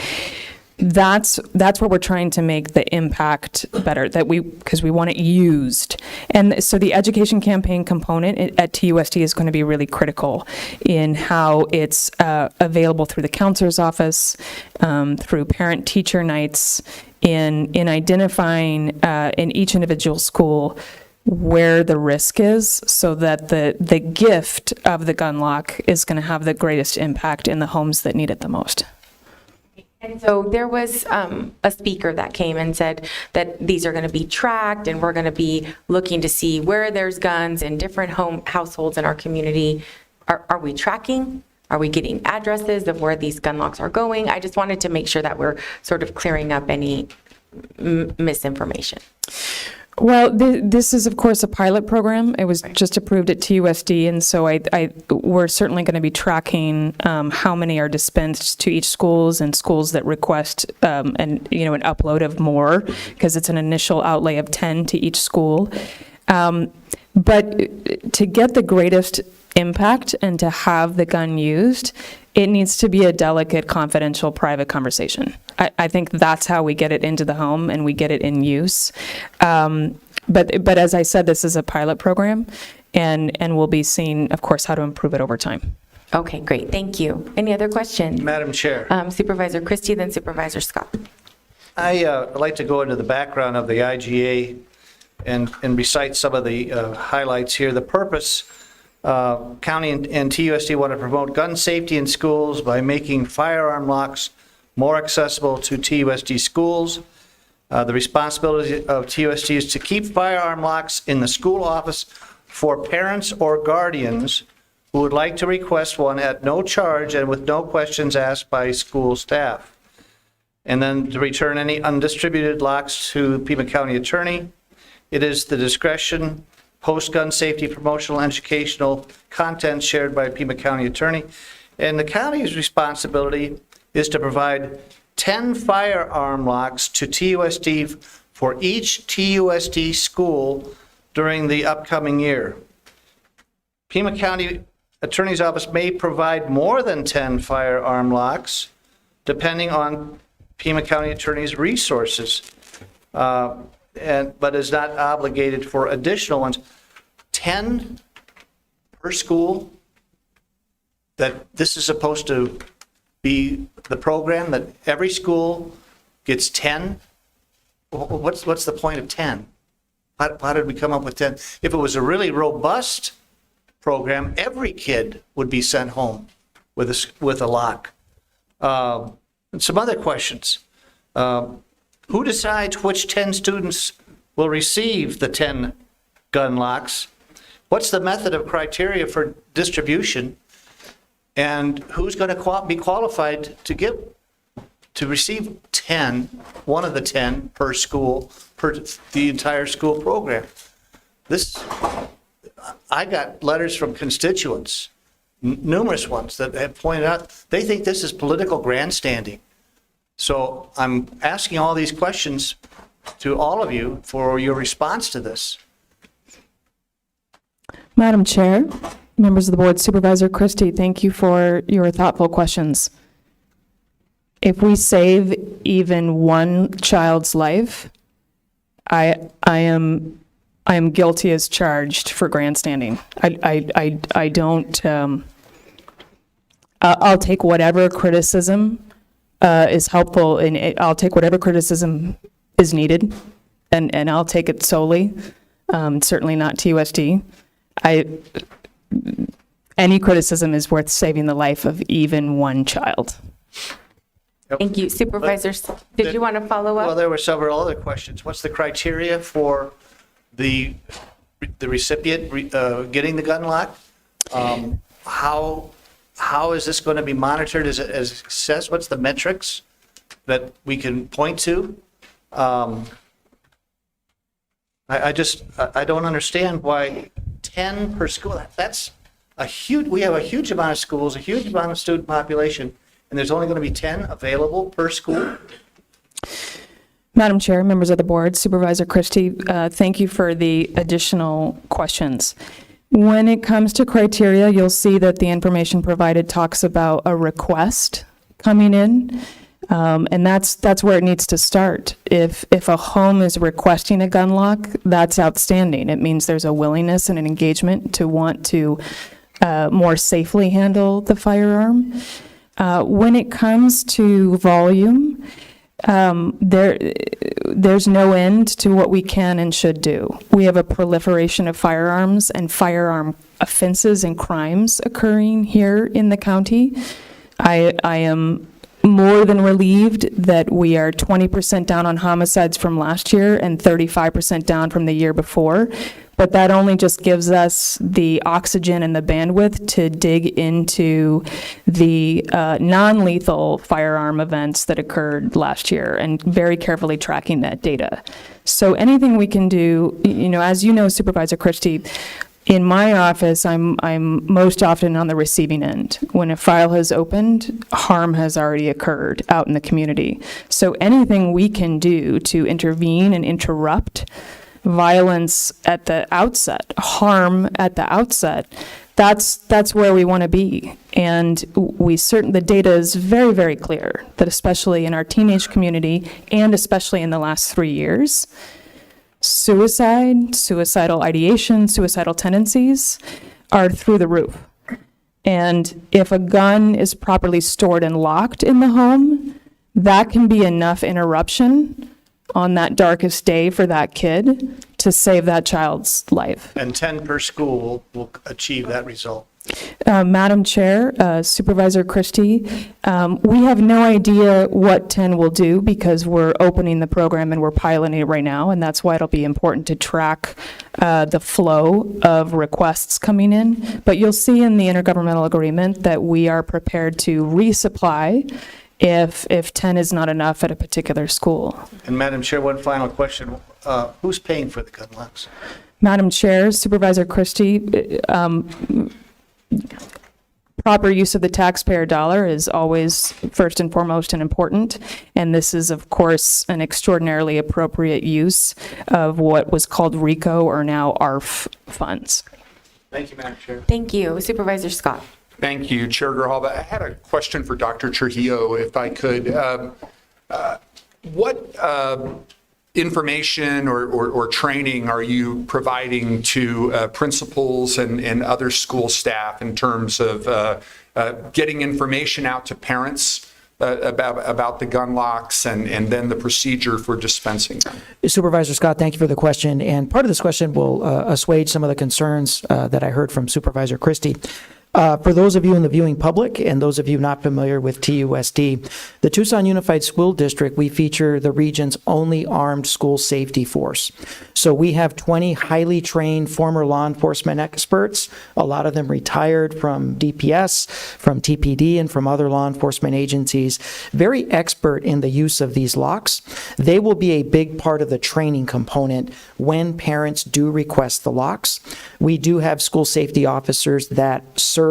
That's where we're trying to make the impact better, because we want it used. And so the education campaign component at TUSD is going to be really critical in how it's available through the counselor's office, through parent-teacher nights, in identifying in each individual school where the risk is so that the gift of the gun lock is going to have the greatest impact in the homes that need it the most. And so there was a speaker that came and said that these are going to be tracked and we're going to be looking to see where there's guns in different households in our community. Are we tracking? Are we getting addresses of where these gun locks are going? I just wanted to make sure that we're sort of clearing up any misinformation. Well, this is, of course, a pilot program. It was just approved at TUSD, and so we're certainly going to be tracking how many are dispensed to each schools and schools that request an upload of more, because it's an initial outlay of 10 to each school. But to get the greatest impact and to have the gun used, it needs to be a delicate, confidential, private conversation. I think that's how we get it into the home and we get it in use. But as I said, this is a pilot program, and we'll be seeing, of course, how to improve it over time. Okay, great. Thank you. Any other questions? Madam Chair. Supervisor Christie, then Supervisor Scott. I'd like to go into the background of the IGA and recite some of the highlights here. The purpose, County and TUSD want to promote gun safety in schools by making firearm locks more accessible to TUSD schools. The responsibility of TUSD is to keep firearm locks in the school office for parents or guardians who would like to request one at no charge and with no questions asked by school staff. And then to return any undistributed locks to Pima County Attorney. It is the discretion, post-gun safety promotional and educational content shared by Pima County Attorney. And the county's responsibility is to provide 10 firearm locks to TUSD for each TUSD school during the upcoming year. Pima County Attorney's Office may provide more than 10 firearm locks depending on Pima County Attorney's resources, but is not obligated for additional ones. 10 per school that this is supposed to be the program that every school gets 10? What's the point of 10? How did we come up with 10? If it was a really robust program, every kid would be sent home with a lock. And some other questions. Who decides which 10 students will receive the 10 gun locks? What's the method of criteria for distribution? And who's going to be qualified to receive 10, one of the 10 per school, per the entire school program? I got letters from constituents, numerous ones, that have pointed out they think this is political grandstanding. So I'm asking all these questions to all of you for your response to this. Madam Chair, members of the board, Supervisor Christie, thank you for your thoughtful questions. If we save even one child's life, I am guilty as charged for grandstanding. I don't. I'll take whatever criticism is helpful, and I'll take whatever criticism is needed, and I'll take it solely. Certainly not TUSD. Any criticism is worth saving the life of even one child. Thank you. Supervisors, did you want to follow up? Well, there were several other questions. What's the criteria for the recipient getting the gun lock? How is this going to be monitored as success? What's the metrics that we can point to? I don't understand why 10 per school. That's a huge. We have a huge amount of schools, a huge amount of student population, and there's only going to be 10 available per school. Madam Chair, members of the board, Supervisor Christie, thank you for the additional questions. When it comes to criteria, you'll see that the information provided talks about a request coming in, and that's where it needs to start. If a home is requesting a gun lock, that's outstanding. It means there's a willingness and an engagement to want to more safely handle the firearm. When it comes to volume, there's no end to what we can and should do. We have a proliferation of firearms and firearm offenses and crimes occurring here in the county. I am more than relieved that we are 20% down on homicides from last year and 35% down from the year before. But that only just gives us the oxygen and the bandwidth to dig into the non-lethal firearm events that occurred last year and very carefully tracking that data. So anything we can do, as you know, Supervisor Christie, in my office, I'm most often on the receiving end. When a file has opened, harm has already occurred out in the community. So anything we can do to intervene and interrupt violence at the outset, harm at the outset, that's where we want to be. And the data is very, very clear that especially in our teenage community and especially in the last 3 years, suicidal ideation, suicidal tendencies are through the roof. And if a gun is properly stored and locked in the home, that can be enough interruption on that darkest day for that kid to save that child's life. And 10 per school will achieve that result. Madam Chair, Supervisor Christie, we have no idea what 10 will do because we're opening the program and we're piloting it right now, and that's why it'll be important to track the flow of requests coming in. But you'll see in the intergovernmental agreement that we are prepared to resupply if 10 is not enough at a particular school. And Madam Chair, one final question. Who's paying for the gun locks? Madam Chair, Supervisor Christie, proper use of the taxpayer dollar is always first and foremost and important, and this is, of course, an extraordinarily appropriate use of what was called RICO, or now ARF funds. Thank you, Madam Chair. Thank you. Supervisor Scott. Thank you, Chair Grijalva. I had a question for Dr. Trujillo, if I could. What information or training are you providing to principals and other school staff in terms of getting information out to parents about the gun locks and then the procedure for dispensing them? Supervisor Scott, thank you for the question. And part of this question will assuage some of the concerns that I heard from Supervisor Christie. For those of you in the viewing public and those of you not familiar with TUSD, the Tucson Unified School District, we feature the region's only armed school safety force. So we have 20 highly trained former law enforcement experts, a lot of them retired from DPS, from TPD, and from other law enforcement agencies, very expert in the use of these locks. They will be a big part of the training component when parents do request the locks. We do have school safety officers that serve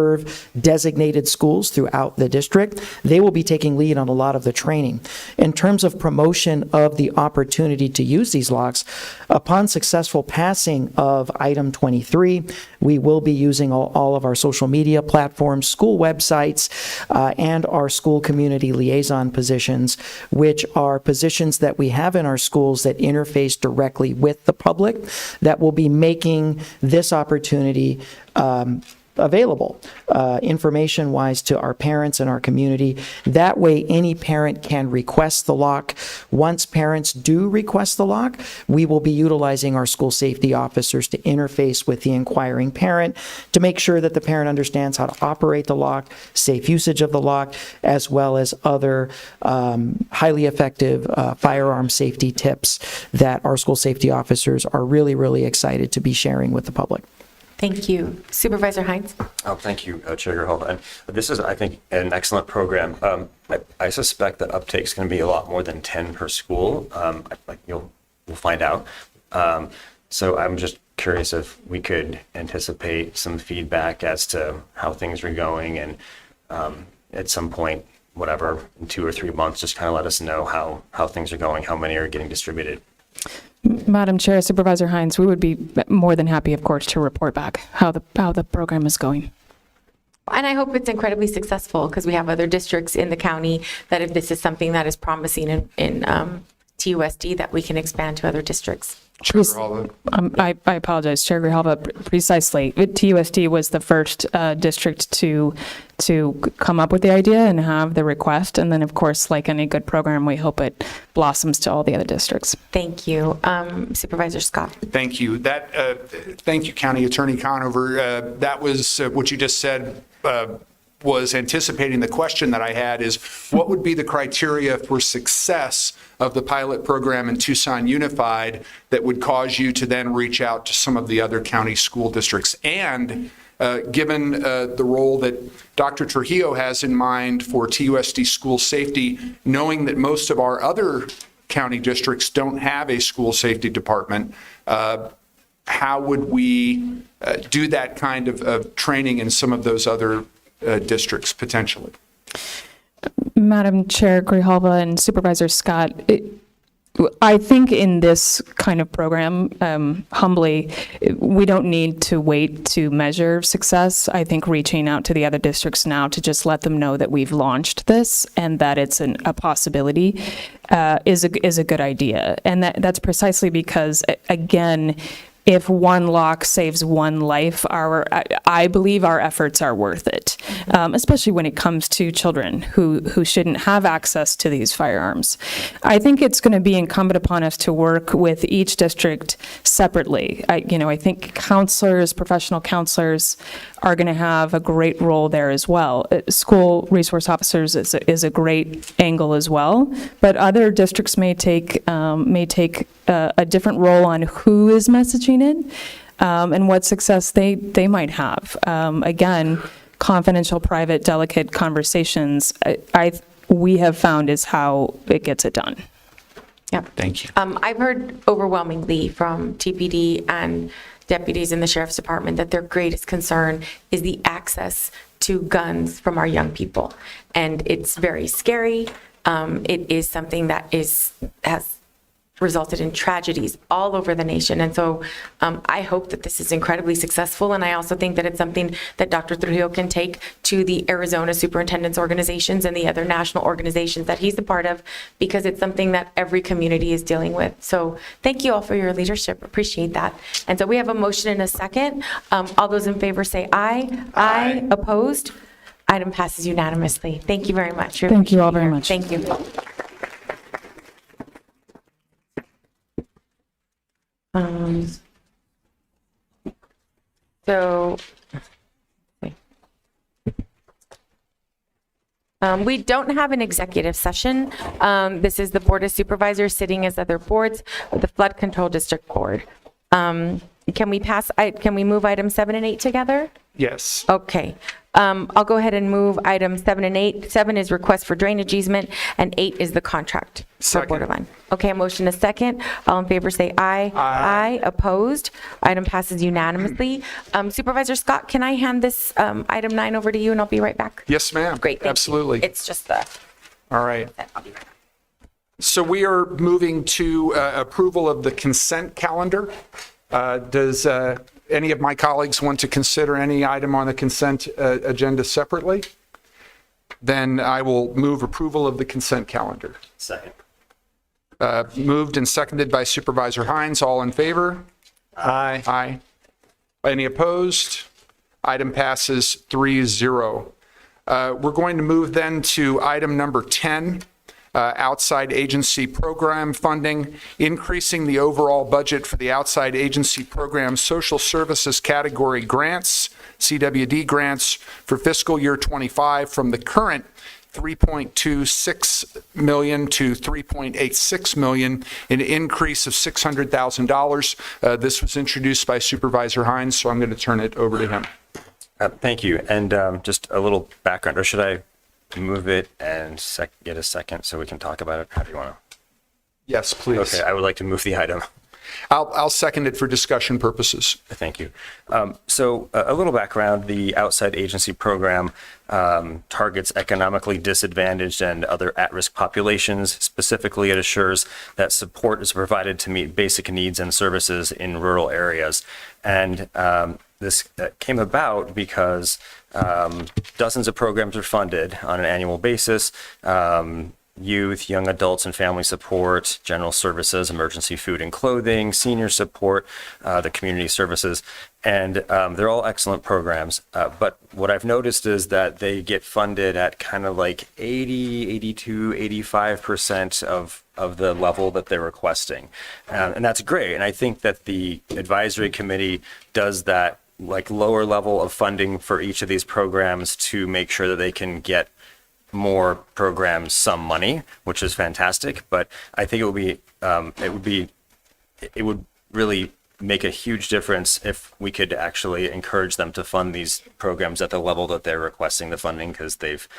designated schools throughout the district. They will be taking lead on a lot of the training. In terms of promotion of the opportunity to use these locks, upon successful passing of item 23, we will be using all of our social media platforms, school websites, and our school community liaison positions, which are positions that we have in our schools that interface directly with the public, that will be making this opportunity available information-wise to our parents and our community. That way, any parent can request the lock. Once parents do request the lock, we will be utilizing our school safety officers to interface with the inquiring parent to make sure that the parent understands how to operate the lock, safe usage of the lock, as well as other highly effective firearm safety tips that our school safety officers are really, really excited to be sharing with the public. Thank you. Supervisor Hines? Oh, thank you, Chair Grijalva. And this is, I think, an excellent program. I suspect that uptake is going to be a lot more than 10 per school. We'll find out. So I'm just curious if we could anticipate some feedback as to how things are going, and at some point, whatever, in 2 or 3 months, just kind of let us know how things are going, how many are getting distributed. Madam Chair, Supervisor Hines, we would be more than happy, of course, to report back how the program is going. And I hope it's incredibly successful, because we have other districts in the county that if this is something that is promising in TUSD, that we can expand to other districts. I apologize, Chair Grijalva. Precisely, TUSD was the first district to come up with the idea and have the request, and then, of course, like any good program, we hope it blossoms to all the other districts. Thank you, Supervisor Scott. Thank you. Thank you, County Attorney Conover. That was what you just said. Was anticipating the question that I had is, what would be the criteria for success of the pilot program in Tucson Unified that would cause you to then reach out to some of the other county school districts? And given the role that Dr. Trujillo has in mind for TUSD school safety, knowing that most of our other county districts don't have a school safety department, how would we do that kind of training in some of those other districts potentially? Madam Chair Grijalva and Supervisor Scott, I think in this kind of program, humbly, we don't need to wait to measure success. I think reaching out to the other districts now to just let them know that we've launched this and that it's a possibility is a good idea. And that's precisely because, again, if one lock saves one life, I believe our efforts are worth it, especially when it comes to children who shouldn't have access to these firearms. I think it's going to be incumbent upon us to work with each district separately. I think counselors, professional counselors, are going to have a great role there as well. School resource officers is a great angle as well, but other districts may take a different role on who is messaging it and what success they might have. Again, confidential, private, delicate conversations, we have found is how it gets it done. Yep. Thank you. I've heard overwhelmingly from TPD and deputies in the Sheriff's Department that their greatest concern is the access to guns from our young people. And it's very scary. It is something that has resulted in tragedies all over the nation. And so I hope that this is incredibly successful. And I also think that it's something that Dr. Trujillo can take to the Arizona superintendents organizations and the other national organizations that he's a part of, because it's something that every community is dealing with. So thank you all for your leadership. Appreciate that. And so we have a motion and a second. All those in favor say aye. Aye. Opposed? Item passes unanimously. Thank you very much. Thank you all very much. Thank you. We don't have an executive session. This is the Board of Supervisors sitting as other boards of the Flood Control District Board. Can we move items 7 and 8 together? Yes. Okay. I'll go ahead and move items 7 and 8. 7 is request for drainage easement, and 8 is the contract for borderline. Okay, a motion, a second. All in favor say aye. Aye. Opposed? Item passes unanimously. Supervisor Scott, can I hand this item 9 over to you, and I'll be right back? Yes, ma'am. Great, thank Absolutely. you. It's just the... All right. I'll be right back. So we are moving to approval of the consent calendar. Does any of my colleagues want to consider any item on the consent agenda separately? Then I will move approval of the consent calendar. Second. Moved and seconded by Supervisor Hines. All in favor? Aye. Aye. Any opposed? Item passes 3-0. We're going to move then to item number 10. Outside agency program funding, increasing the overall budget for the outside agency program social services category grants, CWD grants, for fiscal year 25 from the current $3.26 million to $3.86 million, an increase of $600,000. This was introduced by Supervisor Hines, so I'm going to turn it over to him. Thank you. And just a little background, or should I move it and get a second so we can talk about it? How do you want to? Yes, please. Okay, I would like to move the item. I'll second it for discussion purposes. Thank you. So a little background, the outside agency program targets economically disadvantaged and other at-risk populations. Specifically, it assures that support is provided to meet basic needs and services in rural areas. And this came about because dozens of programs are funded on an annual basis. Youth, young adults and family support, general services, emergency food and clothing, senior support, the community services, and they're all excellent programs. But what I've noticed is that they get funded at kind of like 80, 82, 85% of the level that they're requesting. And that's great. And I think that the advisory committee does that like lower level of funding for each of these programs to make sure that they can get more programs some money, which is fantastic. But I think it would really make a huge difference if we could actually encourage them to fund these programs at the level that they're requesting the funding, because they've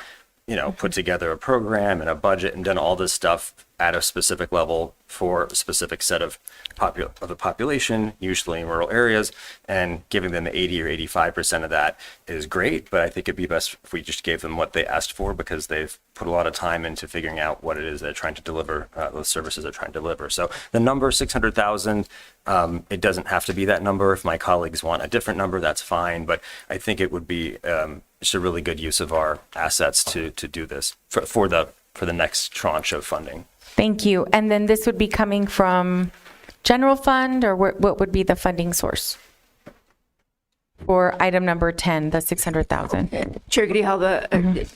put together a program and a budget and done all this stuff at a specific level for a specific set of the population, usually in rural areas, and giving them 80 or 85% of that is great, but I think it'd be best if we just gave them what they asked for, because they've put a lot of time into figuring out what it is they're trying to deliver, the services they're trying to deliver. So the number 600,000, it doesn't have to be that number. If my colleagues want a different number, that's fine, but I think it would be just a really good use of our assets to do this for the next tranche of funding. Thank you. And then this would be coming from general fund, or what would be the funding source for item number 10, the 600,000? Chair Grijalva,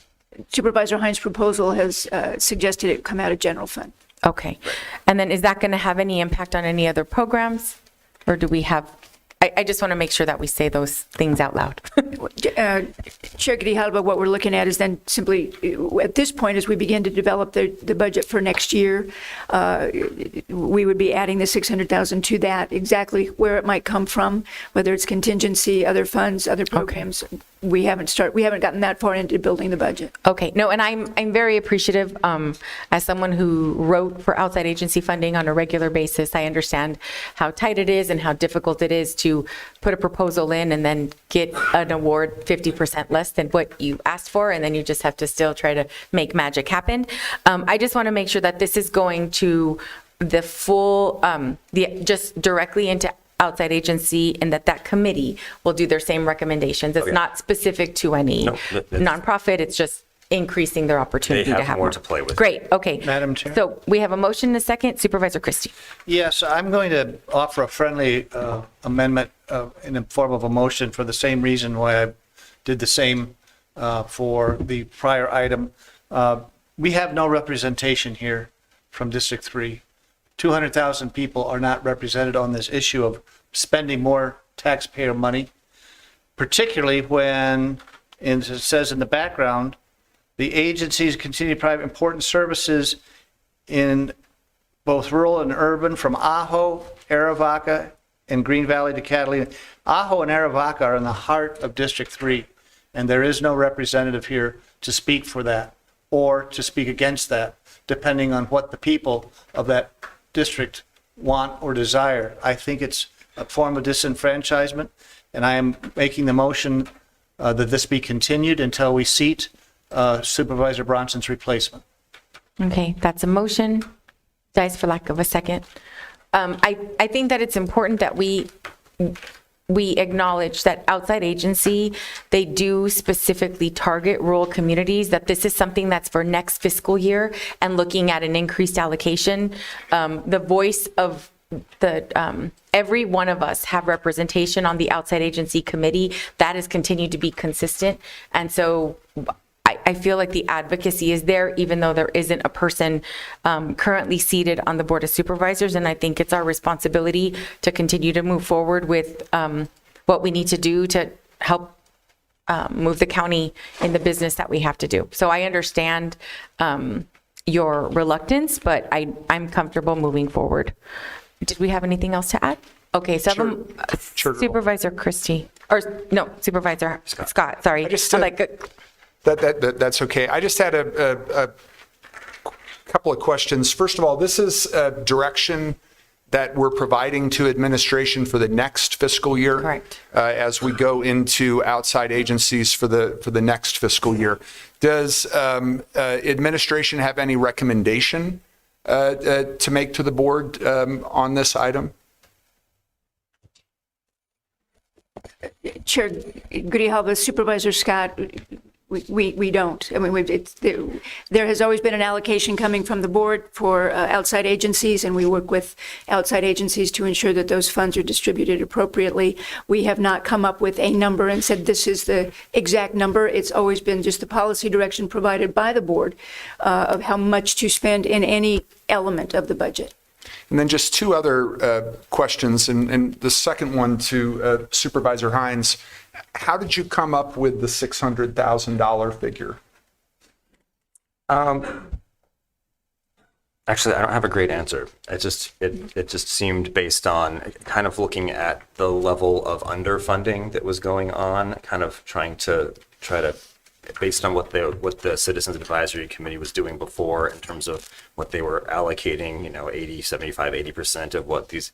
Supervisor Hines' proposal has suggested it come out of general fund. Okay. And then is that going to have any impact on any other programs? Or do we have, I just want to make sure that we say those things out loud. Chair Grijalva, what we're looking at is then simply, at this point, as we begin to develop the budget for next year, we would be adding the 600,000 to that. Exactly where it might come from, whether it's contingency, other funds, other programs. Okay. We haven't gotten that far into building the budget. Okay. No, and I'm very appreciative. As someone who wrote for outside agency funding on a regular basis, I understand how tight it is and how difficult it is to put a proposal in and then get an award 50% less than what you asked for, and then you just have to still try to make magic happen. I just want to make sure that this is going to the full, just directly into outside agency, and that committee will do their same recommendations. It's not specific to any nonprofit, it's just increasing their opportunity They to have have more to play with. Great, okay. Madam Chair? So we have a motion and a second. Supervisor Christie. Yes, I'm going to offer a friendly amendment in the form of a motion for the same reason why I did the same for the prior item. We have no representation here from District 3. 200,000 people are not represented on this issue of spending more taxpayer money, particularly when, as it says in the background, the agencies continue to provide important services in both rural and urban, from Ajo, Arivaca, and Green Valley to Catalina. Ajo and Arivaca are in the heart of District 3, and there is no representative here to speak for that or to speak against that, depending on what the people of that district want or desire. I think it's a form of disenfranchisement, and I am making the motion that this be continued until we seat Supervisor Bronson's replacement. Okay, that's a motion. Dies for lack of a second. I think that it's important that we acknowledge that outside agency, they do specifically target rural communities, that this is something that's for next fiscal year and looking at an increased allocation. The voice of the every one of us have representation on the outside agency committee. That has continued to be consistent. And so I feel like the advocacy is there, even though there isn't a person currently seated on the Board of Supervisors. And I think it's our responsibility to continue to move forward with what we need to do to help move the county in the business that we have to do. So I understand your reluctance, but I'm comfortable moving forward. Did we have anything else to add? Okay, so Supervisor Christie, or no, Supervisor Scott, sorry. That's okay. I just had a couple of questions. First of all, this is a direction that we're providing to administration for the next fiscal year. Correct. As we go into outside agencies for the next fiscal year. Does administration have any recommendation to make to the board on this item? Chair Grijalva, Supervisor Scott, we don't. I mean, there has always been an allocation coming from the board for outside agencies, and we work with outside agencies to ensure that those funds are distributed appropriately. We have not come up with a number and said this is the exact number. It's always been just the policy direction provided by the board of how much to spend in any element of the budget. And then just two other questions, and the second one to Supervisor Hines. How did you come up with the $600,000 figure? Actually, I don't have a great answer. It just seemed based on kind of looking at the level of underfunding that was going on, kind of trying to based on what the Citizens Advisory Committee was doing before in terms of what they were allocating, 80, 75, 80% of what these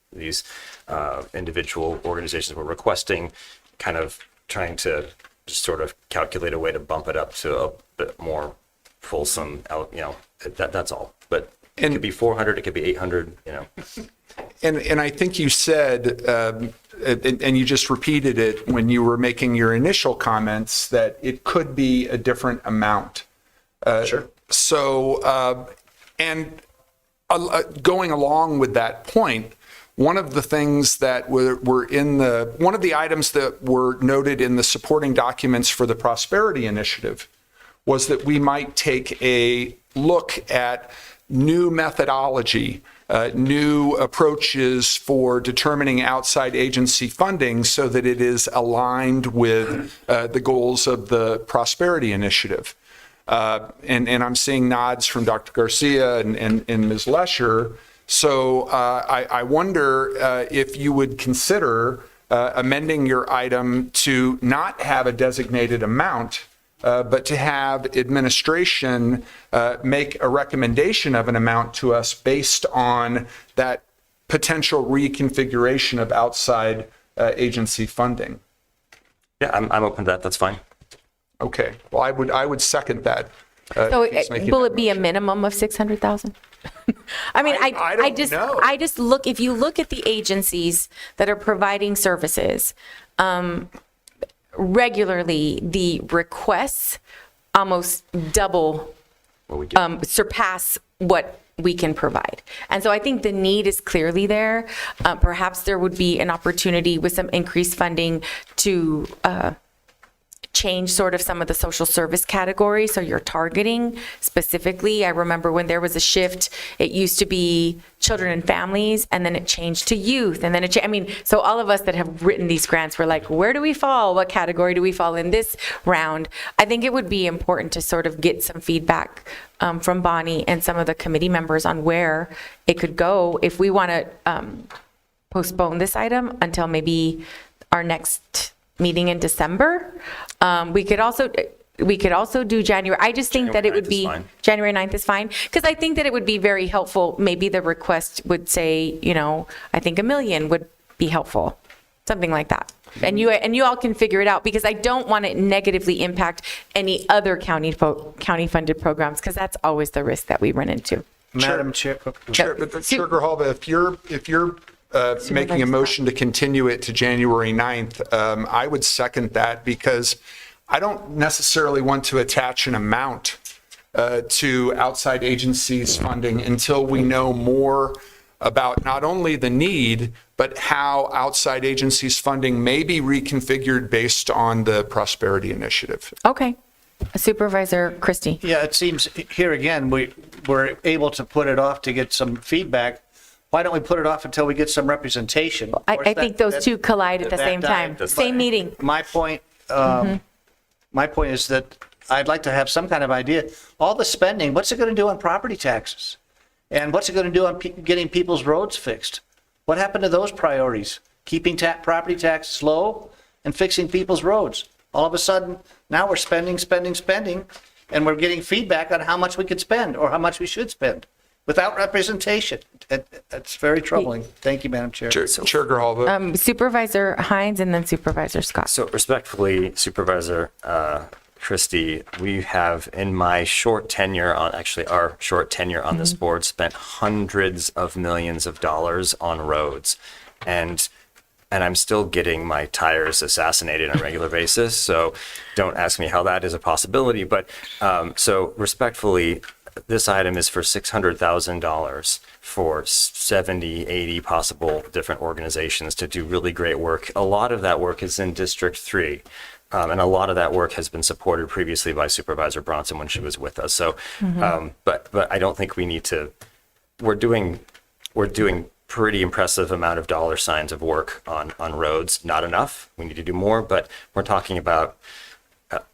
individual organizations were requesting, kind of trying to just sort of calculate a way to bump it up to a bit more fulsome, that's all. But it could be 400, it could be 800, And I think you said, and you just repeated it when you were making your initial comments, that it could be a different amount. Sure. So, going along with that point, one of the things that were one of the items that were noted in the supporting documents for the Prosperity Initiative was that we might take a look at new methodology, new approaches for determining outside agency funding so that it is aligned with the goals of the Prosperity Initiative. And I'm seeing nods from Dr. Garcia and Ms. Lesher. So I wonder if you would consider amending your item to not have a designated amount, but to have administration make a recommendation of an amount to us based on that potential reconfiguration of outside agency funding. Yeah, I'm open to that. That's fine. Okay. Well, I would second that. So He's making will that it be a minimum of 600,000? I mean, I don't know. I just look, if you look at the agencies that are providing services, regularly, the requests almost double, surpass what we can provide. And so I think the need is clearly there. Perhaps there would be an opportunity with some increased funding to change sort of some of the social service categories. So you're targeting specifically. I remember when there was a shift, it used to be children and families, and then it changed to youth. And then I mean, so all of us that have written these grants were like, where do we fall? What category do we fall in this round? I think it would be important to sort of get some feedback from Bonnie and some of the committee members on where it could go if we want to postpone this item until maybe our next meeting in December. We could also do January. I just think that it would be, January 9th is fine, because I think that it would be very helpful. Maybe the request would say, I think $1 million would be helpful, something like that. And you all can figure it out, because I don't want to negatively impact any other county funded programs, because that's always the risk that we run into. Madam Chair. Chair Grijalva, if you're making a motion to continue it to January 9th, I would second that, because I don't necessarily want to attach an amount to outside agencies' funding until we know more about not only the need, but how outside agencies' funding may be reconfigured based on the Prosperity Initiative. Okay. Supervisor Christie. Yeah, it seems here again, we're able to put it off to get some feedback. Why don't we put it off until we get some representation? I think those two collide at the same time. Same meeting. My point is that I'd like to have some kind of idea. All the spending, what's it going to do on property taxes? And what's it going to do on getting people's roads fixed? What happened to those priorities? Keeping property taxes low and fixing people's roads. All of a sudden, now we're spending, and we're getting feedback on how much we could spend or how much we should spend without representation. That's very troubling. Thank you, Madam Chair. Chair Grijalva. Supervisor Hines and then Supervisor Scott. So respectfully, Supervisor Christie, we have in my short tenure on, actually our short tenure on this board, spent hundreds of millions of dollars on roads. And I'm still getting my tires assassinated on a regular basis. So don't ask me how that is a possibility. But so respectfully, this item is for $600,000 for 70, 80 possible different organizations to do really great work. A lot of that work is in District 3. And a lot of that work has been supported previously by Supervisor Bronson when she was with us. So, but I don't think we need to, we're doing pretty impressive amount of dollar signs of work on roads. Not enough. We need to do more, but we're talking about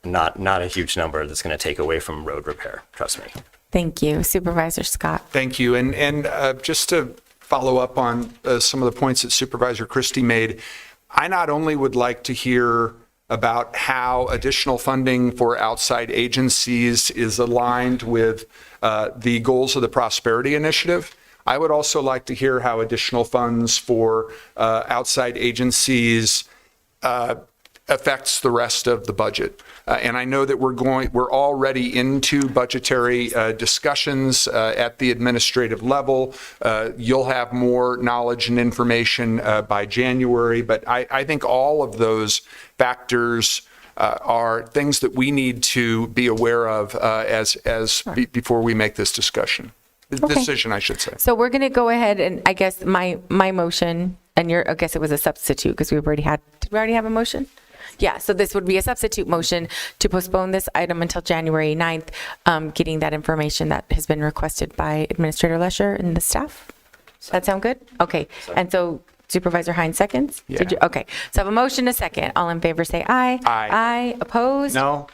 not a huge number that's going to take away from road repair. Trust me. Thank you. Supervisor Scott. Thank you. And just to follow up on some of the points that Supervisor Christie made, I not only would like to hear about how additional funding for outside agencies is aligned with the goals of the Prosperity Initiative, I would also like to hear how additional funds for outside agencies affects the rest of the budget. And I know that we're already into budgetary discussions at the administrative level. You'll have more knowledge and information by January, but I think all of those factors are things that we need to be aware of before we make this discussion. Decision, I should say. So we're going to go ahead and I guess my motion, and I guess it was a substitute because did we already have a motion? Yeah, so this would be a substitute motion to postpone this item until January 9th, getting that information that has been requested by Administrator Lesher and the staff. Does that sound good? Okay, and so Supervisor Hines seconds? Yeah. Okay, so I have a motion, a second. All in favor say aye. Aye. Aye. Opposed? No.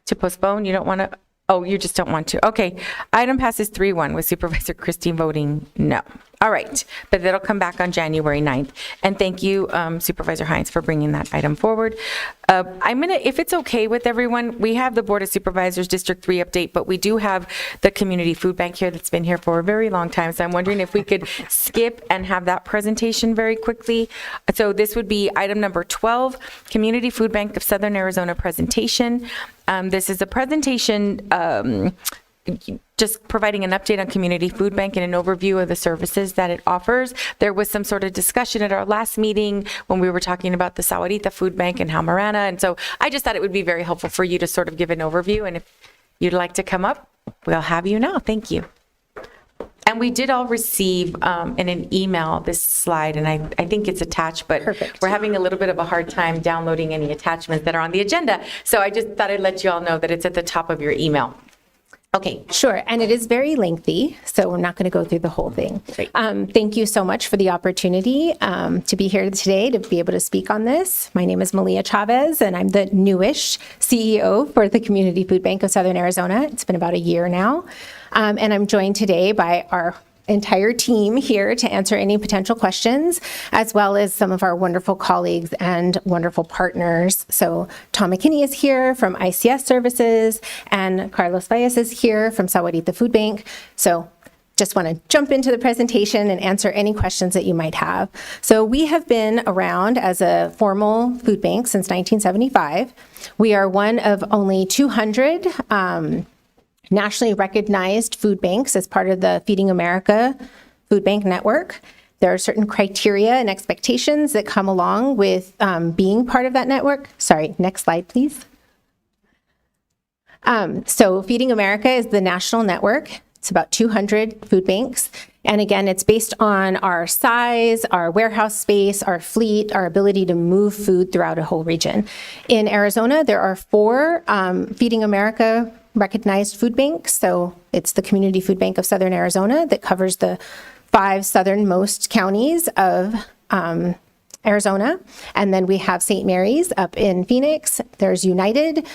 To postpone, you don't want to? Oh, you just don't want to. Okay, item passes 3-1 with Supervisor Christie voting no. All right, but that'll come back on January 9th. And thank you, Supervisor Hines, for bringing that item forward. If it's okay with everyone, we have the Board of Supervisors District 3 update, but we do have the Community Food Bank here that's been here for a very long time. So I'm wondering if we could skip and have that presentation very quickly. So this would be item number 12, Community Food Bank of Southern Arizona presentation. This is a presentation just providing an update on Community Food Bank and an overview of the services that it offers. There was some sort of discussion at our last meeting when we were talking about the Sahuarita Food Bank and how Marana, and so I just thought it would be very helpful for you to sort of give an overview, and if you'd like to come up, we'll have you now. Thank you. And we did all receive in an email this slide, and I think it's attached, but we're having a little bit of a hard time downloading any attachments that are on the agenda, so I just thought I'd let you all know that it's at the top of your email. Okay, sure. And it is very lengthy, so we're not going to go through the whole thing. Thank you so much for the opportunity to be here today to be able to speak on this. My name is Malia Chavez, and I'm the newish CEO for the Community Food Bank of Southern Arizona. It's been about a year now. And I'm joined today by our entire team here to answer any potential questions, as well as some of our wonderful colleagues and wonderful partners. So Tom McKinney is here from ICS Services, and Carlos Valles is here from Sahuarita Food Bank. So just want to jump into the presentation and answer any questions that you might have. So we have been around as a formal food bank since 1975. We are one of only 200 nationally recognized food banks as part of the Feeding America Food Bank Network. There are certain criteria and expectations that come along with being part of that network. Sorry, next slide, please. So Feeding America is the national network. It's about 200 food banks. And again, it's based on our size, our warehouse space, our fleet, our ability to move food throughout a whole region. In Arizona, there are 4 Feeding America recognized food banks. So it's the Community Food Bank of Southern Arizona that covers the 5 southernmost counties of Arizona. And then we have St. Mary's up in Phoenix. There's United,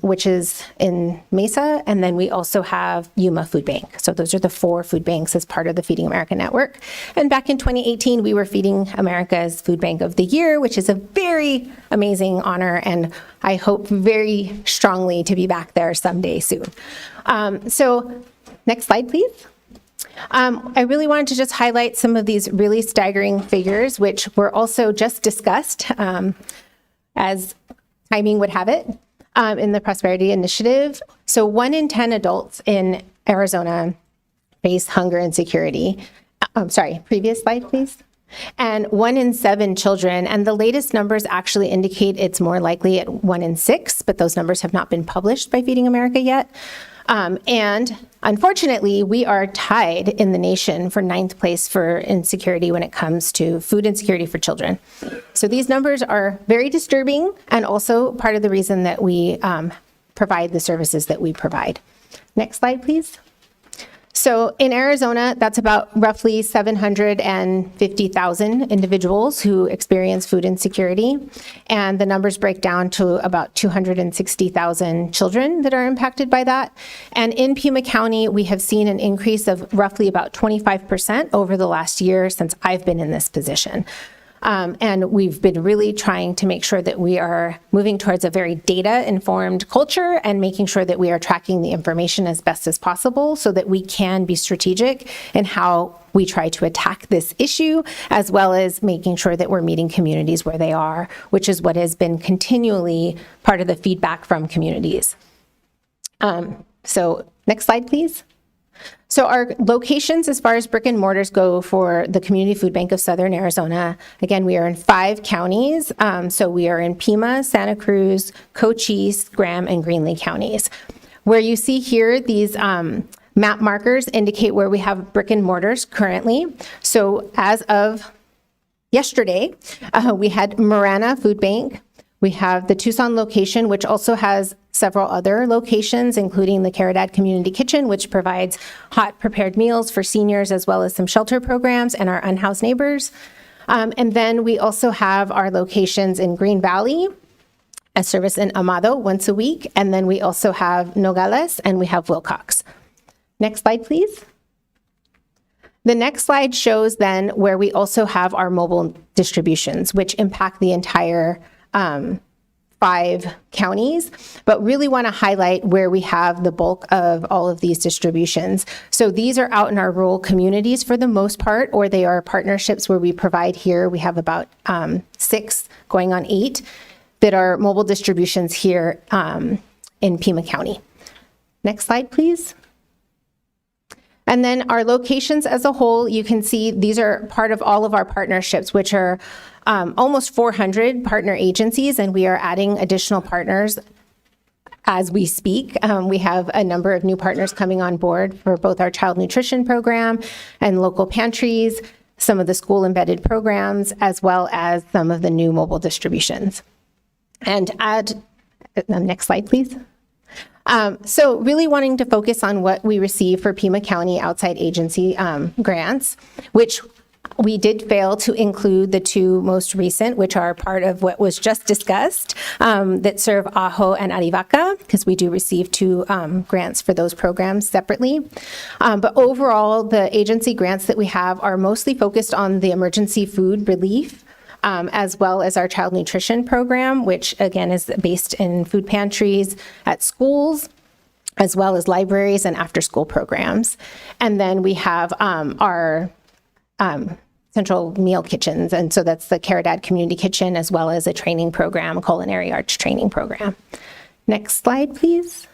which is in Mesa. And then we also have Yuma Food Bank. So those are the 4 food banks as part of the Feeding America Network. And back in 2018, we were Feeding America's Food Bank of the Year, which is a very amazing honor. And I hope very strongly to be back there someday soon. So next slide, please. I really wanted to just highlight some of these really staggering figures, which were also just discussed as timing would have it in the Prosperity Initiative. So 1 in 10 adults in Arizona face hunger and insecurity. Previous slide, please. And 1 in 7 children, and the latest numbers actually indicate it's more likely at 1 in 6, but those numbers have not been published by Feeding America yet. And unfortunately, we are tied in the nation for 9th place for insecurity when it comes to food insecurity for children. So these numbers are very disturbing and also part of the reason that we provide the services that we provide. Next slide, please. So in Arizona, that's about roughly 750,000 individuals who experience food insecurity. And the numbers break down to about 260,000 children that are impacted by that. And in Pima County, we have seen an increase of roughly about 25% over the last year since I've been in this position. And we've been really trying to make sure that we are moving towards a very data-informed culture and making sure that we are tracking the information as best as possible so that we can be strategic in how we try to attack this issue, as well as making sure that we're meeting communities where they are, which is what has been continually part of the feedback from communities. So next slide, please. So our locations as far as brick and mortars go for the Community Food Bank of Southern Arizona, again, we are in 5 counties. So we are in Pima, Santa Cruz, Cochise, Graham, and Greenlee counties. Where you see here, these map markers indicate where we have brick and mortars currently. So as of yesterday, we had Marana Food Bank. We have the Tucson location, which also has several other locations, including the Caridad Community Kitchen, which provides hot prepared meals for seniors, as well as some shelter programs and our unhoused neighbors. And then we also have our locations in Green Valley, a service in Amado once a week. And then we also have Nogales and we have Wilcox. Next slide, please. The next slide shows then where we also have our mobile distributions, which impact the entire 5 counties, but really want to highlight where we have the bulk of all of these distributions. So these are out in our rural communities for the most part, or they are partnerships where we provide here. We have about 6 going on 8 that are mobile distributions here in Pima County. Next slide, please. And then our locations as a whole, you can see these are part of all of our partnerships, which are almost 400 partner agencies, and we are adding additional partners as we speak. We have a number of new partners coming on board for both our child nutrition program and local pantries, some of the school embedded programs, as well as some of the new mobile distributions. And next slide, please. So really wanting to focus on what we receive for Pima County outside agency grants, which we did fail to include the 2 most recent, which are part of what was just discussed, that serve Ajo and Arivaca, because we do receive 2 grants for those programs separately. But overall, the agency grants that we have are mostly focused on the emergency food relief, as well as our child nutrition program, which again is based in food pantries at schools, as well as libraries and after-school programs. And then we have our central meal kitchens, and so that's the Caridad Community Kitchen, as well as a training program, a culinary arts training program. Next slide, please.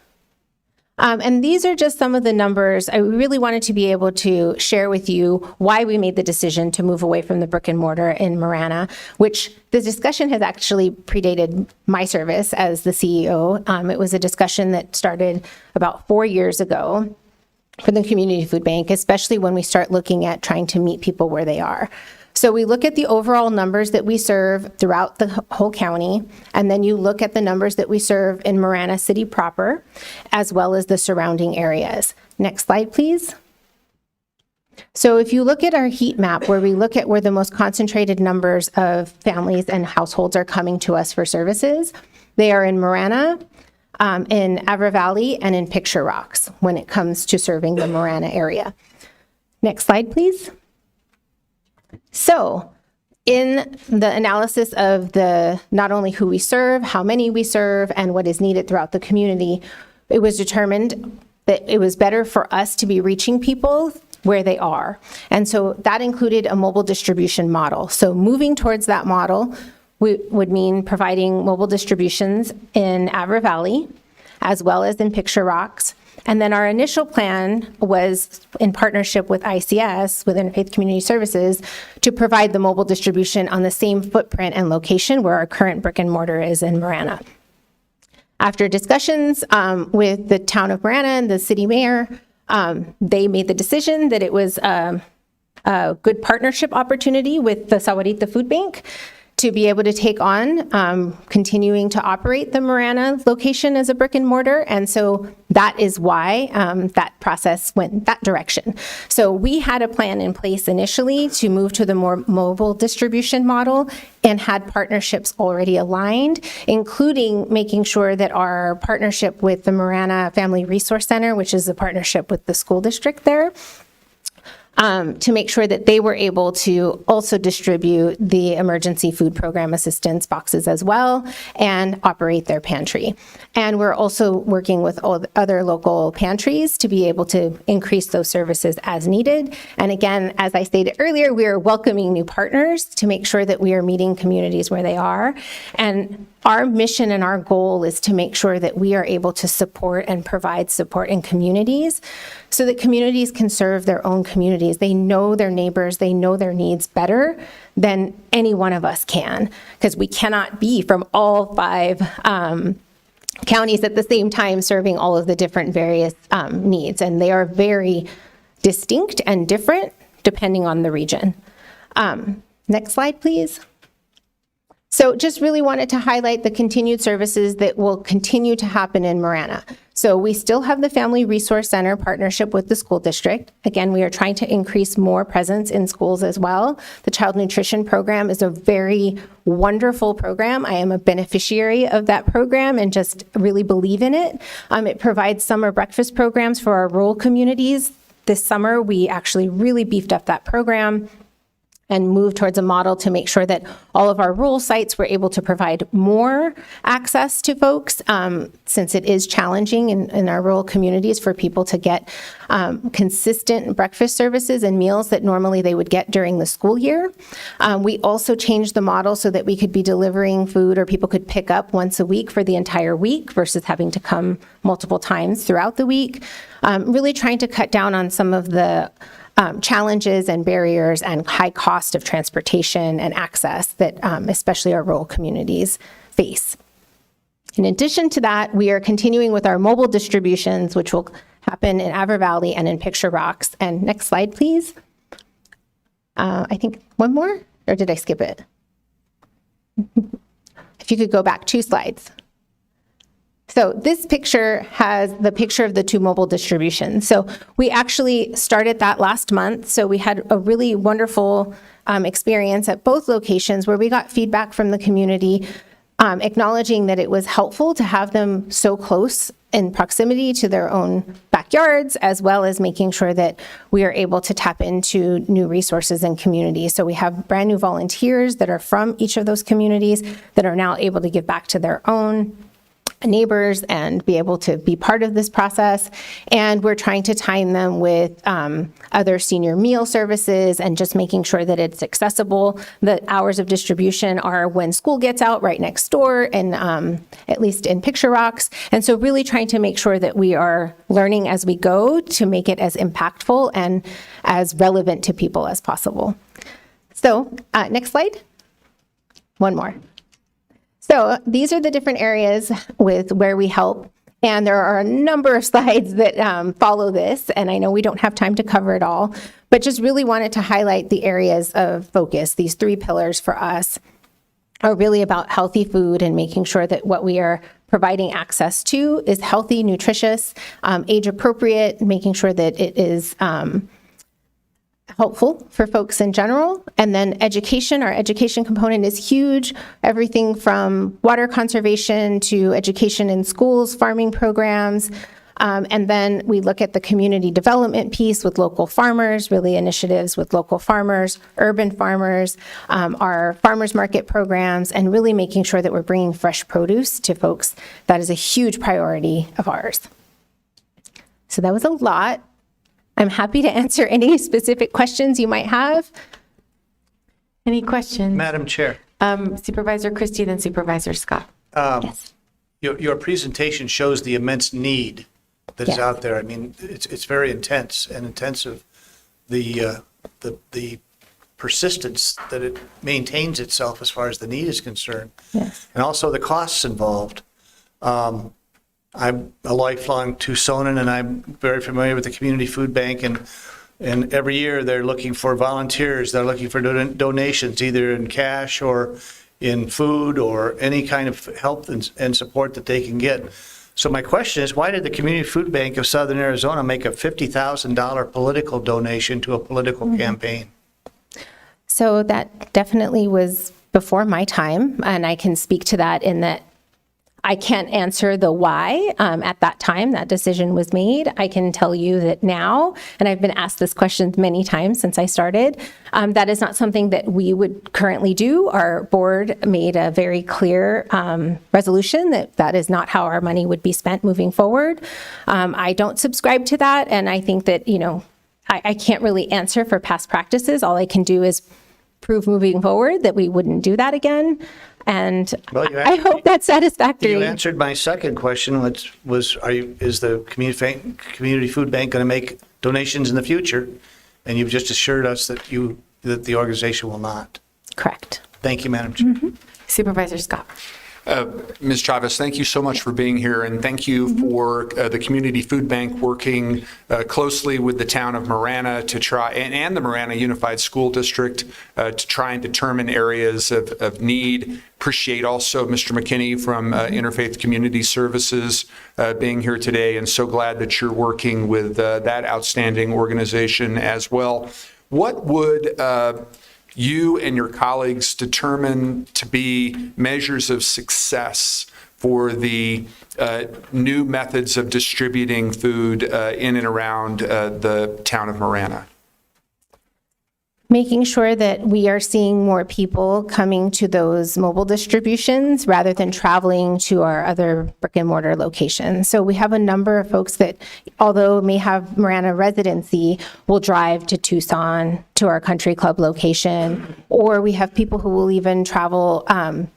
And these are just some of the numbers. I really wanted to be able to share with you why we made the decision to move away from the brick and mortar in Marana, which the discussion has actually predated my service as the CEO. It was a discussion that started about 4 years ago for the community food bank, especially when we start looking at trying to meet people where they are. So we look at the overall numbers that we serve throughout the whole county, and then you look at the numbers that we serve in Marana City proper, as well as the surrounding areas. Next slide, please. So if you look at our heat map, where we look at where the most concentrated numbers of families and households are coming to us for services, they are in Marana, in Avra Valley, and in Picture Rocks when it comes to serving the Marana area. Next slide, please. So in the analysis of not only who we serve, how many we serve, and what is needed throughout the community, it was determined that it was better for us to be reaching people where they are. And so that included a mobile distribution model. So moving towards that model would mean providing mobile distributions in Avra Valley, as well as in Picture Rocks. And then our initial plan was, in partnership with ICS, with Interfaith Community Services, to provide the mobile distribution on the same footprint and location where our current brick and mortar is in Marana. After discussions with the town of Marana and the city mayor, they made the decision that it was a good partnership opportunity with the Sahuarita Food Bank to be able to take on continuing to operate the Marana location as a brick and mortar. And so that is why that process went that direction. So we had a plan in place initially to move to the more mobile distribution model and had partnerships already aligned, including making sure that our partnership with the Marana Family Resource Center, which is a partnership with the school district there, to make sure that they were able to also distribute the emergency food program assistance boxes as well and operate their pantry. And we're also working with other local pantries to be able to increase those services as needed. And again, as I stated earlier, we are welcoming new partners to make sure that we are meeting communities where they are. And our mission and our goal is to make sure that we are able to support and provide support in communities so that communities can serve their own communities. They know their neighbors, they know their needs better than any one of us can, because we cannot be from all 5 counties at the same time serving all of the different various needs. And they are very distinct and different depending on the region. Next slide, please. So just really wanted to highlight the continued services that will continue to happen in Marana. So we still have the Family Resource Center partnership with the school district. Again, we are trying to increase more presence in schools as well. The child nutrition program is a very wonderful program. I am a beneficiary of that program and just really believe in it. It provides summer breakfast programs for our rural communities This summer, we actually really beefed up that program and move towards a model to make sure that all of our rural sites were able to provide more access to folks, since it is challenging in our rural communities for people to get consistent breakfast services and meals that normally they would get during the school year. We also changed the model so that we could be delivering food, or people could pick up once a week for the entire week versus having to come multiple times throughout the week. Really trying to cut down on some of the challenges and barriers and high cost of transportation and access that especially our rural communities face. In addition to that, we are continuing with our mobile distributions, which will happen in Avar Valley and in Picture Rocks. And next slide, please. I think one more, or did I skip it? If you could go back 2 slides. So this picture has the picture of the 2 mobile distributions. So we actually started that last month. So we had a really wonderful experience at both locations where we got feedback from the community, acknowledging that it was helpful to have them so close in proximity to their own backyards, as well as making sure that we are able to tap into new resources and communities. So we have brand new volunteers that are from each of those communities that are now able to give back to their own neighbors and be able to be part of this process. And we're trying to time them with other senior meal services and just making sure that it's accessible. The hours of distribution are when school gets out right next door, and at least in Picture Rocks. And so really trying to make sure that we are learning as we go to make it as impactful and as relevant to people as possible. So next slide. One more. So these are the different areas with where we help, and there are a number of slides that follow this, and I know we don't have time to cover it all, but just really wanted to highlight the areas of focus. These 3 pillars for us are really about healthy food and making sure that what we are providing access to is healthy, nutritious, age appropriate, making sure that it is helpful for folks in general. And then education, our education component is huge. Everything from water conservation to education in schools, farming programs. And then we look at the community development piece with local farmers, really initiatives with local farmers, urban farmers, our farmers market programs, and really making sure that we're bringing fresh produce to folks. That is a huge priority of ours. So that was a lot. I'm happy to answer any specific questions you might have. Any questions? Madam Chair. Supervisor Christie, then Supervisor Scott. Yes. Your presentation shows the immense need that is out there. I mean, it's very intense and intensive. The persistence that it maintains itself as far as the need is concerned, and also the costs involved. I'm a lifelong Tucsonan, and I'm very familiar with the Community Food Bank, and every year they're looking for volunteers. They're looking for donations, either in cash or in food or any kind of help and support that they can get. So my question is, why did the Community Food Bank of Southern Arizona make a $50,000 political donation to a political campaign? So that definitely was before my time, and I can speak to that in that I can't answer the why at that time that decision was made. I can tell you that now, and I've been asked this question many times since I started, that is not something that we would currently do. Our board made a very clear resolution that that is not how our money would be spent moving forward. I don't subscribe to that, and I think that, I can't really answer for past practices. All I can do is prove moving forward that we wouldn't do that again. And I hope that's satisfactory. You answered my second question, which was, is the Community Food Bank going to make donations in the future? And you've just assured us that the organization will not. Correct. Thank you, Madam Chair. Supervisor Scott. Ms. Chavez, thank you so much for being here, and thank you for the Community Food Bank working closely with the town of Marana to try, and the Marana Unified School District to try and determine areas of need. Appreciate also Mr. McKinney from Interfaith Community Services being here today, and so glad that you're working with that outstanding organization as well. What would you and your colleagues determine to be measures of success for the new methods of distributing food in and around the town of Marana? Making sure that we are seeing more people coming to those mobile distributions rather than traveling to our other brick and mortar locations. So we have a number of folks that, although may have Marana residency, will drive to Tucson, to our country club location, or we have people who will even travel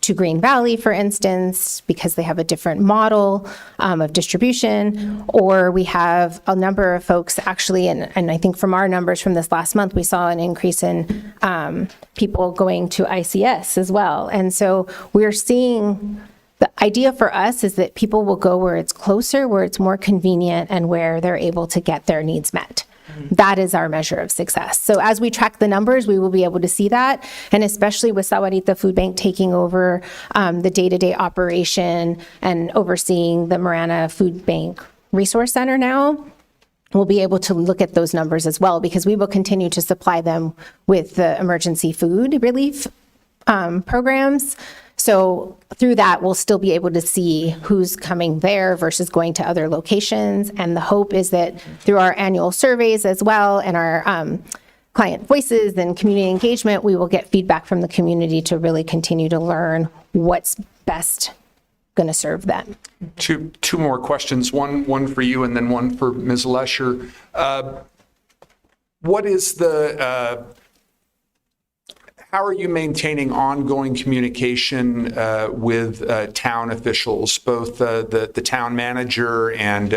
to Green Valley, for instance, because they have a different model of distribution, or we have a number of folks actually, and I think from our numbers from this last month, we saw an increase in people going to ICS as well. And so we're seeing, the idea for us is that people will go where it's closer, where it's more convenient, and where they're able to get their needs met. That is our measure of success. So as we track the numbers, we will be able to see that. And especially with Sahuarita Food Bank taking over the day-to-day operation and overseeing the Marana Food Bank Resource Center now, we'll be able to look at those numbers as well, because we will continue to supply them with the emergency food relief programs. So through that, we'll still be able to see who's coming there versus going to other locations. And the hope is that through our annual surveys as well and our client voices and community engagement, we will get feedback from the community to really continue to learn what's best going to serve them. Two more questions, one for you and then one for Ms. Lesher. What is the, how are you maintaining ongoing communication with town officials, both the town manager and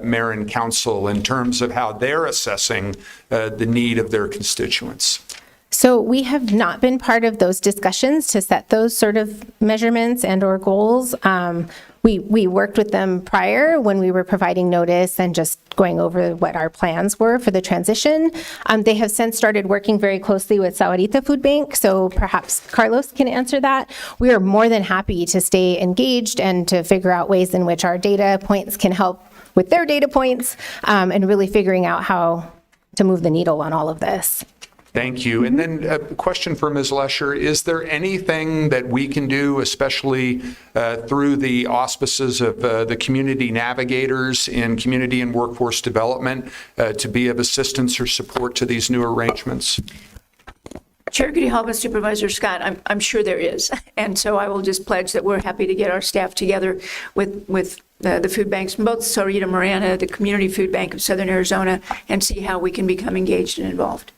mayor and council, in terms of how they're assessing the need of their constituents? So we have not been part of those discussions to set those sort of measurements and or goals. We worked with them prior when we were providing notice and just going over what our plans were for the transition. They have since started working very closely with Sahuarita Food Bank, so perhaps Carlos can answer that. We are more than happy to stay engaged and to figure out ways in which our data points can help with their data points, and really figuring out how to move the needle on all of this. Thank you. And then a question for Ms. Lesher. Is there anything that we can do, especially through the auspices of the community navigators in community and workforce development, to be of assistance or support to these new arrangements? Chair Grijalva, Supervisor Scott, I'm sure there is. And so I will just pledge that we're happy to get our staff together with the food banks, both Sahuarita Marana, the Community Food Bank of Southern Arizona, and see how we can become engaged and involved.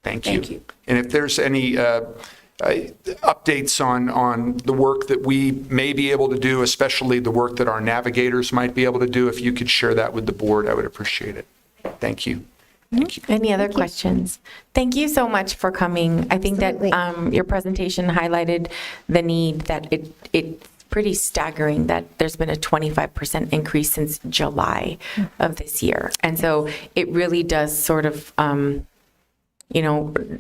Thank you. Thank you. And if there's any updates on the work that we may be able to do, especially the work that our navigators might be able to do, if you could share that with the board, I would appreciate it. Thank you. Thank you. Any other questions? Thank you so much for coming. I think that your presentation highlighted the need, that it's pretty staggering that there's been a 25% increase since July of this year. And so it really does sort of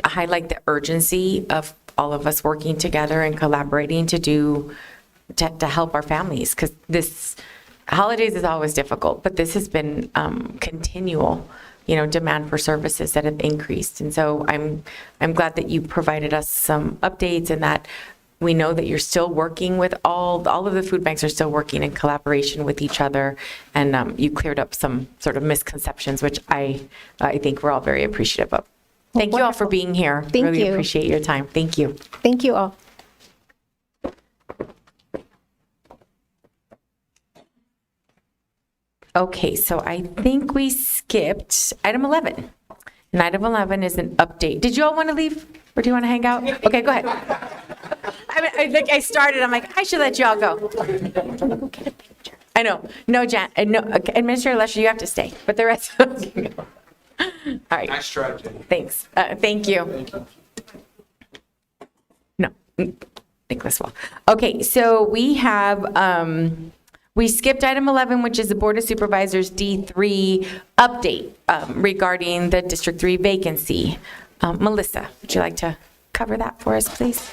highlight the urgency of all of us working together and collaborating to help our families, because this holidays is always difficult, but this has been continual, demand for services that have increased. And so I'm glad that you provided us some updates, and that we know that you're still working with all of the food banks are still working in collaboration with each other, and you cleared up some sort of misconceptions, which I think we're all very appreciative of. Thank you all for being here. Thank really you. appreciate your time. Thank you. Thank you all. Okay, so I think we skipped item 11. And item 11 is an update. Did you all want to leave, or do you want to hang out? Okay, go ahead. I started, I'm like, I should let you all go. I know. No, Administrator Lesher, you have to stay, but the rest of us can go. All right. Nice try, Jenny. Thanks. Thank you. No, Nicholas will. Okay, so we have, we skipped item 11, which is the Board of Supervisors D3 update regarding the District 3 vacancy. Melissa, would you like to cover that for us, please?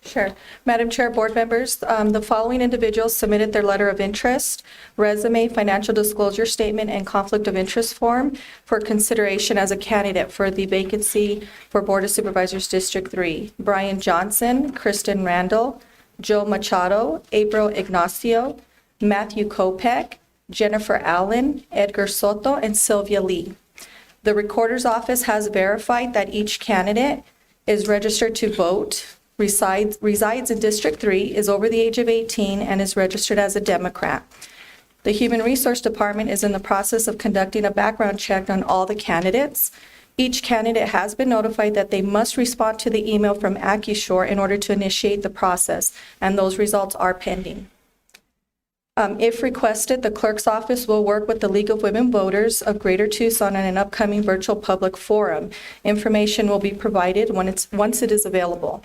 Sure. Madam Chair, board members, the following individuals submitted their letter of interest, resume, financial disclosure statement, and conflict of interest form for consideration as a candidate for the vacancy for Board of Supervisors District 3. Brian Johnson, Kristen Randall, Joe Machado, April Ignacio, Matthew Kopek, Jennifer Allen, Edgar Soto, and Sylvia Lee. The Recorder's Office has verified that each candidate is registered to vote, resides in District 3, is over the age of 18, and is registered as a Democrat. The Human Resource Department is in the process of conducting a background check on all the candidates. Each candidate has been notified that they must respond to the email from AccuShore in order to initiate the process, and those results are pending. If requested, the clerk's office will work with the League of Women Voters of Greater Tucson on an upcoming virtual public forum. Information will be provided once it is available.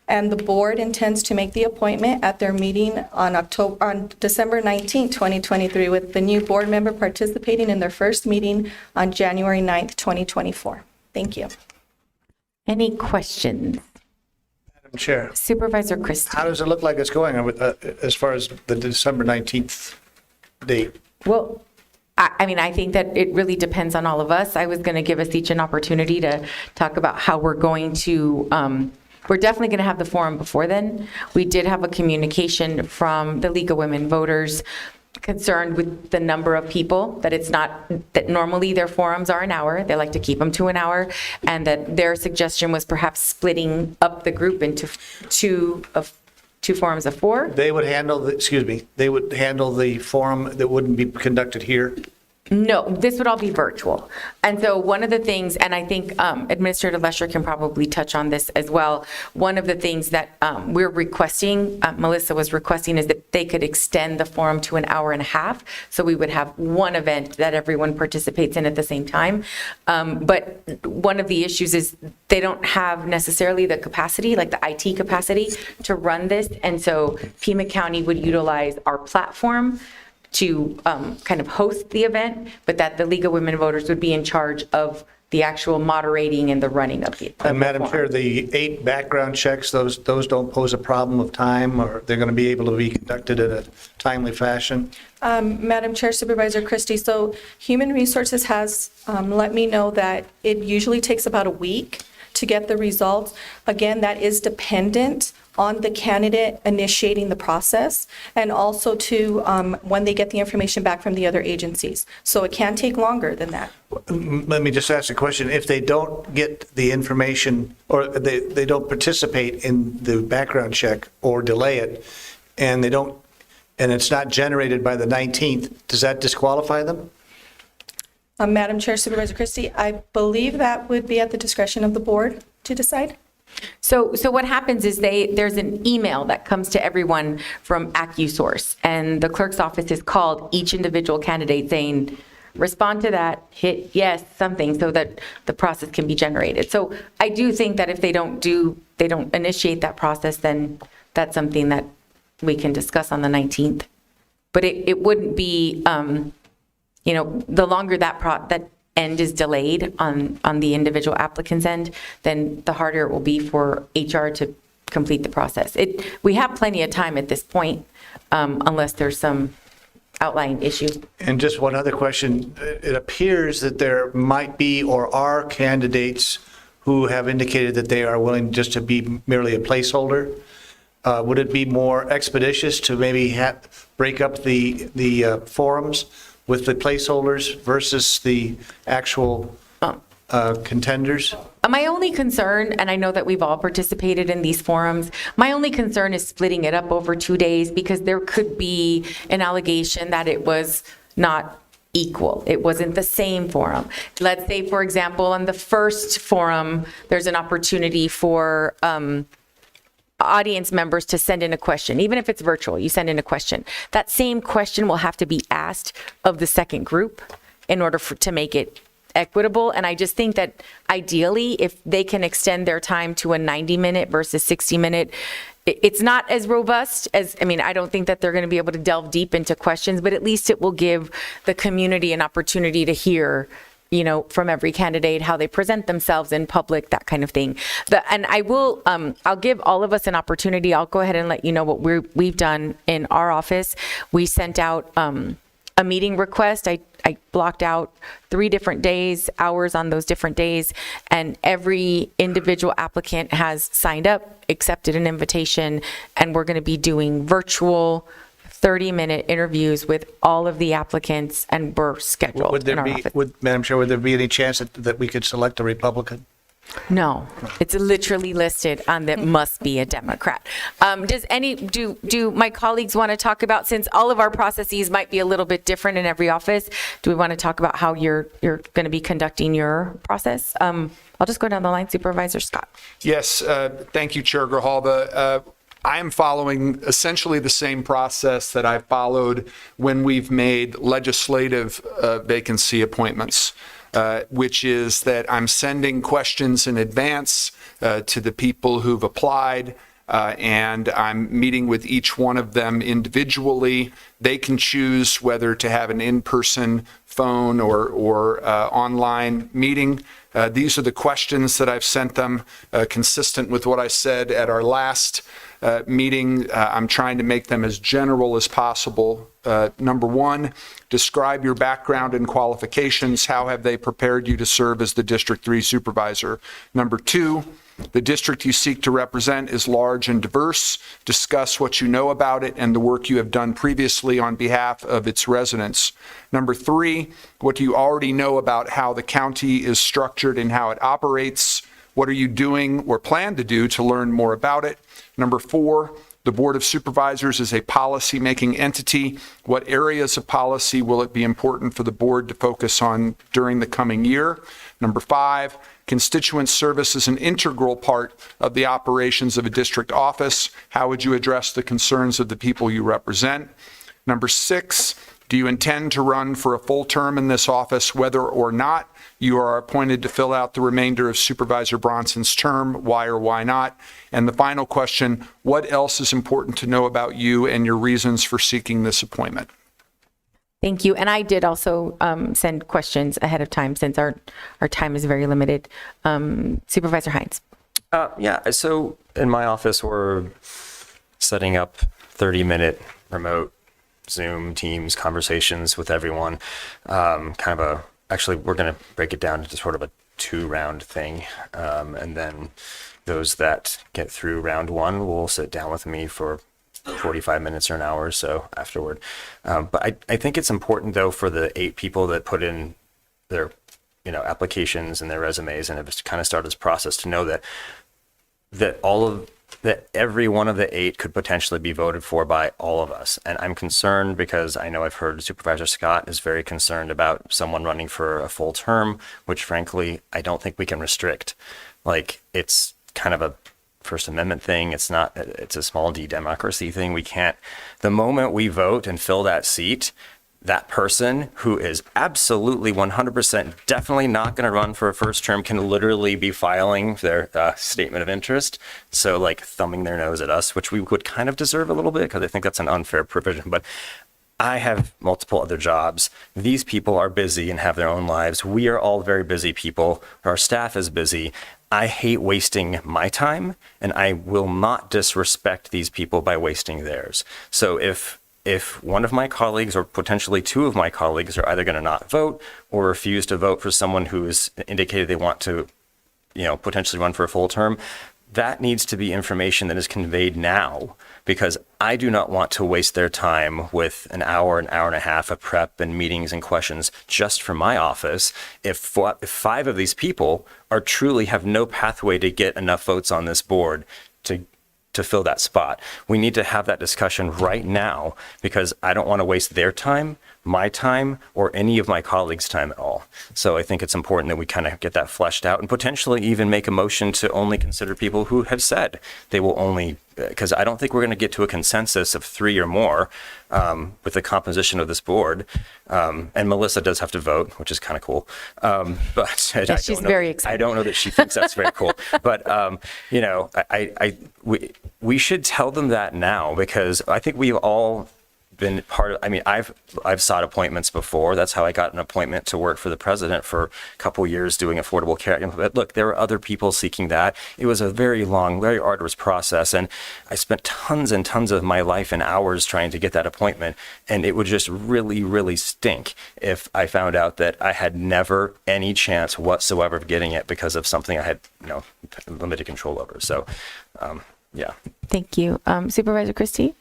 And the board intends to make the appointment at their meeting on December 19, 2023, with the new board member participating in their first meeting on January 9th, 2024. Thank you. Any questions? Madam Chair, Supervisor Christie. how does it look like it's going as far as the December 19th date? Well, I mean, I think that it really depends on all of us. I was going to give us each an opportunity to talk about how we're going to, we're definitely going to have the forum before then. We did have a communication from the League of Women Voters concerned with the number of people, that it's not, that normally their forums are an hour. They like to keep them to an hour. And that their suggestion was perhaps splitting up the group into two forums of 4. They would handle, they would handle the forum that wouldn't be conducted here? No, this would all be virtual. And so one of the things, and I think Administrator Lesher can probably touch on this as well, one of the things that we're requesting, Melissa was requesting, is that they could extend the forum to an hour and a half. So we would have one event that everyone participates in at the same time. But one of the issues is they don't have necessarily the capacity, like the IT capacity, to run this. And so Pima County would utilize our platform to kind of host the event, but that the League of Women Voters would be in charge of the actual moderating and the running of the And Madam Chair, the 8 background checks, those don't pose a problem of time, or they're going to be able to be conducted in a timely fashion? Madam Chair, Supervisor Christie, so Human Resources has let me know that it usually takes about a week to get the results. Again, that is dependent on the candidate initiating the process, and also to when they get the information back from the other agencies. So it can take longer than that. Let me just ask a question. If they don't get the information, or they don't participate in the background check or delay it, and it's not generated by the 19th, does that disqualify them? Madam Chair, Supervisor Christie, I believe that would be at the discretion of the board to decide. So what happens is there's an email that comes to everyone from AccuSource, and the clerk's office has called each individual candidate saying, respond to that, hit yes, something, so that the process can be generated. So I do think that if they don't initiate that process, then that's something that we can discuss on the 19th. But it wouldn't be, the longer that end is delayed on the individual applicant's end, then the harder it will be for HR to complete the process. We have plenty of time at this point, unless there's some outlying issue. And just one other question. It appears that there might be or are candidates who have indicated that they are willing just to be merely a placeholder. Would it be more expeditious to maybe break up the forums with the placeholders versus the actual contenders? My only concern, and I know that we've all participated in these forums, my only concern is splitting it up over 2 days, because there could be an allegation that it was not equal. It wasn't the same forum. Let's say, for example, on the first forum, there's an opportunity for audience members to send in a question. Even if it's virtual, you send in a question. That same question will have to be asked of the second group in order to make it equitable. And I just think that ideally, if they can extend their time to a 90-minute versus 60-minute, it's not as robust as, I don't think that they're going to be able to delve deep into questions, but at least it will give the community an opportunity to hear from every candidate, how they present themselves in public, that kind of thing. And I will, I'll give all of us an opportunity. I'll go ahead and let you know what we've done in our office. We sent out a meeting request. I blocked out 3 different days, hours on those different days, and every individual applicant has signed up, accepted an invitation, and we're going to be doing virtual 30-minute interviews with all of the applicants, and we're scheduled Would in there our be, office. Madam Chair, would there be any chance that we could select a Republican? No, it's literally listed on that must be a Democrat. Do my colleagues want to talk about, since all of our processes might be a little bit different in every office, do we want to talk about how you're going to be conducting your process? I'll just go down the line. Supervisor Scott. Yes, thank you, Chair Grijalva. I am following essentially the same process that I followed when we've made legislative vacancy appointments. Which is that I'm sending questions in advance to the people who've applied, and I'm meeting with each one of them individually. They can choose whether to have an in-person, phone, or online meeting. These are the questions that I've sent them, consistent with what I said at our last meeting. I'm trying to make them as general as possible. Number 1, describe your background and qualifications. How have they prepared you to serve as the District 3 supervisor? Number 2, the district you seek to represent is large and diverse. Discuss what you know about it and the work you have done previously on behalf of its residents. Number 3, what do you already know about how the county is structured and how it operates? What are you doing or plan to do to learn more about it? Number 4, the Board of Supervisors is a policy-making entity. What areas of policy will it be important for the board to focus on during the coming year? Number 5, constituent service is an integral part of the operations of a district office. How would you address the concerns of the people you represent? Number 6, do you intend to run for a full term in this office, whether or not you are appointed to fill out the remainder of Supervisor Bronson's term? Why or why not? And the final question, what else is important to know about you and your reasons for seeking this appointment? Thank you. And I did also send questions ahead of time, since our time is very limited. Supervisor Hines. Yeah, so in my office, we're setting up 30-minute remote Zoom, Teams conversations with everyone. Actually, we're going to break it down into sort of a 2-round thing. And then those that get through round 1 will sit down with me for 45 minutes or an hour or so afterward. But I think it's important, though, for the 8 people that put in their applications and their resumes and have kind of started this process to know that every one of the 8 could potentially be voted for by all of us. And I'm concerned because I know I've heard Supervisor Scott is very concerned about someone running for a full term, which frankly, I don't think we can restrict. Like, it's kind of a First Amendment thing. It's a small d democracy thing. We can't, the moment we vote and fill that seat, that person who is absolutely 100% definitely not going to run for a first term can literally be filing their statement of interest. So like thumbing their nose at us, which we would kind of deserve a little bit because I think that's an unfair provision. But I have multiple other jobs. These people are busy and have their own lives. We are all very busy people. Our staff is busy. I hate wasting my time, and I will not disrespect these people by wasting theirs. So if one of my colleagues or potentially 2 of my colleagues are either going to not vote or refuse to vote for someone who has indicated they want to, potentially run for a full term, that needs to be information that is conveyed now, because I do not want to waste their time with an hour and a half of prep and meetings and questions just for my office. If 5 of these people are truly have no pathway to get enough votes on this board to fill that spot, we need to have that discussion right now, because I don't want to waste their time, my time, or any of my colleagues' time at all. So I think it's important that we kind of get that fleshed out and potentially even make a motion to only consider people who have said they will only, because I don't think we're going to get to a consensus of 3 or more with the composition of this board. And Melissa does have to vote, which is kind of cool. But Yeah, she's very excited. I don't know that she thinks that's very cool. But, we should tell them that now, because I think we all been part of, I mean, I've sought appointments before. That's how I got an appointment to work for the president for a couple years doing affordable care. But look, there were other people seeking that. It was a very long, very arduous process. And I spent tons and tons of my life and hours trying to get that appointment. And it would just really, really stink if I found out that I had never any chance whatsoever of getting it because of something I had, limited control over. So, yeah. Thank you. Supervisor Christie?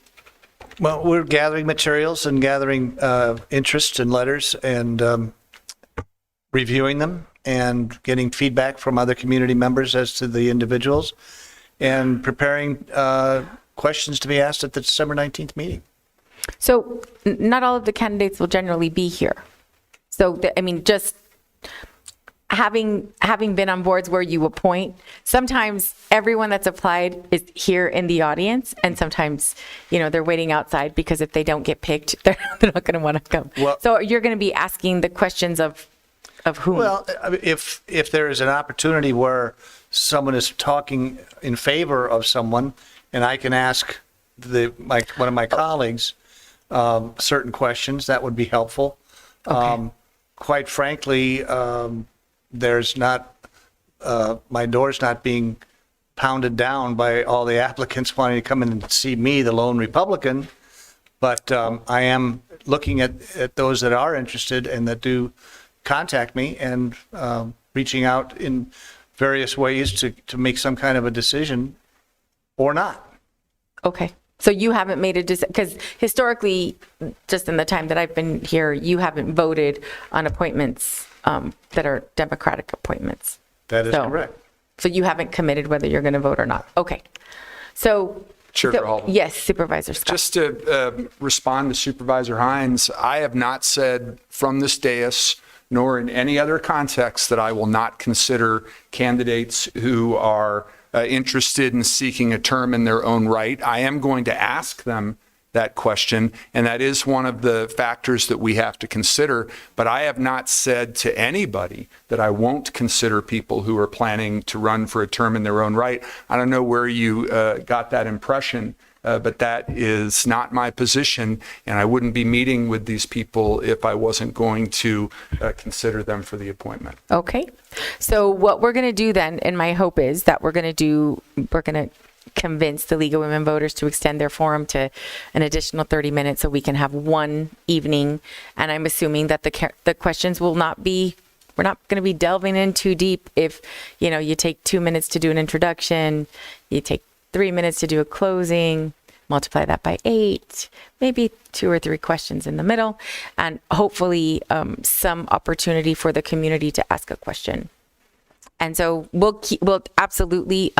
Well, we're gathering materials and gathering interest and letters and reviewing them and getting feedback from other community members as to the individuals and preparing questions to be asked at the December 19th meeting. So not all of the candidates will generally be here. So, just having been on boards where you appoint, sometimes everyone that's applied is here in the audience, and sometimes, they're waiting outside because if they don't get picked, they're not going to want to come. Well, so you're going to be asking the questions of whom? Well, if there is an opportunity where someone is talking in favor of someone, and I can ask one of my colleagues certain questions, that would be helpful. Okay. Quite frankly, there's not, my door's not being pounded down by all the applicants wanting to come in and see me, the lone Republican, but I am looking at those that are interested and that do contact me and reaching out in various ways to make some kind of a decision or not. Okay. So you haven't made a decision, because historically, just in the time that I've been here, you haven't voted on appointments that are Democratic appointments. That is correct. So you haven't committed whether you're going to vote or not. Okay. So, Chair Grijalva. Yes, Supervisor Scott. Just to respond to Supervisor Hines, I have not said from this dais, nor in any other context, that I will not consider candidates who are interested in seeking a term in their own right. I am going to ask them that question, and that is one of the factors that we have to consider. But I have not said to anybody that I won't consider people who are planning to run for a term in their own right. I don't know where you got that impression, but that is not my position, and I wouldn't be meeting with these people if I wasn't going to consider them for the appointment. Okay. So what we're going to do then, and my hope is that we're going to convince the League of Women Voters to extend their forum to an additional 30 minutes so we can have one evening. And I'm assuming that the questions will not be, we're not going to be delving in too deep. If, you take 2 minutes to do an introduction, you take 3 minutes to do a closing, multiply that by 8, maybe 2 or 3 questions in the middle, and hopefully some opportunity for the community to ask a question. And so we'll absolutely,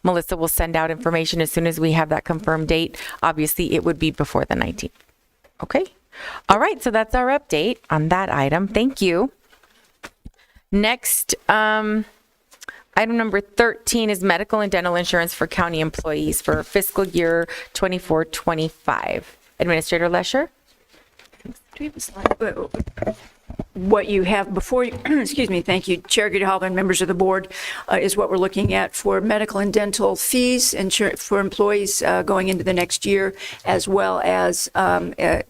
Melissa will send out information as soon as we have that confirmed date. Obviously, it would be before the 19th. Okay. All right. So that's our update on that item. Thank you. Next, item number 13 is medical and dental insurance for county employees for fiscal year 24-25. Administrator Lesher? Do we have a slide? What you have before you, excuse me, thank you, Chair Grijalva and members of the board, is what we're looking at for medical and dental fees for employees going into the next year, as well as a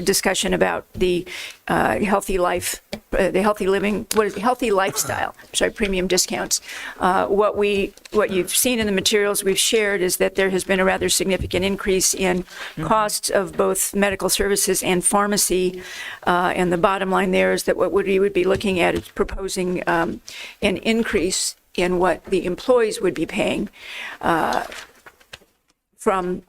discussion about the healthy life, the healthy living, healthy lifestyle, premium discounts. What you've seen in the materials we've shared is that there has been a rather significant increase in costs of both medical services and pharmacy, and the bottom line there is that what we would be looking at is proposing an increase in what the employees would be paying from.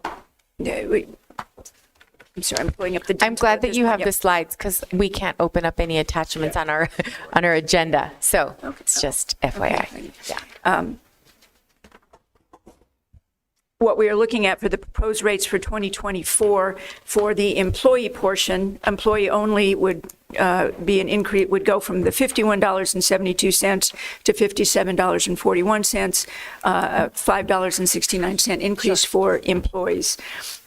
I'm sorry, I'm pulling up the. I'm glad that you have the slides because we can't open up any attachments on our agenda. So it's just FYI. Okay. Yeah. What we are looking at for the proposed rates for 2024 for the employee portion, employee only would be an increase, would go from the $51.72 to $57.41, $5.69 increase for employees.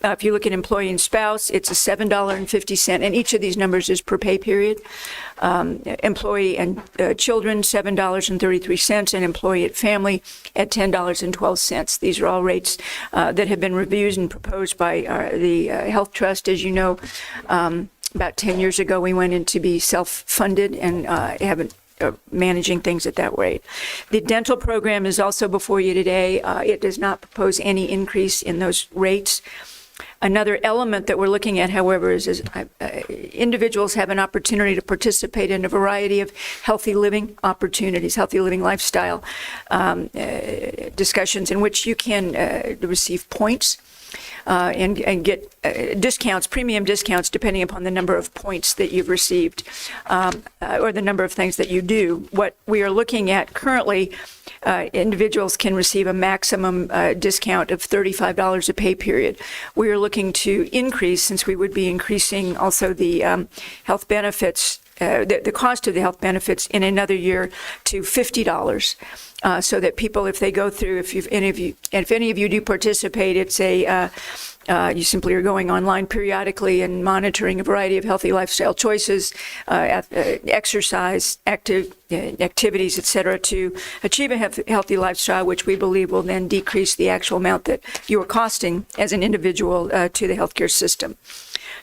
If you look at employee and spouse, it's a $7.50, and each of these numbers is per pay period. Employee and children, $7.33, and employee at family at $10.12. These are all rates that have been reviewed and proposed by the Health Trust. As you know, about 10 years ago, we went in to be self-funded and haven't managing things at that rate. The dental program is also before you today. It does not propose any increase in those rates. Another element that we're looking at, however, is individuals have an opportunity to participate in a variety of healthy living opportunities, healthy living lifestyle discussions in which you can receive points and get discounts, premium discounts, depending upon the number of points that you've received or the number of things that you do. What we are looking at currently, individuals can receive a maximum discount of $35 a pay period. We are looking to increase, since we would be increasing also the health benefits, the cost of the health benefits in another year to $50. So that people, if they go through, if any of you do participate, it's you simply are going online periodically and monitoring a variety of healthy lifestyle choices, exercise, activities, et cetera, to achieve a healthy lifestyle, which we believe will then decrease the actual amount that you are costing as an individual to the healthcare system.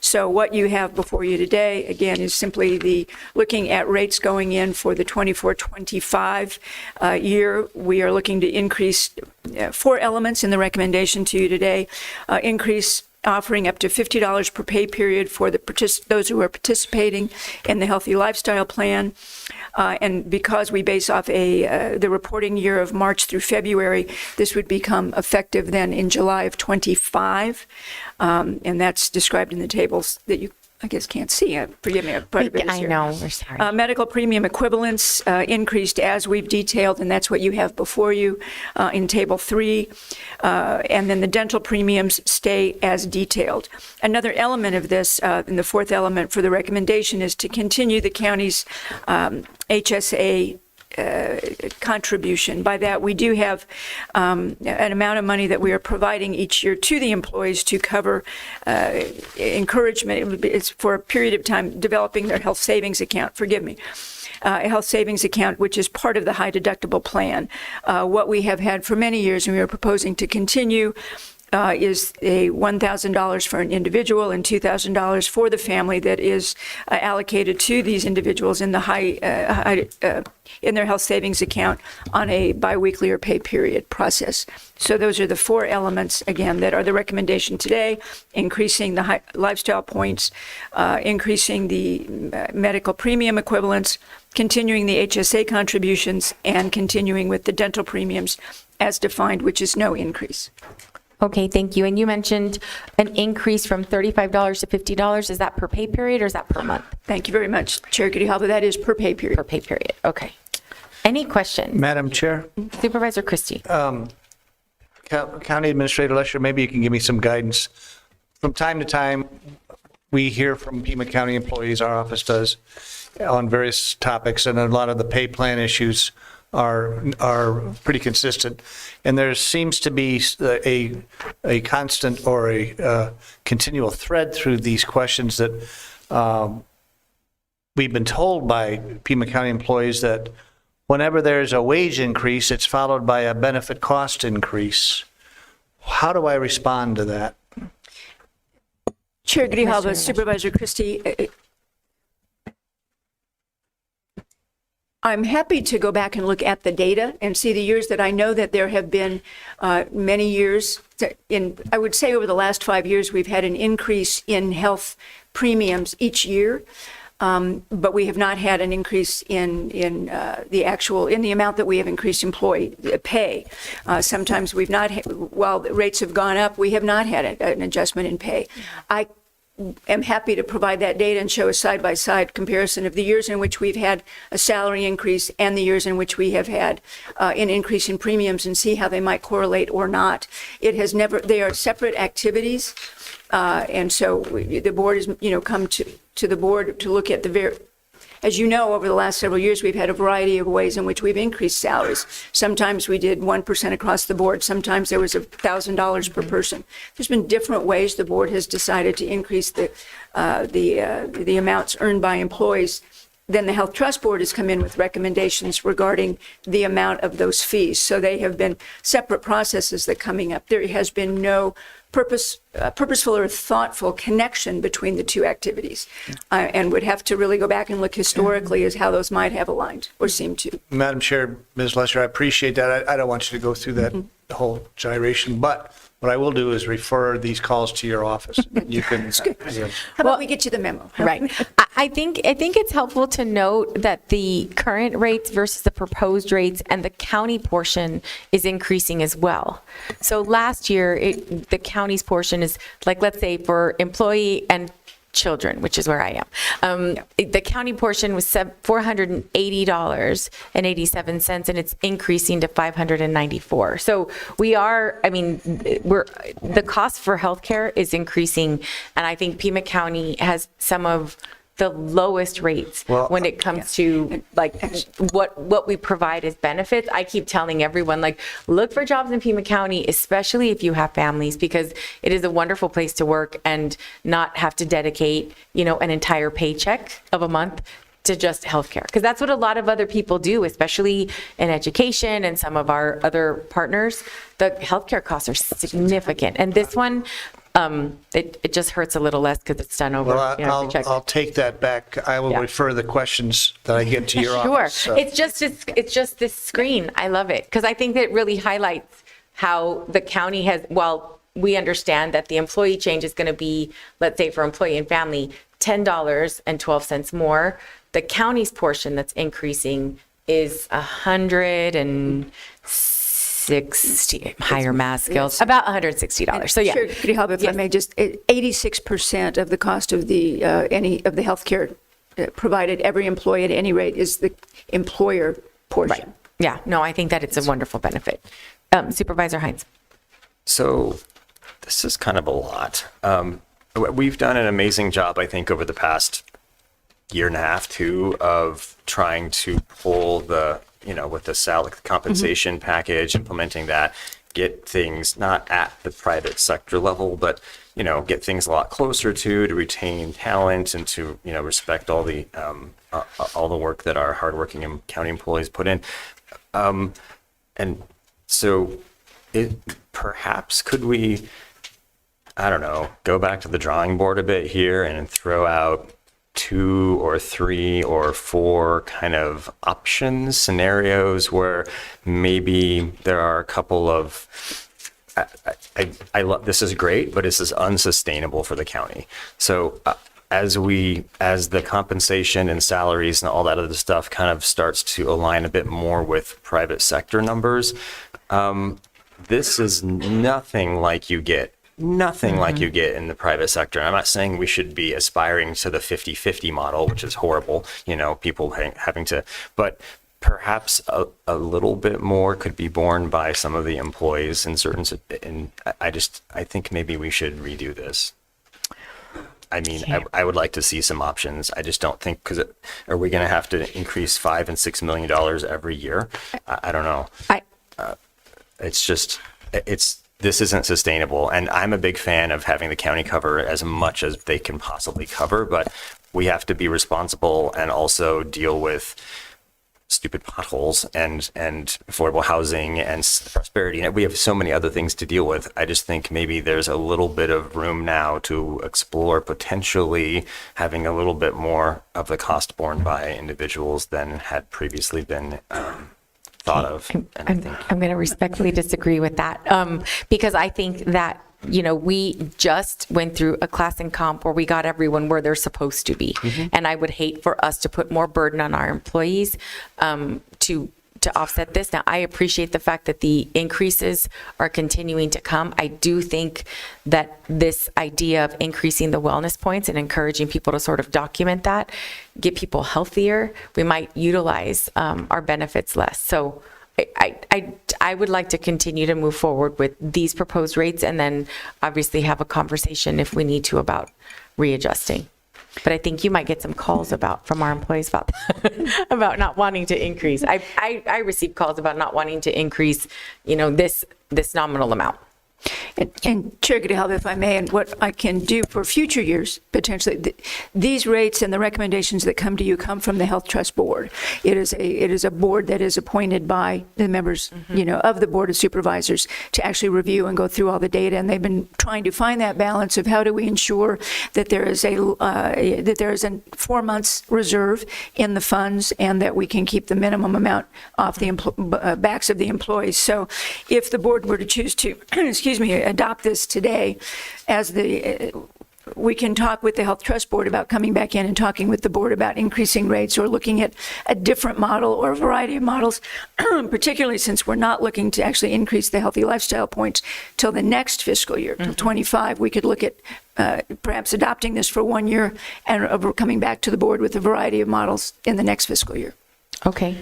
So what you have before you today, again, is simply the looking at rates going in for the 24-25 year. We are looking to increase 4 elements in the recommendation to you today. Increase offering up to $50 per pay period for those who are participating in the Healthy Lifestyle Plan. And because we base off the reporting year of March through February, this would become effective then in July of 25. And that's described in the tables that you, I guess, can't see. Forgive me, part of it is here. I know, we're sorry. Medical premium equivalents increased as we've detailed, and that's what you have before you in Table 3. And then the dental premiums stay as detailed. Another element of this, and the 4th element for the recommendation, is to continue the county's HSA contribution. By that, we do have an amount of money that we are providing each year to the employees to cover encouragement. It's for a period of time developing their health savings account. Forgive me. A health savings account, which is part of the high deductible plan. What we have had for many years, and we are proposing to continue, is a $1,000 for an individual and $2,000 for the family that is allocated to these individuals in the in their health savings account on a biweekly or pay period process. So those are the 4 elements, again, that are the recommendation today: increasing the lifestyle points, increasing the medical premium equivalents, continuing the HSA contributions, and continuing with the dental premiums as defined, which is no increase. Okay, thank you. And you mentioned an increase from $35 to $50. Is that per pay period or is that per month? Thank you very much, Chair Grijalva. That is per pay period. Per pay period, okay. Any questions? Madam Chair? Supervisor Christie. County Administrator Lesher, maybe you can give me some guidance. From time to time, we hear from Pima County employees, our office does, on various topics, and a lot of the pay plan issues are pretty consistent. And there seems to be a constant or a continual thread through these questions that we've been told by Pima County employees that whenever there's a wage increase, it's followed by a benefit cost increase. How do I respond to that? Chair Grijalva, Supervisor Christie, I'm happy to go back and look at the data and see the years that I know that there have been many years. I would say over the last 5 years, we've had an increase in health premiums each year. But we have not had an increase in the amount that we have increased employee pay. Sometimes we've not, while the rates have gone up, we have not had an adjustment in pay. I am happy to provide that data and show a side-by-side comparison of the years in which we've had a salary increase and the years in which we have had an increase in premiums and see how they might correlate or not. It has never, they are separate activities. And so the board has, come to the board to look at as you know, over the last several years, we've had a variety of ways in which we've increased salaries. Sometimes we did 1% across the board. Sometimes there was $1,000 per person. There's been different ways the board has decided to increase the amounts earned by employees. Then the Health Trust Board has come in with recommendations regarding the amount of those fees. So they have been separate processes that coming up. There has been no purposeful or thoughtful connection between the two activities, and would have to really go back and look historically as how those might have aligned or seemed to. Madam Chair, Ms. Lesser, I appreciate that. I don't want you to go through that whole gyration, but what I will do is refer these calls to your office. You can. How about we get you the memo? Right. I think it's helpful to note that the current rates versus the proposed rates and the county portion is increasing as well. So last year, the county's portion is like, let's say for employee and children, which is where I am. The county portion was $480.87, and it's increasing to $594. So the cost for healthcare is increasing, and I think Pima County has some of the lowest rates when it comes to like what we provide as benefits. I keep telling everyone, like, look for jobs in Pima County, especially if you have families, because it is a wonderful place to work and not have to dedicate, an entire paycheck of a month to just healthcare. Because that's what a lot of other people do, especially in education and some of our other partners. The healthcare costs are significant. And this one, it just hurts a little less because it's done over. Well, I'll take that back. I will refer the questions that I get to your office. Sure. It's just this screen. I love it because I think that it really highlights how the county has, while we understand that the employee change is going to be, let's say for employee and family, $10.12 more, the county's portion that's increasing is $160, higher math skills, about $160. So yeah. Sure, could you help if I may just, 86% of the cost of the any of the healthcare provided every employee at any rate is the employer portion. Right. Yeah, no, I think that it's a wonderful benefit. Supervisor Hines. So this is kind of a lot. We've done an amazing job, I think, over the past year and a half, too, of trying to pull the, with the salary compensation package, implementing that, get things not at the private sector level, but, get things a lot closer to retain talent and to, respect all the work that our hardworking county employees put in. And so perhaps could we, I don't know, go back to the drawing board a bit here and throw out 2 or 3 or 4 kind of options, scenarios where maybe there are a couple of, I love, this is great, but this is unsustainable for the county. So as the compensation and salaries and all that other stuff kind of starts to align a bit more with private sector numbers, this is nothing like you get in the private sector. And I'm not saying we should be aspiring to the 50-50 model, which is horrible, people having to, but perhaps a little bit more could be borne by some of the employees in certain, and I think maybe we should redo this. I mean, I would like to see some options. I just don't think, because are we going to have to increase $5 and $6 million every year? I don't know. This isn't sustainable. And I'm a big fan of having the county cover as much as they can possibly cover, but we have to be responsible and also deal with stupid potholes and affordable housing and prosperity. And we have so many other things to deal with. I just think maybe there's a little bit of room now to explore potentially having a little bit more of the cost borne by individuals than had previously been thought of. I'm going to respectfully disagree with that because I think that we just went through a class and comp where we got everyone where they're supposed to be. And I would hate for us to put more burden on our employees to offset this. Now, I appreciate the fact that the increases are continuing to come. I do think that this idea of increasing the wellness points and encouraging people to sort of document that, get people healthier, we might utilize our benefits less. So I would like to continue to move forward with these proposed rates and then obviously have a conversation if we need to about readjusting. But I think you might get some calls from our employees about about not wanting to increase. I receive calls about not wanting to increase, this nominal amount. And Chair Grijalva, if I may, and what I can do for future years, potentially, these rates and the recommendations that come to you come from the Health Trust Board. It is a board that is appointed by the members, of the Board of Supervisors to actually review and go through all the data. And they've been trying to find that balance of how do we ensure that there is a 4 months reserve in the funds and that we can keep the minimum amount off the backs of the employees. So if the board were to choose to, adopt this today, we can talk with the Health Trust Board about coming back in and talking with the board about increasing rates or looking at a different model or a variety of models, particularly since we're not looking to actually increase the healthy lifestyle points till the next fiscal year, till 25. We could look at perhaps adopting this for 1 year and coming back to the board with a variety of models in the next fiscal year. Okay.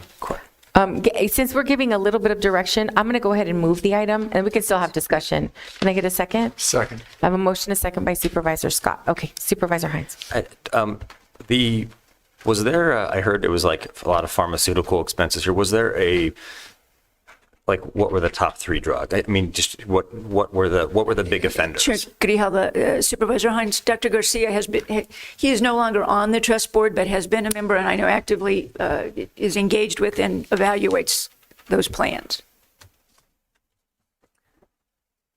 Since we're giving a little bit of direction, I'm going to go ahead and move the item, and we can still have discussion. Can I get a second? Second. I have a motion, a second by Supervisor Scott. Okay, Supervisor Hines. Was there, I heard it was like a lot of pharmaceutical expenses here. Was there what were the top 3 drugs? I mean, just what were the big offenders? Sure. Grijalva, Supervisor Hines, Dr. Garcia he is no longer on the trust board, but has been a member, and I know actively is engaged with and evaluates those plans.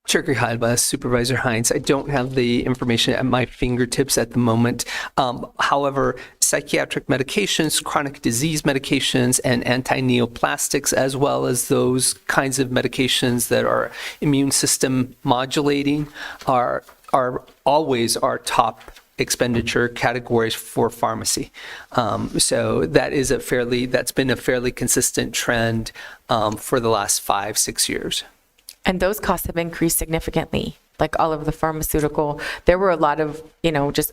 Chair Grijalva, Supervisor Hines, I don't have the information at my fingertips at the moment. However, psychiatric medications, chronic disease medications, and anti-neoplastics, as well as those kinds of medications that are immune system modulating, are always our top expenditure categories for pharmacy. So that's been a fairly consistent trend for the last 5-6 years. And those costs have increased significantly, like all of the pharmaceutical. There were a lot of, just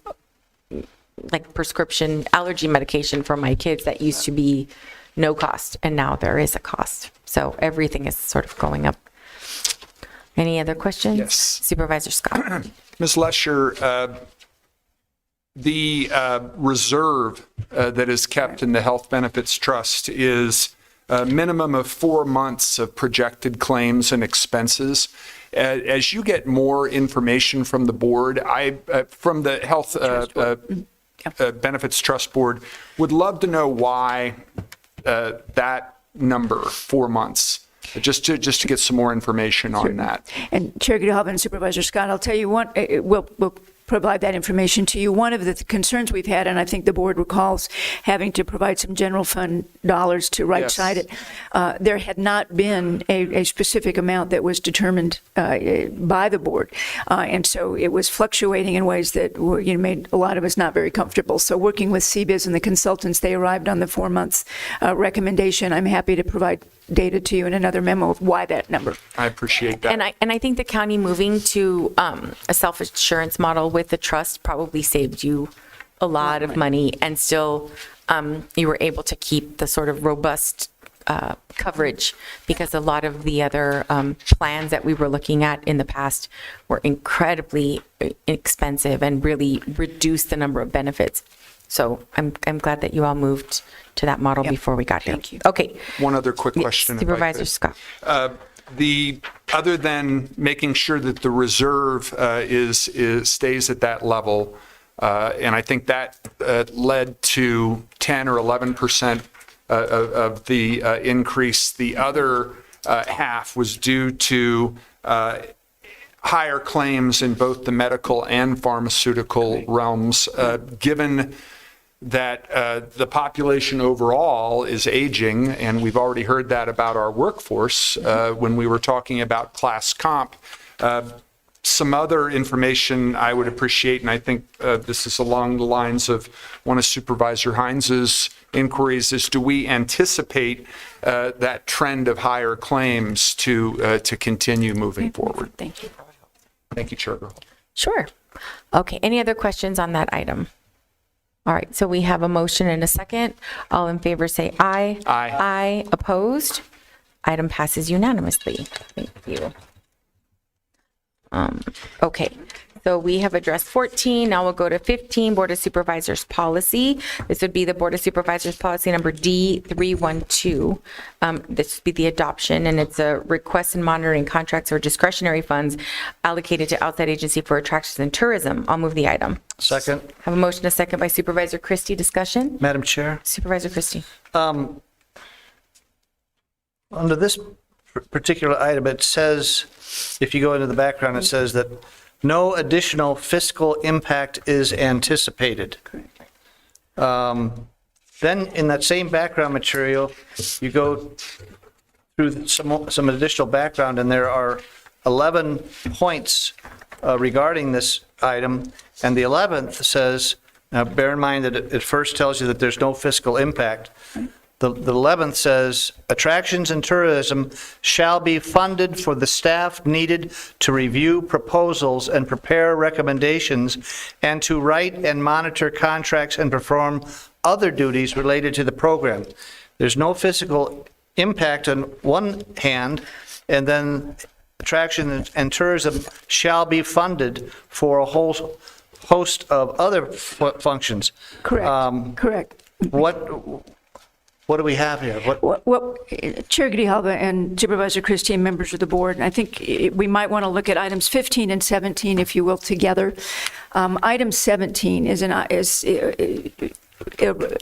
like prescription allergy medication for my kids that used to be no cost, and now there is a cost. So everything is sort of going up. Any other questions? Yes. Supervisor Scott. Ms. Lesher, the reserve that is kept in the Health Benefits Trust is a minimum of 4 months of projected claims and expenses. As you get more information from the board, from the Health Benefits Trust Board, would love to know why that number, 4 months, just to get some more information on that. And Chair Grijalva and Supervisor Scott, I'll tell you what, we'll provide that information to you. One of the concerns we've had, and I think the board recalls having to provide some general fund dollars to right-side it, there had not been a specific amount that was determined by the board. And so it was fluctuating in ways that made a lot of us not very comfortable. So working with CBIZ and the consultants, they arrived on the 4 months recommendation. I'm happy to provide data to you in another memo of why that number. I appreciate that. And I think the county moving to a self-insurance model with the trust probably saved you a lot of money, and still you were able to keep the sort of robust coverage, because a lot of the other plans that we were looking at in the past were incredibly expensive and really reduced the number of benefits. So I'm glad that you all moved to that model before we got here. Thank you. Okay. One other quick question. Supervisor Scott. Other than making sure that the reserve stays at that level, and I think that led to 10 or 11% of the increase. The other half was due to higher claims in both the medical and pharmaceutical realms, given that the population overall is aging, and we've already heard that about our workforce when we were talking about class comp. Some other information I would appreciate, and I think this is along the lines of one of Supervisor Hines's inquiries, is do we anticipate that trend of higher claims to continue moving forward? Thank you. Thank you, Chair. Sure. Okay, any other questions on that item? All right, so we have a motion and a second. All in favor say aye. Aye. Aye. Opposed? Item passes unanimously. Thank you. Okay, So we have addressed 14. Now we'll go to 15, Board of Supervisors policy. This would be the Board of Supervisors policy number D312. This would be the adoption, and it's a request and monitoring contracts or discretionary funds allocated to outside agency for attractions and tourism. I'll move the item. Second. Have a motion, a second by Supervisor Christie. Discussion? Madam Chair, Supervisor Christie. under this particular item, it says, if you go into the background, it says that no additional fiscal impact is anticipated. Then in that same background material, you go through some additional background, and there are 11 points regarding this item, and the 11th says, now bear in mind that it first tells you that there's no fiscal impact. The 11th says, attractions and tourism shall be funded for the staff needed to review proposals and prepare recommendations and to write and monitor contracts and perform other duties related to the program. There's no fiscal impact on one hand, and then attraction and tourism shall be funded for a whole host of other functions. Correct. Correct. What do we have here? Well, Chair Grijalva and Supervisor Christie and members of the board, I think we might want to look at items 15 and 17, if you will, together. Item 17 is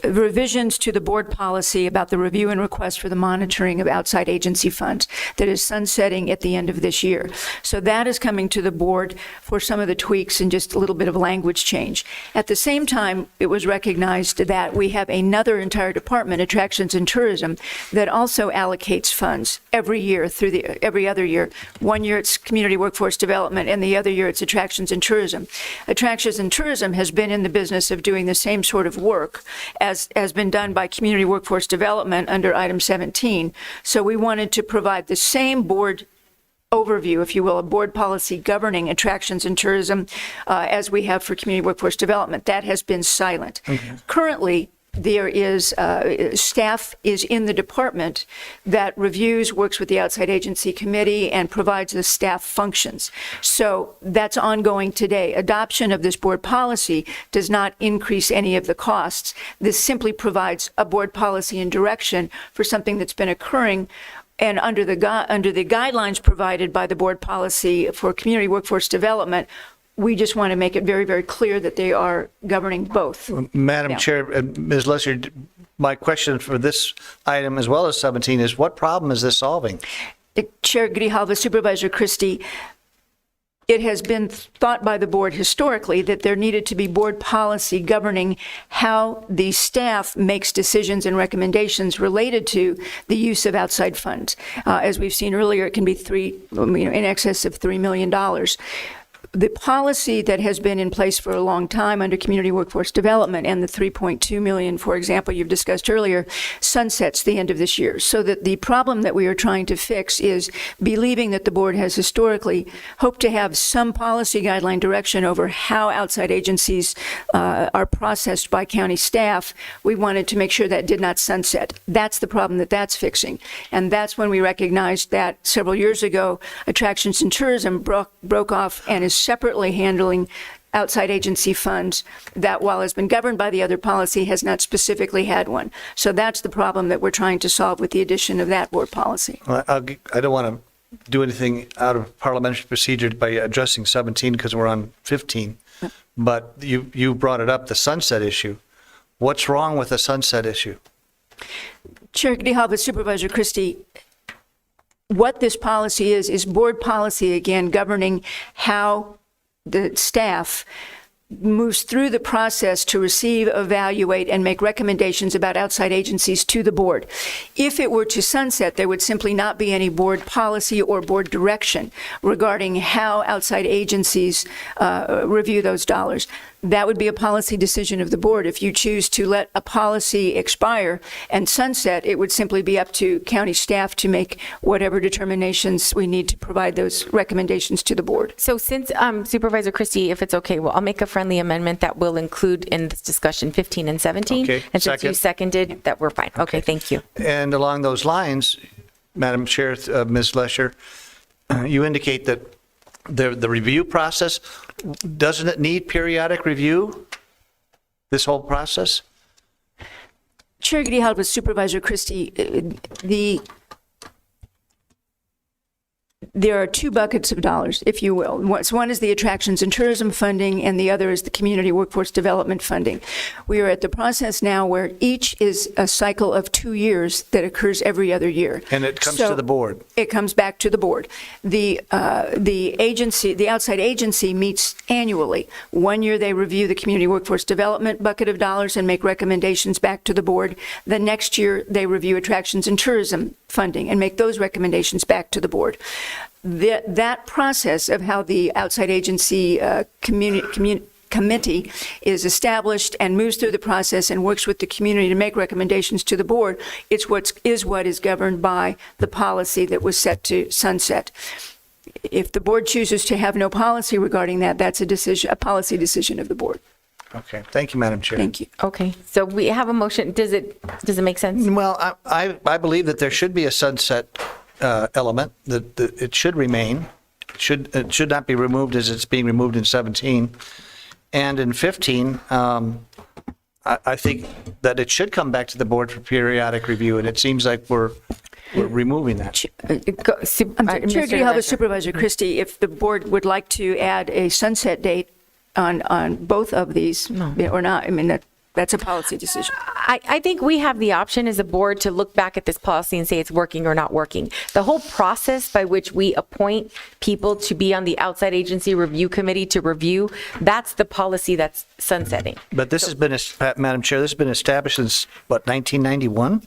revisions to the board policy about the review and request for the monitoring of outside agency funds that is sunsetting at the end of this year. So that is coming to the board for some of the tweaks and just a little bit of language change. At the same time, it was recognized that we have another entire department, Attractions and Tourism, that also allocates funds every year through every other year. One year it's Community Workforce Development, and the other year it's Attractions and Tourism. Attractions and Tourism has been in the business of doing the same sort of work as has been done by Community Workforce Development under item 17. So we wanted to provide the same board overview, if you will, a board policy governing attractions and tourism as we have for Community Workforce Development. That has been silent. Currently, there is staff is in the department that reviews, works with the outside agency committee, and provides the staff functions. So that's ongoing today. Adoption of this board policy does not increase any of the costs. This simply provides a board policy and direction for something that's been occurring. And under the guidelines provided by the board policy for Community Workforce Development, we just want to make it very, very clear that they are governing both. Madam Chair, Ms. Lesser, my question for this item as well as 17 is, what problem is this solving? Chair Grijalva, Supervisor Christie, it has been thought by the board historically that there needed to be board policy governing how the staff makes decisions and recommendations related to the use of outside funds. As we've seen earlier, it can be in excess of $3 million. The policy that has been in place for a long time under Community Workforce Development and the $3.2 million, for example, you've discussed earlier, sunsets the end of this year. So that the problem that we are trying to fix is believing that the board has historically hoped to have some policy guideline direction over how outside agencies are processed by county staff. We wanted to make sure that did not sunset. That's the problem that's fixing. And that's when we recognized that several years ago, Attractions and Tourism broke off and is separately handling outside agency funds that, while has been governed by the other policy, has not specifically had one. So that's the problem that we're trying to solve with the addition of that board policy. Well, I don't want to do anything out of parliamentary procedure by addressing 17 because we're on 15, but you brought it up, the sunset issue. What's wrong with the sunset issue? Chair Grijalva, Supervisor Christie, what this policy is board policy, again, governing how the staff moves through the process to receive, evaluate, and make recommendations about outside agencies to the board. If it were to sunset, there would simply not be any board policy or board direction regarding how outside agencies review those dollars. That would be a policy decision of the board. If you choose to let a policy expire and sunset, it would simply be up to county staff to make whatever determinations we need to provide those recommendations to the board. So since Supervisor Christie, if it's okay, well, I'll make a friendly amendment that will include in this discussion 15 and 17. Okay, and since you seconded, that we're fine. Okay, thank you. And along those lines, Madam Chair, Ms. Lesher, you indicate that the review process, doesn't it need periodic review, this whole process? Chair Grijalva, Supervisor Christie, there are two buckets of dollars, if you will. One is the attractions and tourism funding, and the other is the community workforce development funding. We are at the process now where each is a cycle of 2 years that occurs every other year. And it comes to the board. It comes back to the board. The agency, the outside agency, meets annually. 1 year they review the community workforce development bucket of dollars and make recommendations back to the board. The next year they review attractions and tourism funding and make those recommendations back to the board. That process of how the outside agency committee is established and moves through the process and works with the community to make recommendations to the board, it's what is governed by the policy that was set to sunset. If the board chooses to have no policy regarding that, that's a policy decision of the board. Okay, thank you, Madam Chair. Thank you. Okay, so we have a motion. Does it make sense? Well, I believe that there should be a sunset element, that it should remain. It should not be removed as it's being removed in 17. And in 15, I think that it should come back to the board for periodic review, and it seems like we're removing that. Chair Grijalva, Supervisor Christie, if the board would like to add a sunset date on both of these, or not, I mean, that's a policy decision. I think we have the option as a board to look back at this policy and say it's working or not working. The whole process by which we appoint people to be on the outside agency review committee to review, that's the policy that's sunsetting. But this has been, Madam Chair, this has been established since, what, 1991?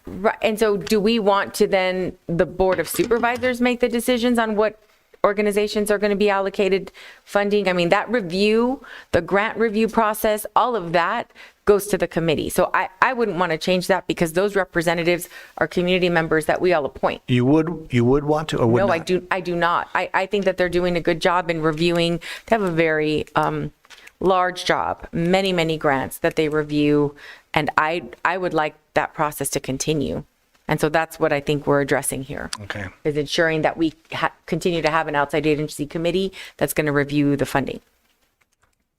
Right, and so do we want to then, the Board of Supervisors make the decisions on what organizations are going to be allocated funding? I mean, that review, the grant review process, all of that goes to the committee. So I wouldn't want to change that because those representatives are community members that we all appoint. You would want to, or would No, not? I do not. I think that they're doing a good job in reviewing. They have a very large job, many grants that they review, and I would like that process to continue. And so that's what I think we're addressing here. Okay. Is ensuring that we continue to have an outside agency committee that's going to review the funding.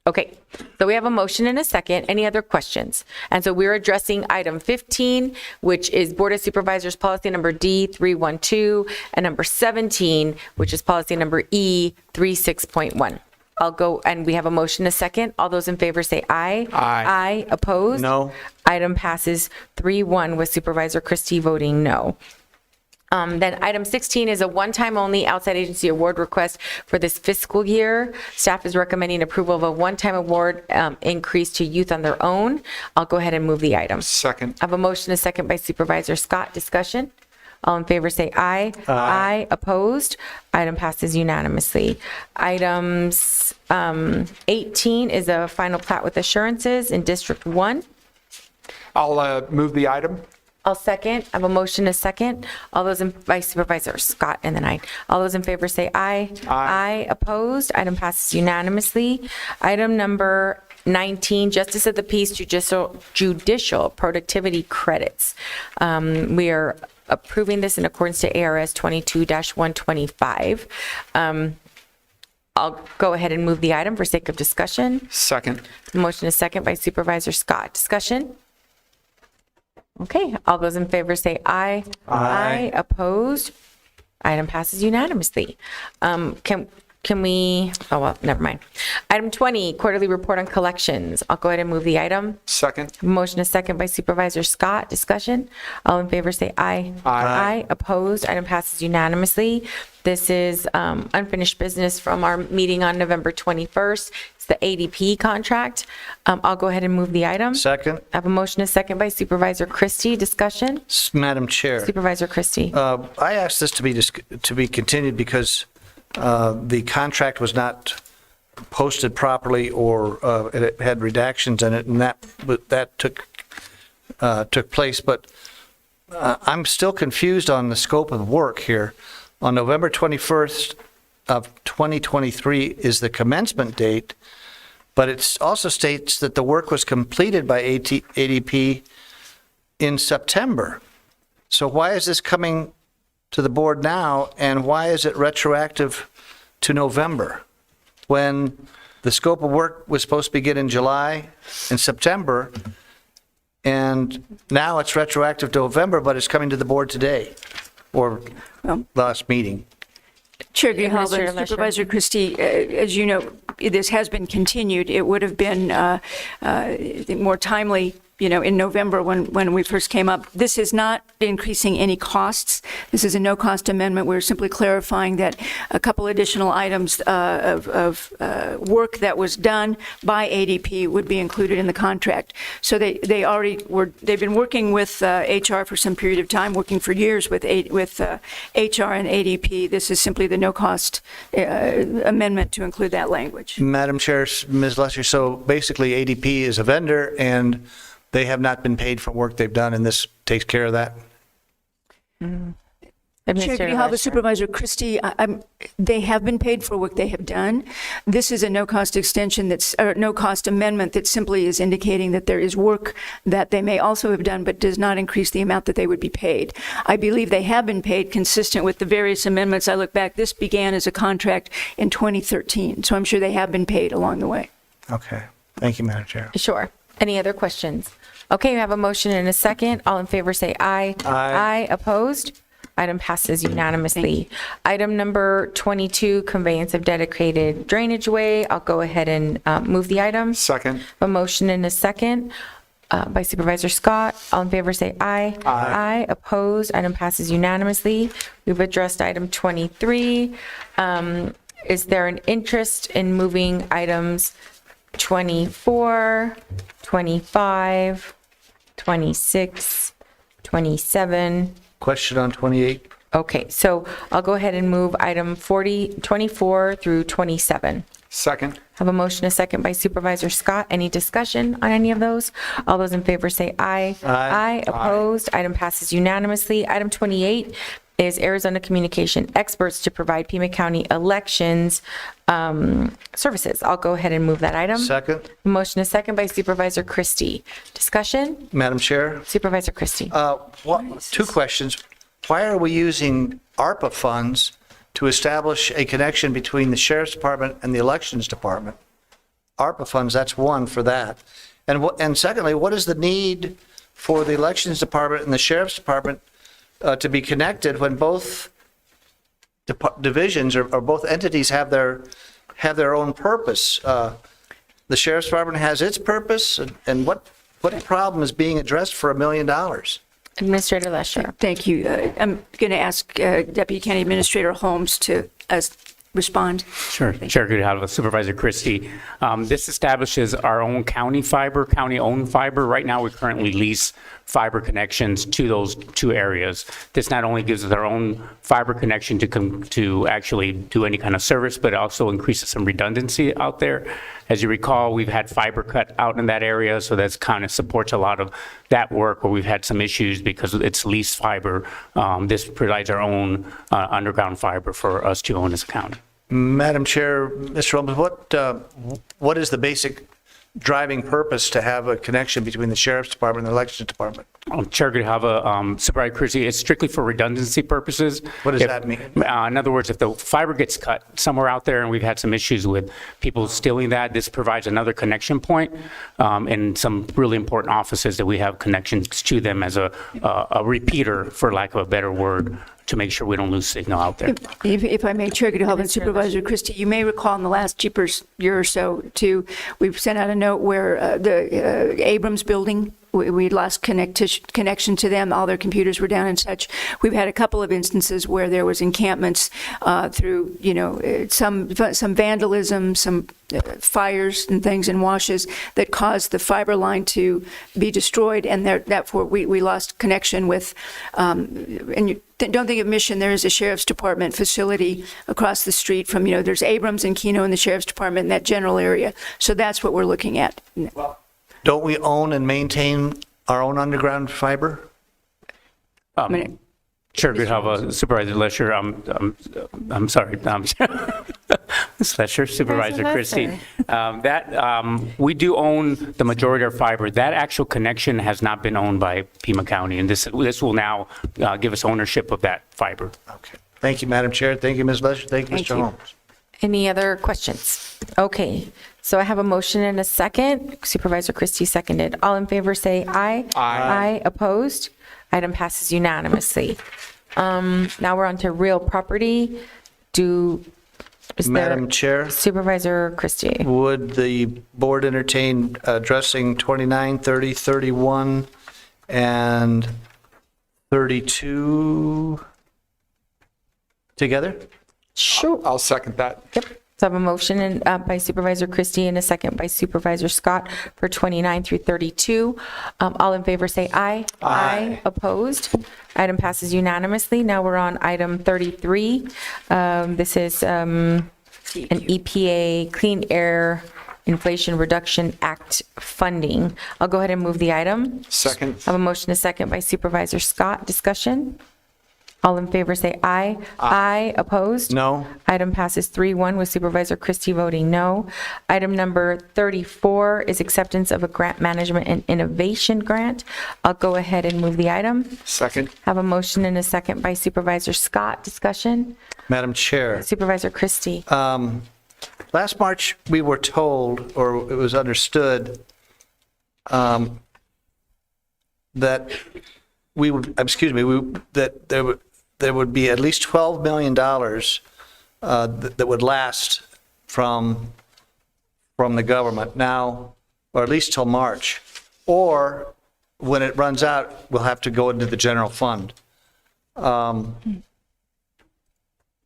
Okay, so we have a motion and a second. Any other questions? And so we're addressing item 15, which is Board of Supervisors policy number D312, and number 17, which is policy number E36.1. I'll go, and we have a motion and a second. All those in favor say aye. Aye. Aye. Opposed? No. Item passes 3-1 with Supervisor Christie voting no. Then item 16 is a one-time only outside agency award request for this fiscal year. Staff is recommending approval of a one-time award increase to Youth on Their Own. I'll go ahead and move the item. Second. I have a motion and a second by Supervisor Scott. Discussion? All in favor say aye. Aye. Opposed? Item passes unanimously. Items 18 is a final plat with assurances in District 1. I'll move the item. I'll second. I have a motion and a second. All those in, by Supervisor Scott and then aye. All those in favor say aye. Aye. Opposed? Item passes unanimously. Item number 19, Justice of the Peace Judicial Productivity Credits. We are approving this in accordance to ARS 22-125. I'll go ahead and move the item for sake of discussion. Second. Motion is second by Supervisor Scott. Discussion? Okay, all those in favor say aye. Aye. Opposed? Item passes unanimously. Can we, oh, well, never mind. Item 20, quarterly report on collections. I'll go ahead and move the item. Second. Motion is second by Supervisor Scott. Discussion? All in favor say aye. Aye. Opposed? Item passes unanimously. This is unfinished business from our meeting on November 21st. It's the ADP contract. I'll go ahead and move the item. Second. I have a motion and second by Supervisor Christie. Discussion? Madam Chair. Supervisor Christie. I asked this to be continued because the contract was not posted properly, or it had redactions in it, and that took place. But I'm still confused on the scope of the work here. On November 21st of 2023 is the commencement date, but it also states that the work was completed by ADP in September. So why is this coming to the board now, and why is it retroactive to November, when the scope of work was supposed to begin in July and September, and now it's retroactive to November, but it's coming to the board today, or last meeting. Chair Grijalva, Administrator Lesher. Supervisor Christie, as you know, this has been continued. It would have been more timely, in November when we first came up. This is not increasing any costs. This is a no-cost amendment. We're simply clarifying that a couple additional items of work that was done by ADP would be included in the contract. So they've been working with HR for some period of time, working for years with HR and ADP. This is simply the no-cost amendment to include that language. Madam Chair, Ms. Lesher, so basically ADP is a vendor, and they have not been paid for work they've done, and this takes care of that? Chair Grijalva, Supervisor Christie, they have been paid for work they have done. This is a no-cost extension or no-cost amendment that simply is indicating that there is work that they may also have done, but does not increase the amount that they would be paid. I believe they have been paid consistent with the various amendments. I look back, this began as a contract in 2013, so I'm sure they have been paid along the way. Okay. Thank you, Madam Chair. Sure. Any other questions? Okay, we have a motion and a second. All in favor say aye. Aye. Opposed? Item passes unanimously. Item number 22, conveyance of dedicated drainage way. I'll go ahead and move the item. Second. A motion and a second by Supervisor Scott. All in favor say aye. Aye. Opposed? Item passes unanimously. We've addressed item 23. Is there an interest in moving items 24, 25, 26, 27? Question on 28? Okay, so I'll go ahead and move item 24 through 27. Second. Have a motion, a second by Supervisor Scott. Any discussion on any of those? All those in favor say aye. Aye. Opposed? Item passes unanimously. Item 28 is Arizona Communication Experts to provide Pima County elections services. I'll go ahead and move that item. Second. Motion, a second by Supervisor Christie. Discussion? Madam Chair? Supervisor Christie. Two questions. Why are we using ARPA funds to establish a connection between the Sheriff's Department and the Elections Department? ARPA funds, that's one for that. And secondly, what is the need for the Elections Department and the Sheriff's Department to be connected when both divisions or both entities have their own purpose? The Sheriff's Department has its purpose, and what problem is being addressed for $1 million? Administrator Lesher. Thank you. I'm going to ask Deputy County Administrator Holmes to respond. Sure. Chair Grijalva, Supervisor Christie. This establishes our own county-owned fiber. Right now, we currently lease fiber connections to those two areas. This not only gives us our own fiber connection to actually do any kind of service, but it also increases some redundancy out there. As you recall, we've had fiber cut out in that area, so that's kind of supports a lot of that work where we've had some issues because it's leased fiber. This provides our own underground fiber for us to own as a county. Madam Chair, Mr. Holmes, what is the basic driving purpose to have a connection between the Sheriff's Department and the Elections Department? Chair Grijalva, Supervisor Christie, it's strictly for redundancy purposes. What does that mean? In other words, if the fiber gets cut somewhere out there and we've had some issues with people stealing that, this provides another connection point and some really important offices that we have connections to them as a repeater, for lack of a better word, to make sure we don't lose signal out there. If I may, Chair Grijalva and Supervisor Christie, you may recall in the last year or so, we've sent out a note where the Abrams building, we lost connection to them. All their computers were down and such. We've had a couple of instances where there was encampments through, some vandalism, some fires and things and washes that caused the fiber line to be destroyed, and therefore we lost connection with. And you don't think of Mission, there is a Sheriff's Department facility across the street from, there's Abrams and Keno in the Sheriff's Department in that general area. So that's what we're looking at. Don't we own and maintain our own underground fiber? Chair Grijalva, Supervisor Lesher, I'm sorry, Ms. Lesher, Supervisor Christie. We do own the majority of our fiber. That actual connection has not been owned by Pima County, and this will now give us ownership of that fiber. Okay. Thank you, Madam Chair. Thank you, Ms. Lesher. Thank you, Mr. Holmes. Any other questions? Okay, so I have a motion and a second. Supervisor Christie seconded. All in favor say aye. Aye. Opposed? Item passes unanimously. Now we're on to real property. Madam Chair, Supervisor Christie. would the board entertain addressing 29, 30, 31, and 32 together? Sure. I'll second that. Yep. So I have a motion by Supervisor Christie and a second by Supervisor Scott for 29 through 32. All in favor say aye. Aye. Opposed? Item passes unanimously. Now we're on item 33. This is an EPA Clean Air Inflation Reduction Act funding. I'll go ahead and move the item. Second. I have a motion, a second by Supervisor Scott. Discussion? All in favor say aye. Aye. Opposed? No. Item passes 3-1 with Supervisor Christie voting no. Item number 34 is acceptance of a grant management and innovation grant. I'll go ahead and move the item. Second. Have a motion and a second by Supervisor Scott. Discussion? Madam Chair. Supervisor Christie. Last March, we were told, or it was understood, that we would, that there would be at least $12 million that would last from the government now, or at least till March. Or when it runs out, we'll have to go into the general fund.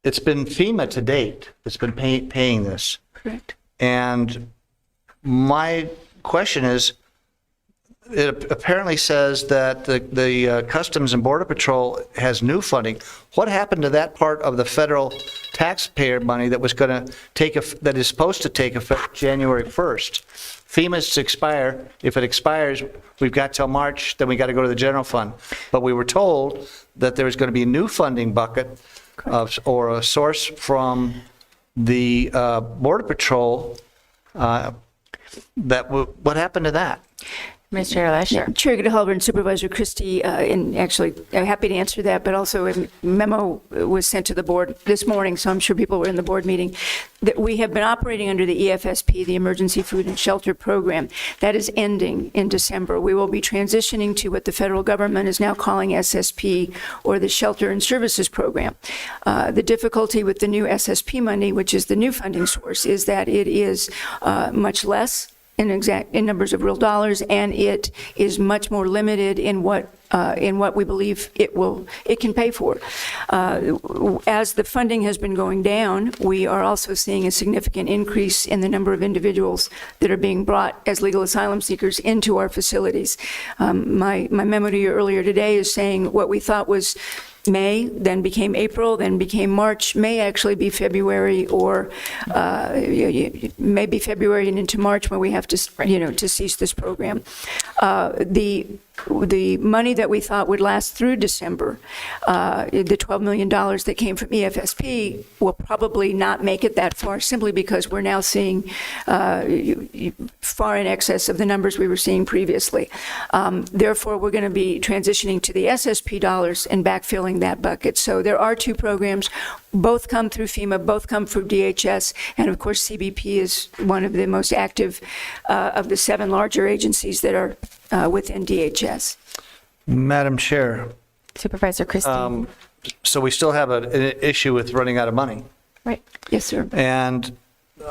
It's been FEMA to date that's been paying this. Correct. And my question is, it apparently says that the Customs and Border Patrol has new funding. What happened to that part of the federal taxpayer money that was going to that is supposed to take effect January 1st? FEMA's to expire. If it expires, we've got till March, then we got to go to the general fund. But we were told that there was going to be a new funding bucket or a source from the Border Patrol. What happened to that? Mr. Lesher. Chair Halbert and Supervisor Christie, and actually, I'm happy to answer that, but also a memo was sent to the board this morning, so I'm sure people were in the board meeting, that we have been operating under the EFSP, the Emergency Food and Shelter Program. That is ending in December. We will be transitioning to what the federal government is now calling SSP, or the Shelter and Services Program. The difficulty with the new SSP money, which is the new funding source, is that it is much less in numbers of real dollars, and it is much more limited in what we believe it can pay for. As the funding has been going down, we are also seeing a significant increase in the number of individuals that are being brought as legal asylum seekers into our facilities. My memo to you earlier today is saying what we thought was May, then became April, then became March, may actually be February, or maybe February and into March when we have to, to cease this program. The money that we thought would last through December, the $12 million that came from EFSP, will probably not make it that far, simply because we're now seeing far in excess of the numbers we were seeing previously. Therefore, we're going to be transitioning to the SSP dollars and backfilling that bucket. So there are two programs. Both come through FEMA, both come through DHS, and of course CBP is one of the most active of the 7 larger agencies that are within DHS. Madam Chair. Supervisor Christie. So we still have an issue with running out of money. Right. Yes, sir. And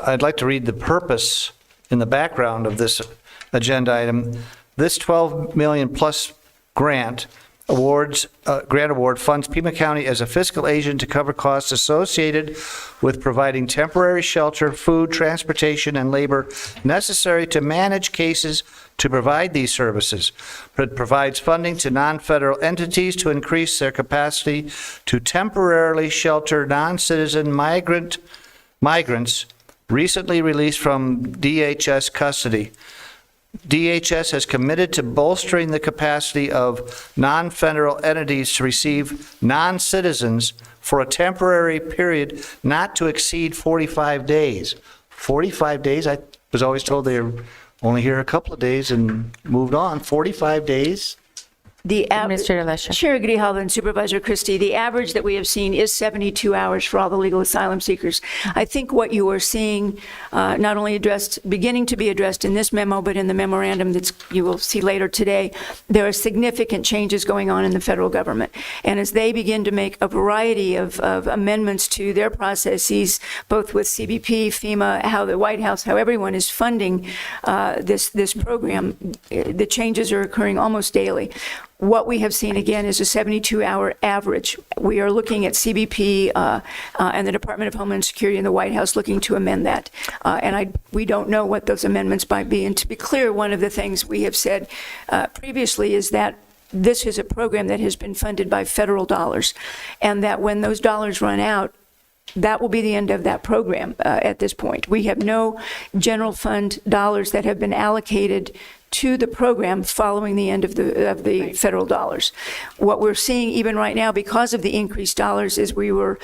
I'd like to read the purpose in the background of this agenda item. This $12 million plus grant award funds Pima County as a fiscal agent to cover costs associated with providing temporary shelter, food, transportation, and labor necessary to manage cases to provide these services. It provides funding to non-federal entities to increase their capacity to temporarily shelter non-citizen migrants recently released from DHS custody. DHS has committed to bolstering the capacity of non-federal entities to receive non-citizens for a temporary period not to exceed 45 days. 45 days? I was always told they were only here a couple of days and moved on. 45 days? Administrator Lesher. Chair Grijalva and Supervisor Christie, the average that we have seen is 72 hours for all the legal asylum seekers. I think what you are seeing not only beginning to be addressed in this memo, but in the memorandum that you will see later today, there are significant changes going on in the federal government. And as they begin to make a variety of amendments to their processes, both with CBP, FEMA, how the White House, how everyone is funding this program, the changes are occurring almost daily. What we have seen, again, is a 72-hour average. We are looking at CBP and the Department of Homeland Security and the White House looking to amend that. We don't know what those amendments might be. And to be clear, one of the things we have said previously is that this is a program that has been funded by federal dollars, and that when those dollars run out, that will be the end of that program at this point. We have no general fund dollars that have been allocated to the program following the end of the federal dollars. What we're seeing even right now, because of the increased dollars, is we were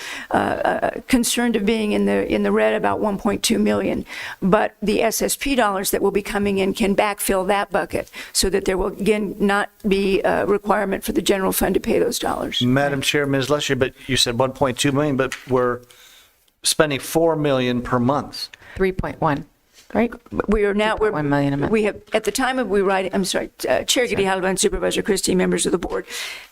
concerned of being in the red about 1.2 million. But the SSP dollars that will be coming in can backfill that bucket, so that there will again not be a requirement for the general fund to pay those dollars. Madam Chair, Ms. Lesher, but you said 1.2 million, but we're spending $4 million per month. 3.1. Right? We are now, 1 million a month. we have, at the time of we write, I'm sorry, Chair Grijalva and Supervisor Christie, members of the board,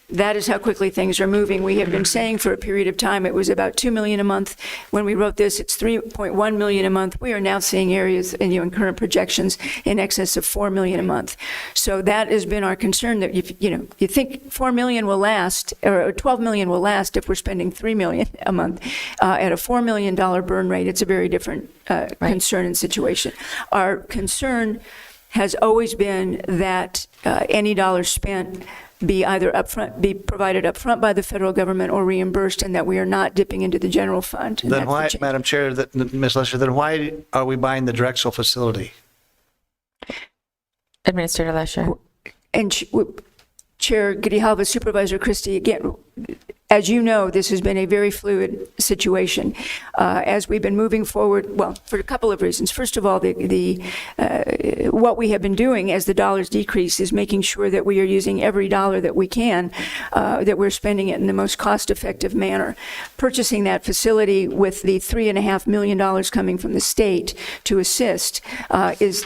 that is how quickly things are moving. We have been saying for a period of time it was about $2 million a month. When we wrote this, it's $3.1 million a month. We are now seeing areas in current projections in excess of $4 million a month. So that has been our concern, that you think $4 million will last, or $12 million will last if we're spending $3 million a month. At a $4 million burn rate, it's a very different concern and situation. Our concern has always been that any dollars spent be either provided upfront by the federal government or reimbursed, and that we are not dipping into the general fund. And Then why, Madam Chair, Ms. Lesher, then why are we buying the Drexel facility? Administrator Lesher. And Chair Grijalva, Supervisor Christie, again, as you know, this has been a very fluid situation. As we've been moving forward, well, for a couple of reasons. First of all, what we have been doing as the dollars decrease is making sure that we are using every dollar that we can, that we're spending it in the most cost-effective manner. Purchasing that facility with the $3.5 million coming from the state to assist is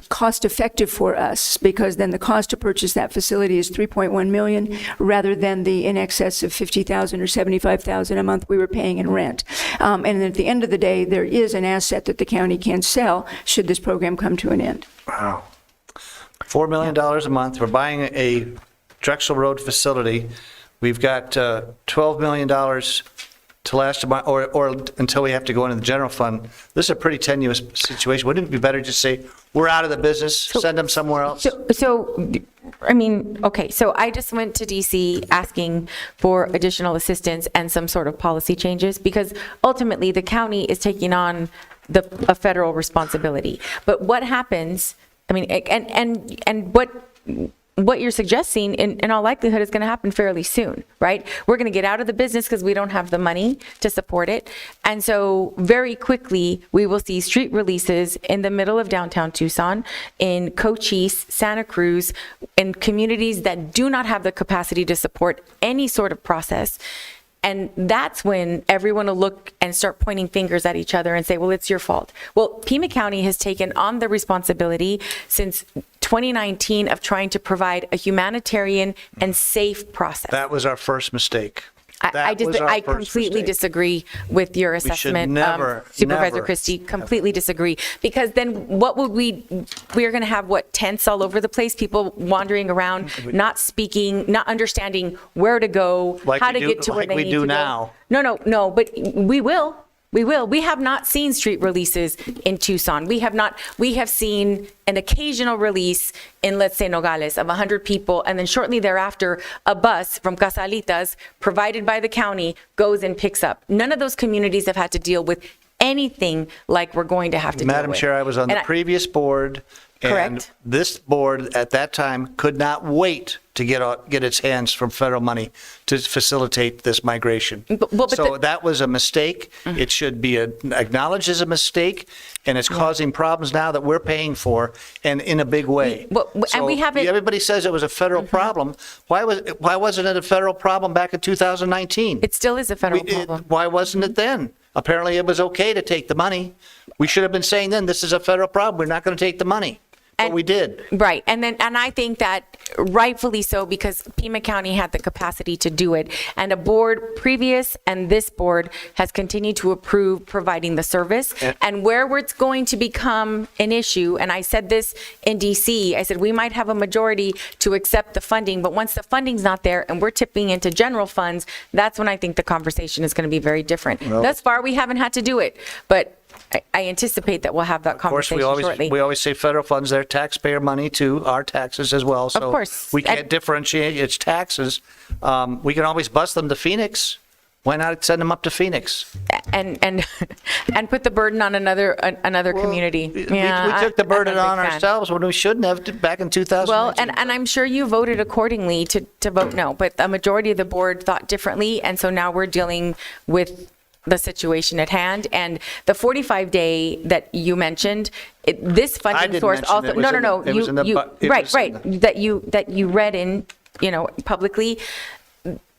cost-effective for us, because then the cost to purchase that facility is $3.1 million rather than the in excess of $50,000 or $75,000 a month we were paying in rent. And at the end of the day, there is an asset that the county can sell should this program come to an end. Wow. $4 million a month. We're buying a Drexel Road facility. We've got $12 million to last or until we have to go into the general fund. This is a pretty tenuous situation. Wouldn't it be better to just say, we're out of the business, send them somewhere else? So, I mean, okay, so I just went to DC asking for additional assistance and some sort of policy changes, because ultimately the county is taking on a federal responsibility. But what happens, I mean, and what you're suggesting in all likelihood is going to happen fairly soon, right? We're going to get out of the business because we don't have the money to support it. And so very quickly, we will see street releases in the middle of downtown Tucson, in Cochise, Santa Cruz, in communities that do not have the capacity to support any sort of process. And that's when everyone will look and start pointing fingers at each other and say, well, it's your fault. Well, Pima County has taken on the responsibility since 2019 of trying to provide a humanitarian and safe process. That was our first mistake. I completely disagree with your assessment, Supervisor Christie. Completely disagree, because then what would we are going to have tents all over the place, people wandering around, not speaking, not understanding where to go, how to get to where they need to go. Now. No, but we will. We have not seen street releases in Tucson. We have seen an occasional release in, let's say, Nogales of 100 people, and then shortly thereafter, a bus from Casalitas, provided by the county, goes and picks up. None of those communities have had to deal with anything like we're going to have to deal with. Madam Chair, I was on the previous board, and Correct. this board at that time could not wait to get its hands from federal money to facilitate this migration. So that was a mistake. It should be acknowledged as a mistake, and it's causing problems now that we're paying for, and in a big way. And we haven't. Everybody says it was a federal problem. Why wasn't it a federal problem back in 2019? It still is a federal problem. Why wasn't it then? Apparently, it was okay to take the money. We should have been saying then, this is a federal problem. We're not going to take the money. But we did. Right. And I think that rightfully so, because Pima County had the capacity to do it. And a board previous and this board has continued to approve providing the service. And where it's going to become an issue, and I said this in DC, I said we might have a majority to accept the funding, but once the funding's not there and we're tipping into general funds, that's when I think the conversation is going to be very different. Thus far, we haven't had to do it, but I anticipate that we'll have that conversation shortly. We always say federal funds, they're taxpayer money too, our taxes as well. So of course. We can't differentiate, it's taxes. We can always bus them to Phoenix. Why not send them up to Phoenix? And put the burden on another community. We took the burden on ourselves when we shouldn't have back in 2000. Well, and I'm sure you voted accordingly to vote no, but a majority of the board thought differently, and so now we're dealing with the situation at hand. And the 45-day that you mentioned, this funding source also, that you read in, publicly,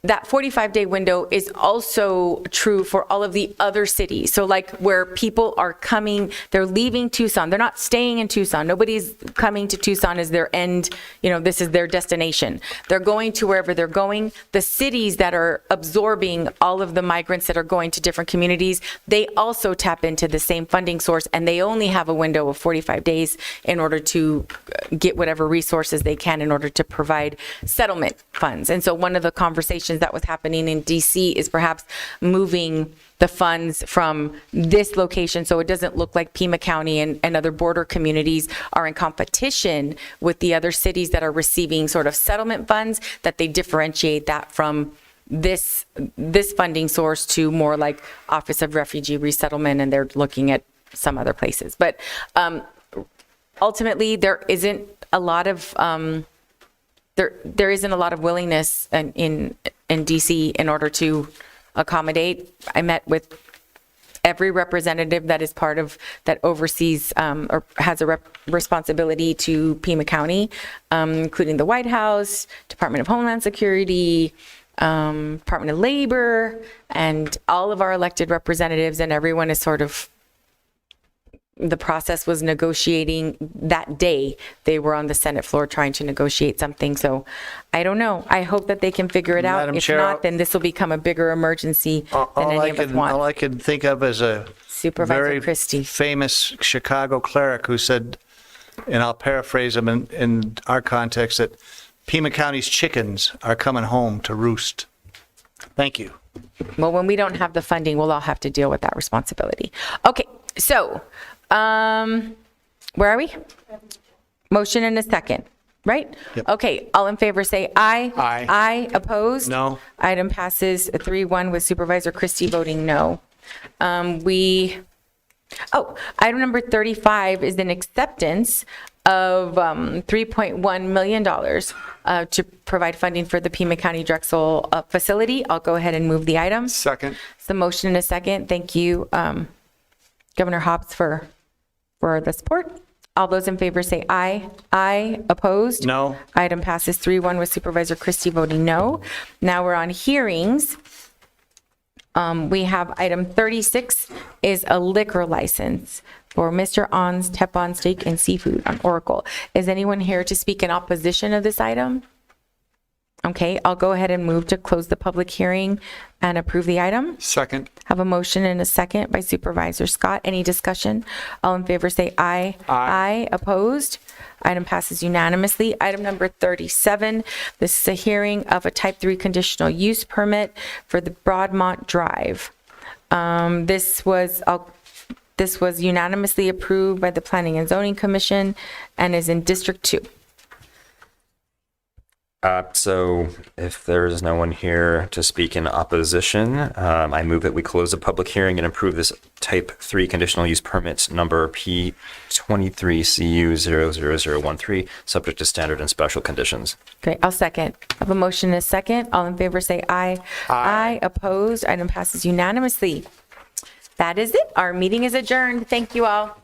that 45-day window is also true for all of the other cities. So like where people are coming, they're leaving Tucson. They're not staying in Tucson. Nobody's coming to Tucson as their end, this is their destination. They're going to wherever they're going. The cities that are absorbing all of the migrants that are going to different communities, they also tap into the same funding source, and they only have a window of 45 days in order to get whatever resources they can in order to provide settlement funds. And so one of the conversations that was happening in DC is perhaps moving the funds from this location so it doesn't look like Pima County and other border communities are in competition with the other cities that are receiving sort of settlement funds, that they differentiate that from this funding source to more like Office of Refugee Resettlement, and they're looking at some other places. But ultimately, there isn't a lot of there isn't a lot of willingness in DC in order to accommodate. I met with every representative that is part of, that oversees or has a responsibility to Pima County, including the White House, Department of Homeland Security, Department of Labor, and all of our elected representatives, and everyone is sort of, the process was negotiating that day. They were on the Senate floor trying to negotiate something. So I don't know. I hope that they can figure it out. Madam If Chair, not, then this will become a bigger emergency than any of us want. All I can think of is a Supervisor very Christie. famous Chicago cleric who said, and I'll paraphrase him in our context, that Pima County's chickens are coming home to roost. Thank you. Well, when we don't have the funding, we'll all have to deal with that responsibility. Okay, so where are we? Motion and a second, right? Yep. Okay, all in favor say aye. Aye. Aye, opposed? No. Item passes 3-1 with Supervisor Christie voting no. Item number 35 is an acceptance of $3.1 million to provide funding for the Pima County Drexel facility. I'll go ahead and move the item. Second. It's the motion and a second. Thank you, Governor Hobbs, for the support. All those in favor say aye. Aye. Opposed? No. Item passes 3-1 with Supervisor Christie voting no. Now we're on hearings. We have item 36 is a liquor license for Mr. On's Tepon Steak and Seafood on Oracle. Is anyone here to speak in opposition of this item? Okay, I'll go ahead and move to close the public hearing and approve the item. Second. Have a motion and a second by Supervisor Scott. Any discussion? All in favor say aye. Aye. Opposed? Item passes unanimously. Item number 37, this is a hearing of a type 3 conditional use permit for the Broadmont Drive. This was unanimously approved by the Planning and Zoning Commission and is in District 2. So if there's no one here to speak in opposition, I move that we close the public hearing and approve this type 3 conditional use permit number P23CU00013, subject to standard and special conditions. Great, I'll second. I have a motion and a second. All in favor say aye. Aye. Opposed? Item passes unanimously. That is it. Our meeting is adjourned. Thank you all.